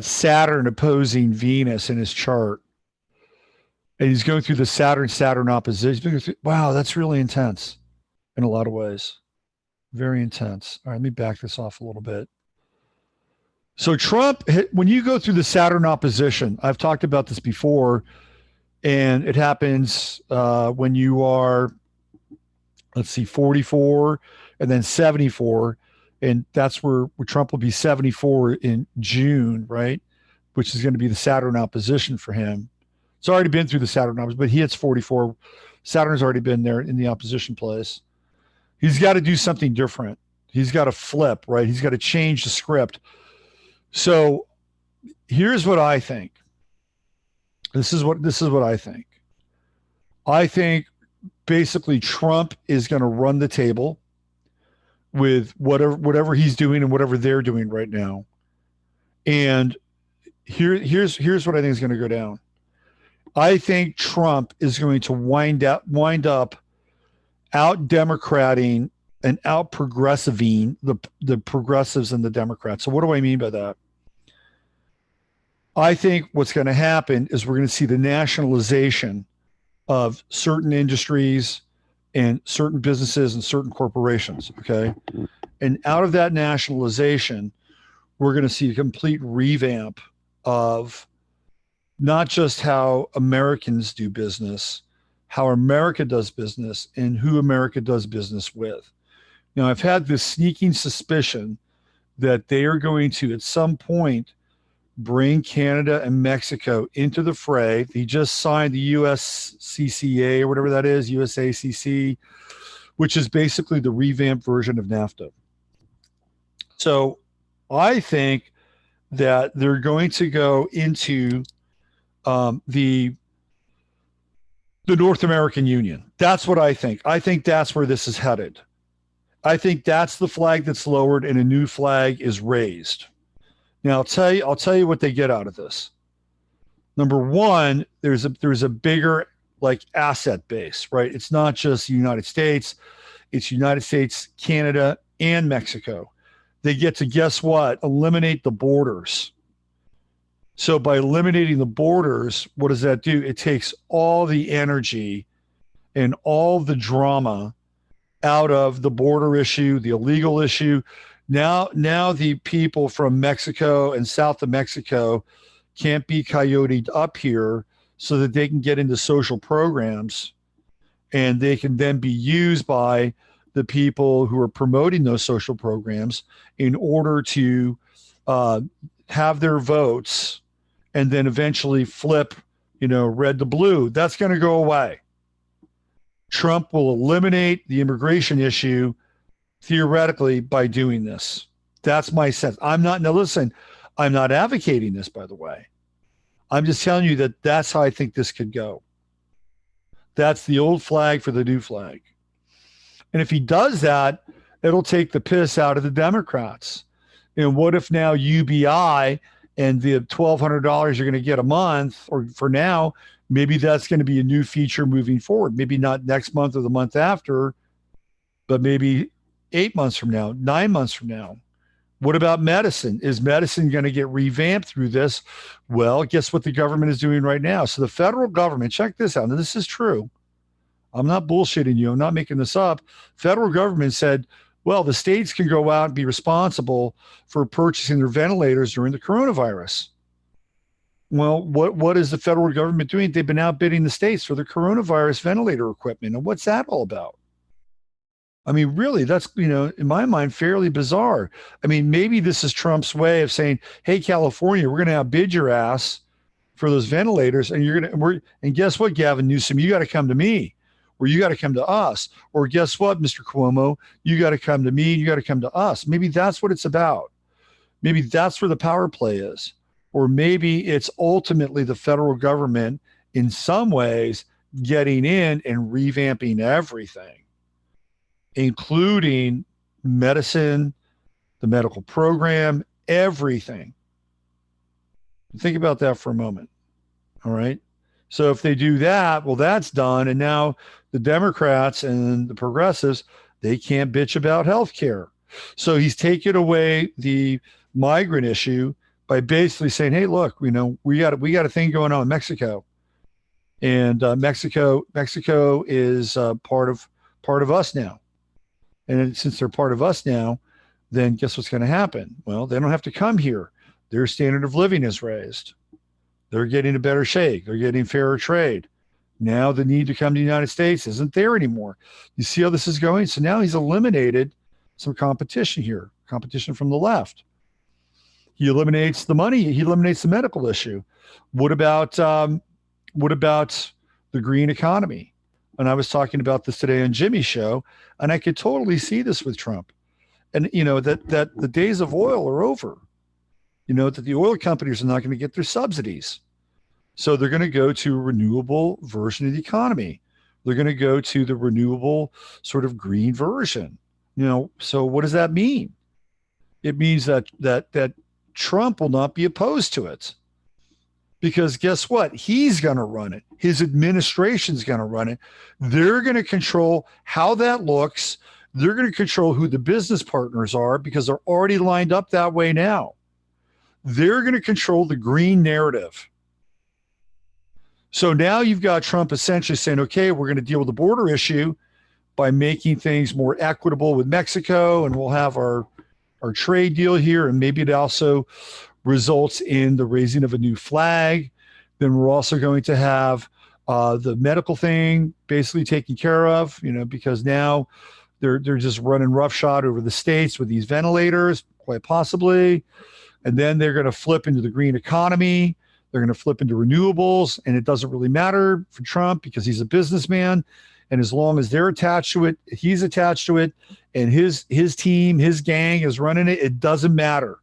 Saturn opposing Venus in his chart. And he's going through the Saturn opposition. Wow, that's really intense in a lot of ways. Very intense. All right, let me back this off a little bit. So Trump, when you go through the Saturn opposition, I've talked about this before, and it happens when you are, let's see, 44 and then 74. And that's where Trump will be 74 in June, right? Which is going to be the Saturn opposition for him. It's already been through the Saturn opposition, but he hits 44. Saturn's already been there in the opposition place. He's got to do something different. He's got to flip, right? He's got to change the script. So here's what I think. This is what I think. I think basically Trump is going to run the table with whatever he's doing and whatever they're doing right now. And here's what I think is going to go down. I think Trump is going to wind up out Democrating and out progressiving the progressives and the Democrats. So what do I mean by that? I think what's going to happen is we're going to see the nationalization of certain industries and certain businesses and certain corporations, okay? And out of that nationalization, we're going to see a complete revamp of not just how Americans do business, how America does business, and who America does business with. Now, I've had this sneaking suspicion that they are going to, at some point, bring Canada and Mexico into the fray. They just signed the USCCA or whatever that is, USACC, which is basically the revamped version of NAFTA. So I think that they're going to go into the North American Union. That's what I think. I think that's where this is headed. I think that's the flag that's lowered and a new flag is raised. Now I'll tell you what they get out of this. Number one, there's a bigger like asset base, right? It's not just the United States, it's United States, Canada, and Mexico. They get to, guess what? Eliminate the borders. So by eliminating the borders, what does that do? It takes all the energy and all the drama out of the border issue, the illegal issue. Now the people from Mexico and south of Mexico can't be coyoted up here so that they can get into social programs and they can then be used by the people who are promoting those social programs in order to have their votes and then eventually flip, red to blue. That's going to go away. Trump will eliminate the immigration issue theoretically by doing this. That's my sense. I'm not advocating this, by the way. I'm just telling you that that's how I think this could go. That's the old flag for the new flag. And if he does that, it'll take the piss out of the Democrats. And what if now UBI and the $1,200 you're going to get a month, or for now, maybe that's going to be a new feature moving forward. Maybe not next month or the month after, but maybe 8 months from now, 9 months from now. What about medicine? Is medicine going to get revamped through this? Well, guess what the government is doing right now? So the federal government, check this out. Now, this is true. I'm not bullshitting you. I'm not making this up. Federal government said, well, the states can go out and be responsible for purchasing their ventilators during the coronavirus. Well, what is the federal government doing? They've been outbidding the states for the coronavirus ventilator equipment. And what's that all about? I mean, really, that's, in my mind, fairly bizarre. I mean, maybe this is Trump's way of saying, hey, California, we're going to outbid your ass for those ventilators. And and guess what, Gavin Newsom, you got to come to me, or you got to come to us. Or guess what, Mr. Cuomo, you got to come to me, you got to come to us. Maybe that's what it's about. Maybe that's where the power play is. Or maybe it's ultimately the federal government in some ways getting in and revamping everything, including medicine, the medical program, everything. Think about that for a moment. All right. So if they do that, well, that's done. And now the Democrats and the progressives, they can't bitch about health care. So he's taken away the migrant issue by basically saying, hey, look, we got a thing going on in Mexico. And Mexico is part of us now. And since they're part of us now, then guess what's going to happen? Well, they don't have to come here. Their standard of living is raised. They're getting a better shake. They're getting fairer trade. Now the need to come to the United States isn't there anymore. You see how this is going? So now he's eliminated some competition here, competition from the left. He eliminates the money. He eliminates the medical issue. What about the green economy? And I was talking about this today on Jimmy's show, and I could totally see this with Trump. And, that the days of oil are over. That the oil companies are not going to get their subsidies. So they're going to go to a renewable version of the economy. They're going to go to the renewable sort of green version. So what does that mean? It means that Trump will not be opposed to it. Because guess what? He's going to run it. His administration's going to run it. They're going to control how that looks. They're going to control who the business partners are because they're already lined up that way now. They're going to control the green narrative. So now you've got Trump essentially saying, okay, we're going to deal with the border issue by making things more equitable with Mexico, and we'll have our trade deal here, and maybe it also results in the raising of a new flag. Then we're also going to have the medical thing basically taken care of, because now they're just running roughshod over the states with these ventilators, quite possibly. And then they're going to flip into the green economy. They're going to flip into renewables, and it doesn't really matter for Trump because he's a businessman. And as long as they're attached to it, he's attached to it, and his team, his gang is running it, it doesn't matter.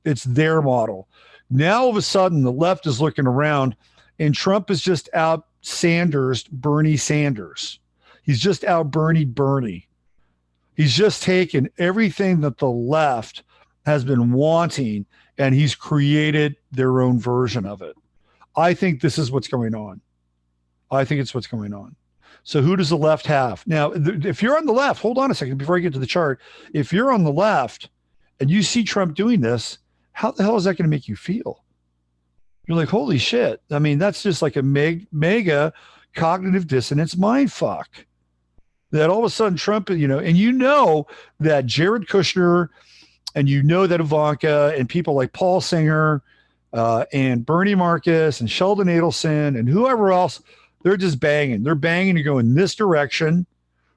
It's their model. Now, all of a sudden, the left is looking around, and Trump is just out Bernie Sanders. He's just out Bernie. He's just taken everything that the left has been wanting, and he's created their own version of it. I think this is what's going on. I think it's what's going on. So who does the left have? Now, if you're on the left, hold on a second before I get to the chart. If you're on the left and you see Trump doing this, how the hell is that going to make you feel? You're like, holy shit. I mean, that's just like a mega cognitive dissonance mind fuck. That all of a sudden Trump, and that Jared Kushner and that Ivanka and people like Paul Singer and Bernie Marcus and Sheldon Adelson and whoever else, they're just banging. They're banging to go in this direction,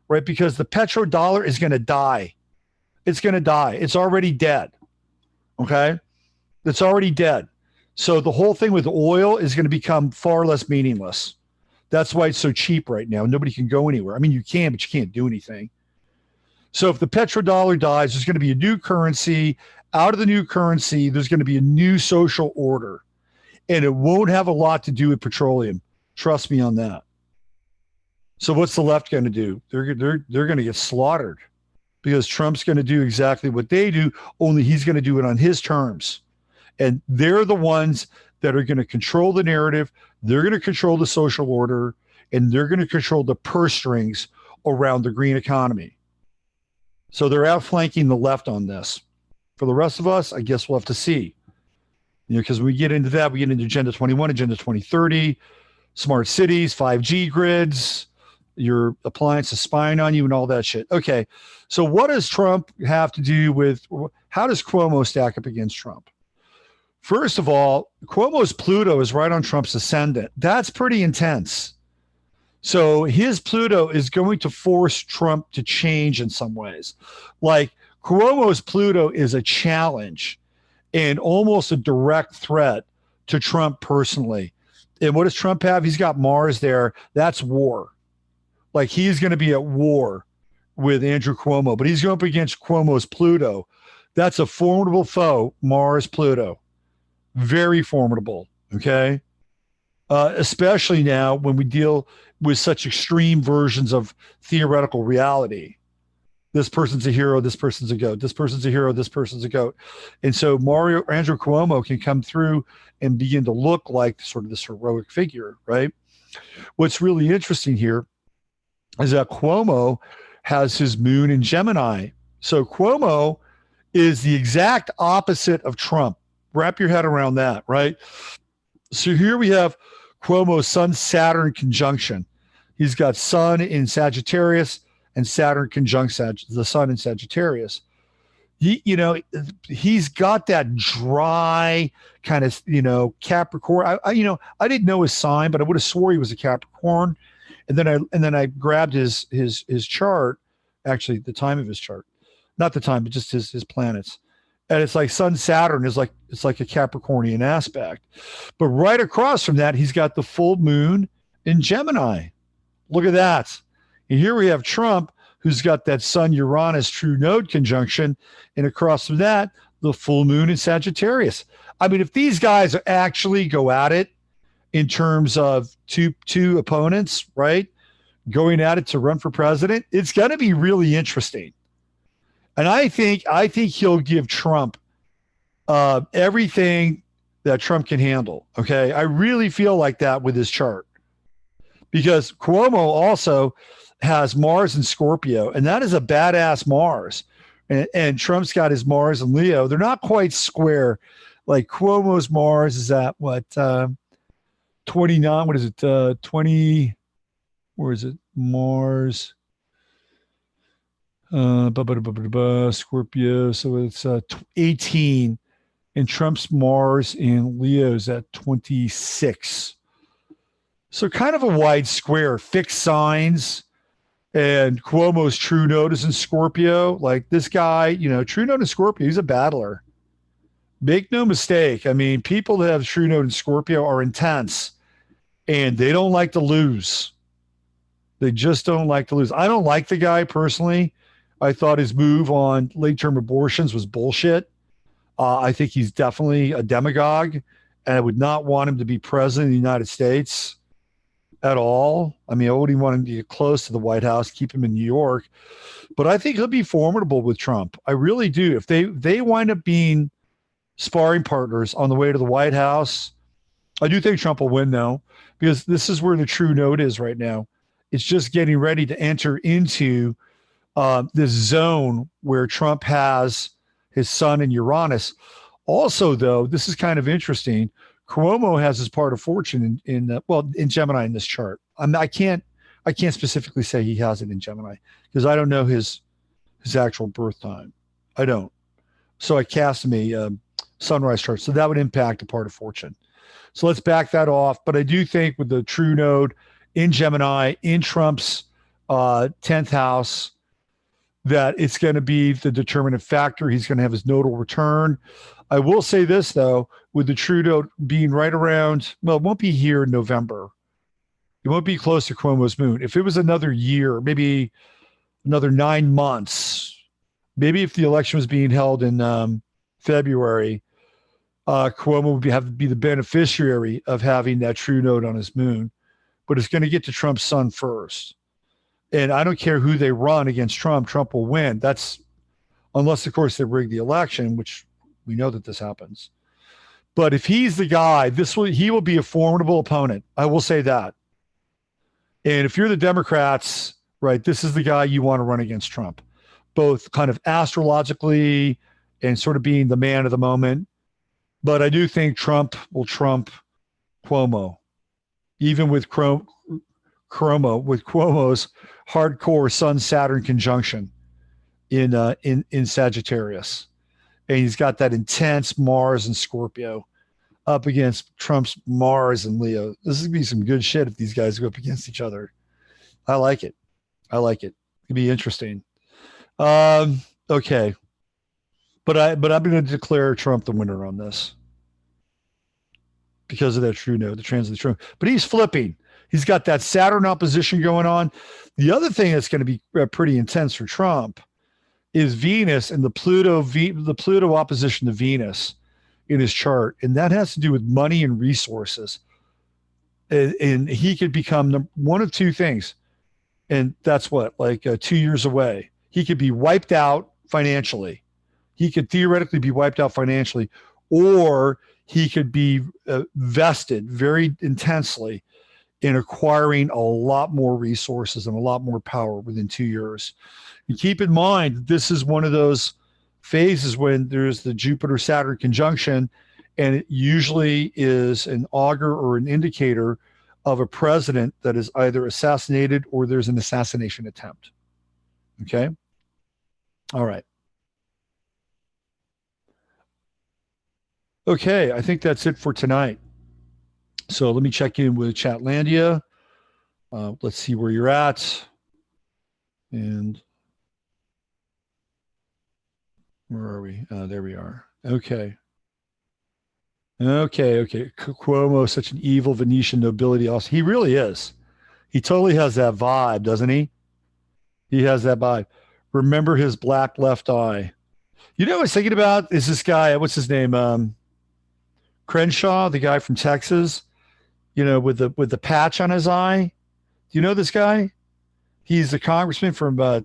right? Because the petrodollar is going to die. It's going to die. It's already dead. Okay? It's already dead. So the whole thing with oil is going to become far less meaningless. That's why it's so cheap right now. Nobody can go anywhere. I mean, you can, but you can't do anything. So if the petrodollar dies, there's going to be a new currency. Out of the new currency, there's going to be a new social order. And it won't have a lot to do with petroleum. Trust me on that. So what's the left going to do? They're going to get slaughtered because Trump's going to do exactly what they do, only he's going to do it on his terms. And they're the ones that are going to control the narrative. They're going to control the social order, and they're going to control the purse strings around the green economy. So they're outflanking the left on this. For the rest of us, I guess we'll have to see. You know, because when we get into that, we get into Agenda 21, Agenda 2030, smart cities, 5G grids, your appliances spying on you and all that shit. Okay, so what does Trump have to do with, how does Cuomo stack up against Trump? First of all, Cuomo's Pluto is right on Trump's ascendant. That's pretty intense. So his Pluto is going to force Trump to change in some ways. Like Cuomo's Pluto is a challenge and almost a direct threat to Trump personally. And what does Trump have? He's got Mars there. That's war. Like he's going to be at war with Andrew Cuomo, but he's going up against Cuomo's Pluto. That's a formidable foe, Mars, Pluto. Very formidable, okay? Especially now when we deal with such extreme versions of theoretical reality. This person's a hero, this person's a goat. This person's a hero, this person's a goat. And so Andrew Cuomo can come through and begin to look like sort of this heroic figure, right? What's really interesting here is that Cuomo has his moon in Gemini. So Cuomo is the exact opposite of Trump. Wrap your head around that, right? So here we have Cuomo's Sun-Saturn conjunction. He's got Sun in Sagittarius and Saturn conjunct the Sun in Sagittarius. He's got that dry kind of, Capricorn. I didn't know his sign, but I would have swore he was a Capricorn. And then I grabbed his chart, actually the time of his chart, not the time, but just his planets. And it's like Sun Saturn is like, it's like a Capricornian aspect. But right across from that, he's got the full moon in Gemini. Look at that. And here we have Trump, who's got that Sun Uranus true node conjunction. And across from that, the full moon in Sagittarius. I mean, if these guys actually go at it in terms of two opponents, right, going at it to run for president, it's going to be really interesting. And I think he'll give Trump everything that Trump can handle. Okay. I really feel like that with his chart because Cuomo also has Mars in Scorpio, and that is a badass Mars. And Trump's got his Mars in Leo. They're not quite square. Like Cuomo's Mars is at what, 29, what is it? 20, where is it? Mars. Scorpio, so it's 18, and Trump's Mars in Leo's at 26. So kind of a wide square, fixed signs, and Cuomo's true node is in Scorpio. Like this guy, true node in Scorpio, he's a battler. Make no mistake. I mean, people that have true node in Scorpio are intense, and they don't like to lose. They just don't like to lose. I don't like the guy personally. I thought his move on late-term abortions was bullshit. I think he's definitely a demagogue, and I would not want him to be president of the United States at all. I mean, I wouldn't want him to get close to the White House, keep him in New York. But I think he'll be formidable with Trump. I really do. If they wind up being sparring partners on the way to the White House, I do think Trump will win, though, because this is where the true node is right now. It's just getting ready to enter into this zone where Trump has his Sun in Uranus. Also, though, this is kind of interesting. Cuomo has his part of fortune in Gemini in this chart. I can't specifically say he has it in Gemini because I don't know his actual birth time. I don't. So I cast him sunrise chart. So that would impact a part of fortune. So let's back that off. But I do think with the true node in Gemini, in Trump's 10th house, that it's going to be the determinant factor. He's going to have his nodal return. I will say this, though, with the true node being right around, well, it won't be here in November. It won't be close to Cuomo's moon. If it was another year, maybe another 9 months, maybe if the election was being held in February, Cuomo would have to be the beneficiary of having that true node on his moon. But it's going to get to Trump's sun first. And I don't care who they run against Trump, Trump will win. That's unless, of course, they rig the election, which we know that this happens. But if he's the guy, he will be a formidable opponent. I will say that. And if you're the Democrats, right, this is the guy you want to run against Trump, both kind of astrologically and sort of being the man of the moment. But I do think Trump will trump Cuomo, even with Cuomo's hardcore Sun-Saturn conjunction in Sagittarius. And he's got that intense Mars and Scorpio up against Trump's Mars and Leo. This is going to be some good shit if these guys go up against each other. I like it. It'd be interesting. Okay. But I'm going to declare Trump the winner on this because of that true node, the transit of the true. But he's flipping. He's got that Saturn opposition going on. The other thing that's going to be pretty intense for Trump is Venus and the Pluto opposition to Venus in his chart. And that has to do with money and resources. And he could become one of two things. And that's what, like 2 years away. He could be wiped out financially. He could theoretically be wiped out financially, or he could be vested very intensely in acquiring a lot more resources and a lot more power within 2 years. And keep in mind, this is one of those phases when there's the Jupiter-Saturn conjunction, and it usually is an augur or an indicator of a president that is either assassinated or there's an assassination attempt. Okay? All right. Okay, I think that's it for tonight. So let me check in with Chatlandia. Let's see where you're at. And where are we? There we are. Okay. Cuomo, such an evil Venetian nobility. Also, he really is. He totally has that vibe, doesn't he? He has that vibe. Remember his black left eye. You know what I was thinking about is this guy, what's his name? Crenshaw, the guy from Texas, you know, with the patch on his eye. Do you know this guy? He's a congressman from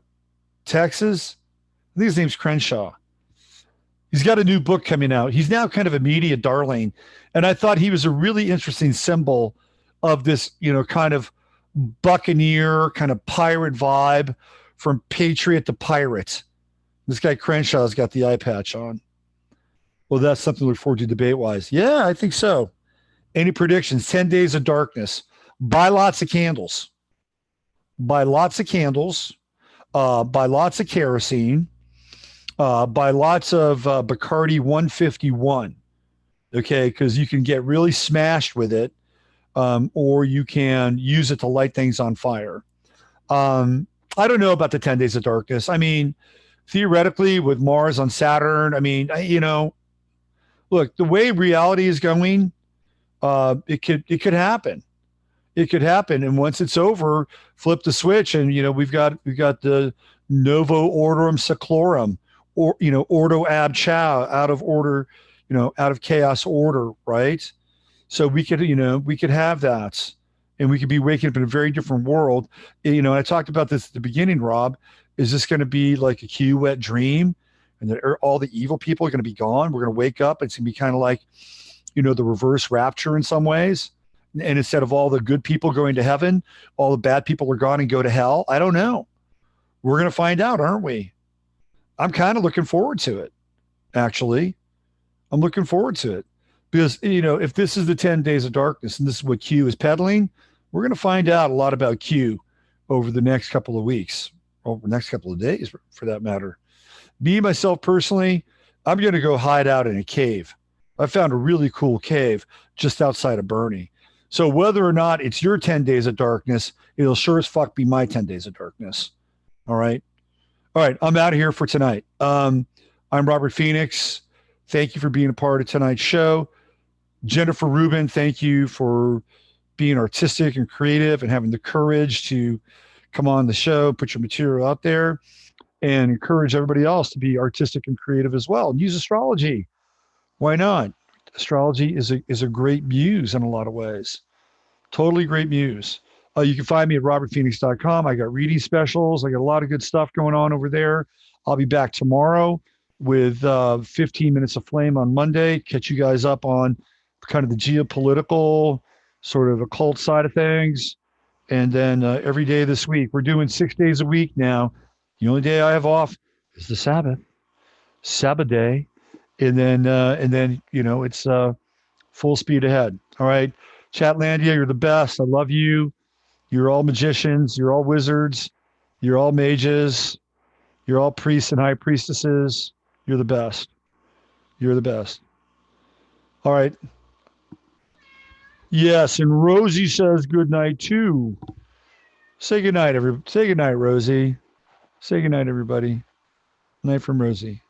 Texas. I think his name's Crenshaw. He's got a new book coming out. He's now kind of a media darling. And I thought he was a really interesting symbol of this, you know, kind of buccaneer, kind of pirate vibe from patriot to pirate. This guy Crenshaw's got the eye patch on. Well, that's something to look forward to debate-wise. Yeah, I think so. Any predictions? 10 days of darkness. Buy lots of candles. Buy lots of candles. Buy lots of kerosene. Buy lots of Bacardi 151. Okay, because you can get really smashed with it, or you can use it to light things on fire. I don't know about the 10 days of darkness. I mean, theoretically, with Mars on Saturn, I mean, you know, look, the way reality is going, it could happen. It could happen, and once it's over, flip the switch, and you know we've got the Novo Ordorum Seclorum, or you know Ordo Ab Chao, out of order, you know, out of chaos order, right? So we could have that, and we could be waking up in a very different world. You know, I talked about this at the beginning, Rob. Is this going to be like a Q wet dream? And that all the evil people are going to be gone. We're going to wake up. It's going to be kind of like, you know, the reverse rapture in some ways. And instead of all the good people going to heaven, all the bad people are gone and go to hell. I don't know. We're going to find out, aren't we? I'm kind of looking forward to it, actually. I'm looking forward to it because, you know, if this is the 10 days of darkness and this is what Q is peddling, we're going to find out a lot about Q over the next couple of weeks, or the next couple of days for that matter. Me, myself personally, I'm going to go hide out in a cave. I found a really cool cave just outside of Bernie. So whether or not it's your 10 days of darkness, it'll sure as fuck be my 10 days of darkness. All right. All right. I'm out of here for tonight. I'm Robert Phoenix. Thank you for being a part of tonight's show. Jennifer Rubin, thank you for being artistic and creative and having the courage to come on the show, put your material out there, and encourage everybody else to be artistic and creative as well. And use astrology. Why not? Astrology is a great muse in a lot of ways. Totally great muse. You can find me at robertphoenix.com. I got reading specials. I got a lot of good stuff going on over there. I'll be back tomorrow with 15 Minutes of Flame on Monday. Catch you guys up on kind of the geopolitical, sort of occult side of things. And then every day this week, we're doing 6 days a week now. The only day I have off is the Sabbath day. And then, you know, it's full speed ahead. All right. Chatlandia, you're the best. I love you. You're all magicians. You're all wizards. You're all mages. You're all priests and high priestesses. You're the best. You're the best. All right. Yes. And Rosie says good night too. Say good night, Say good night, Rosie. Say good night, everybody. Night from Rosie.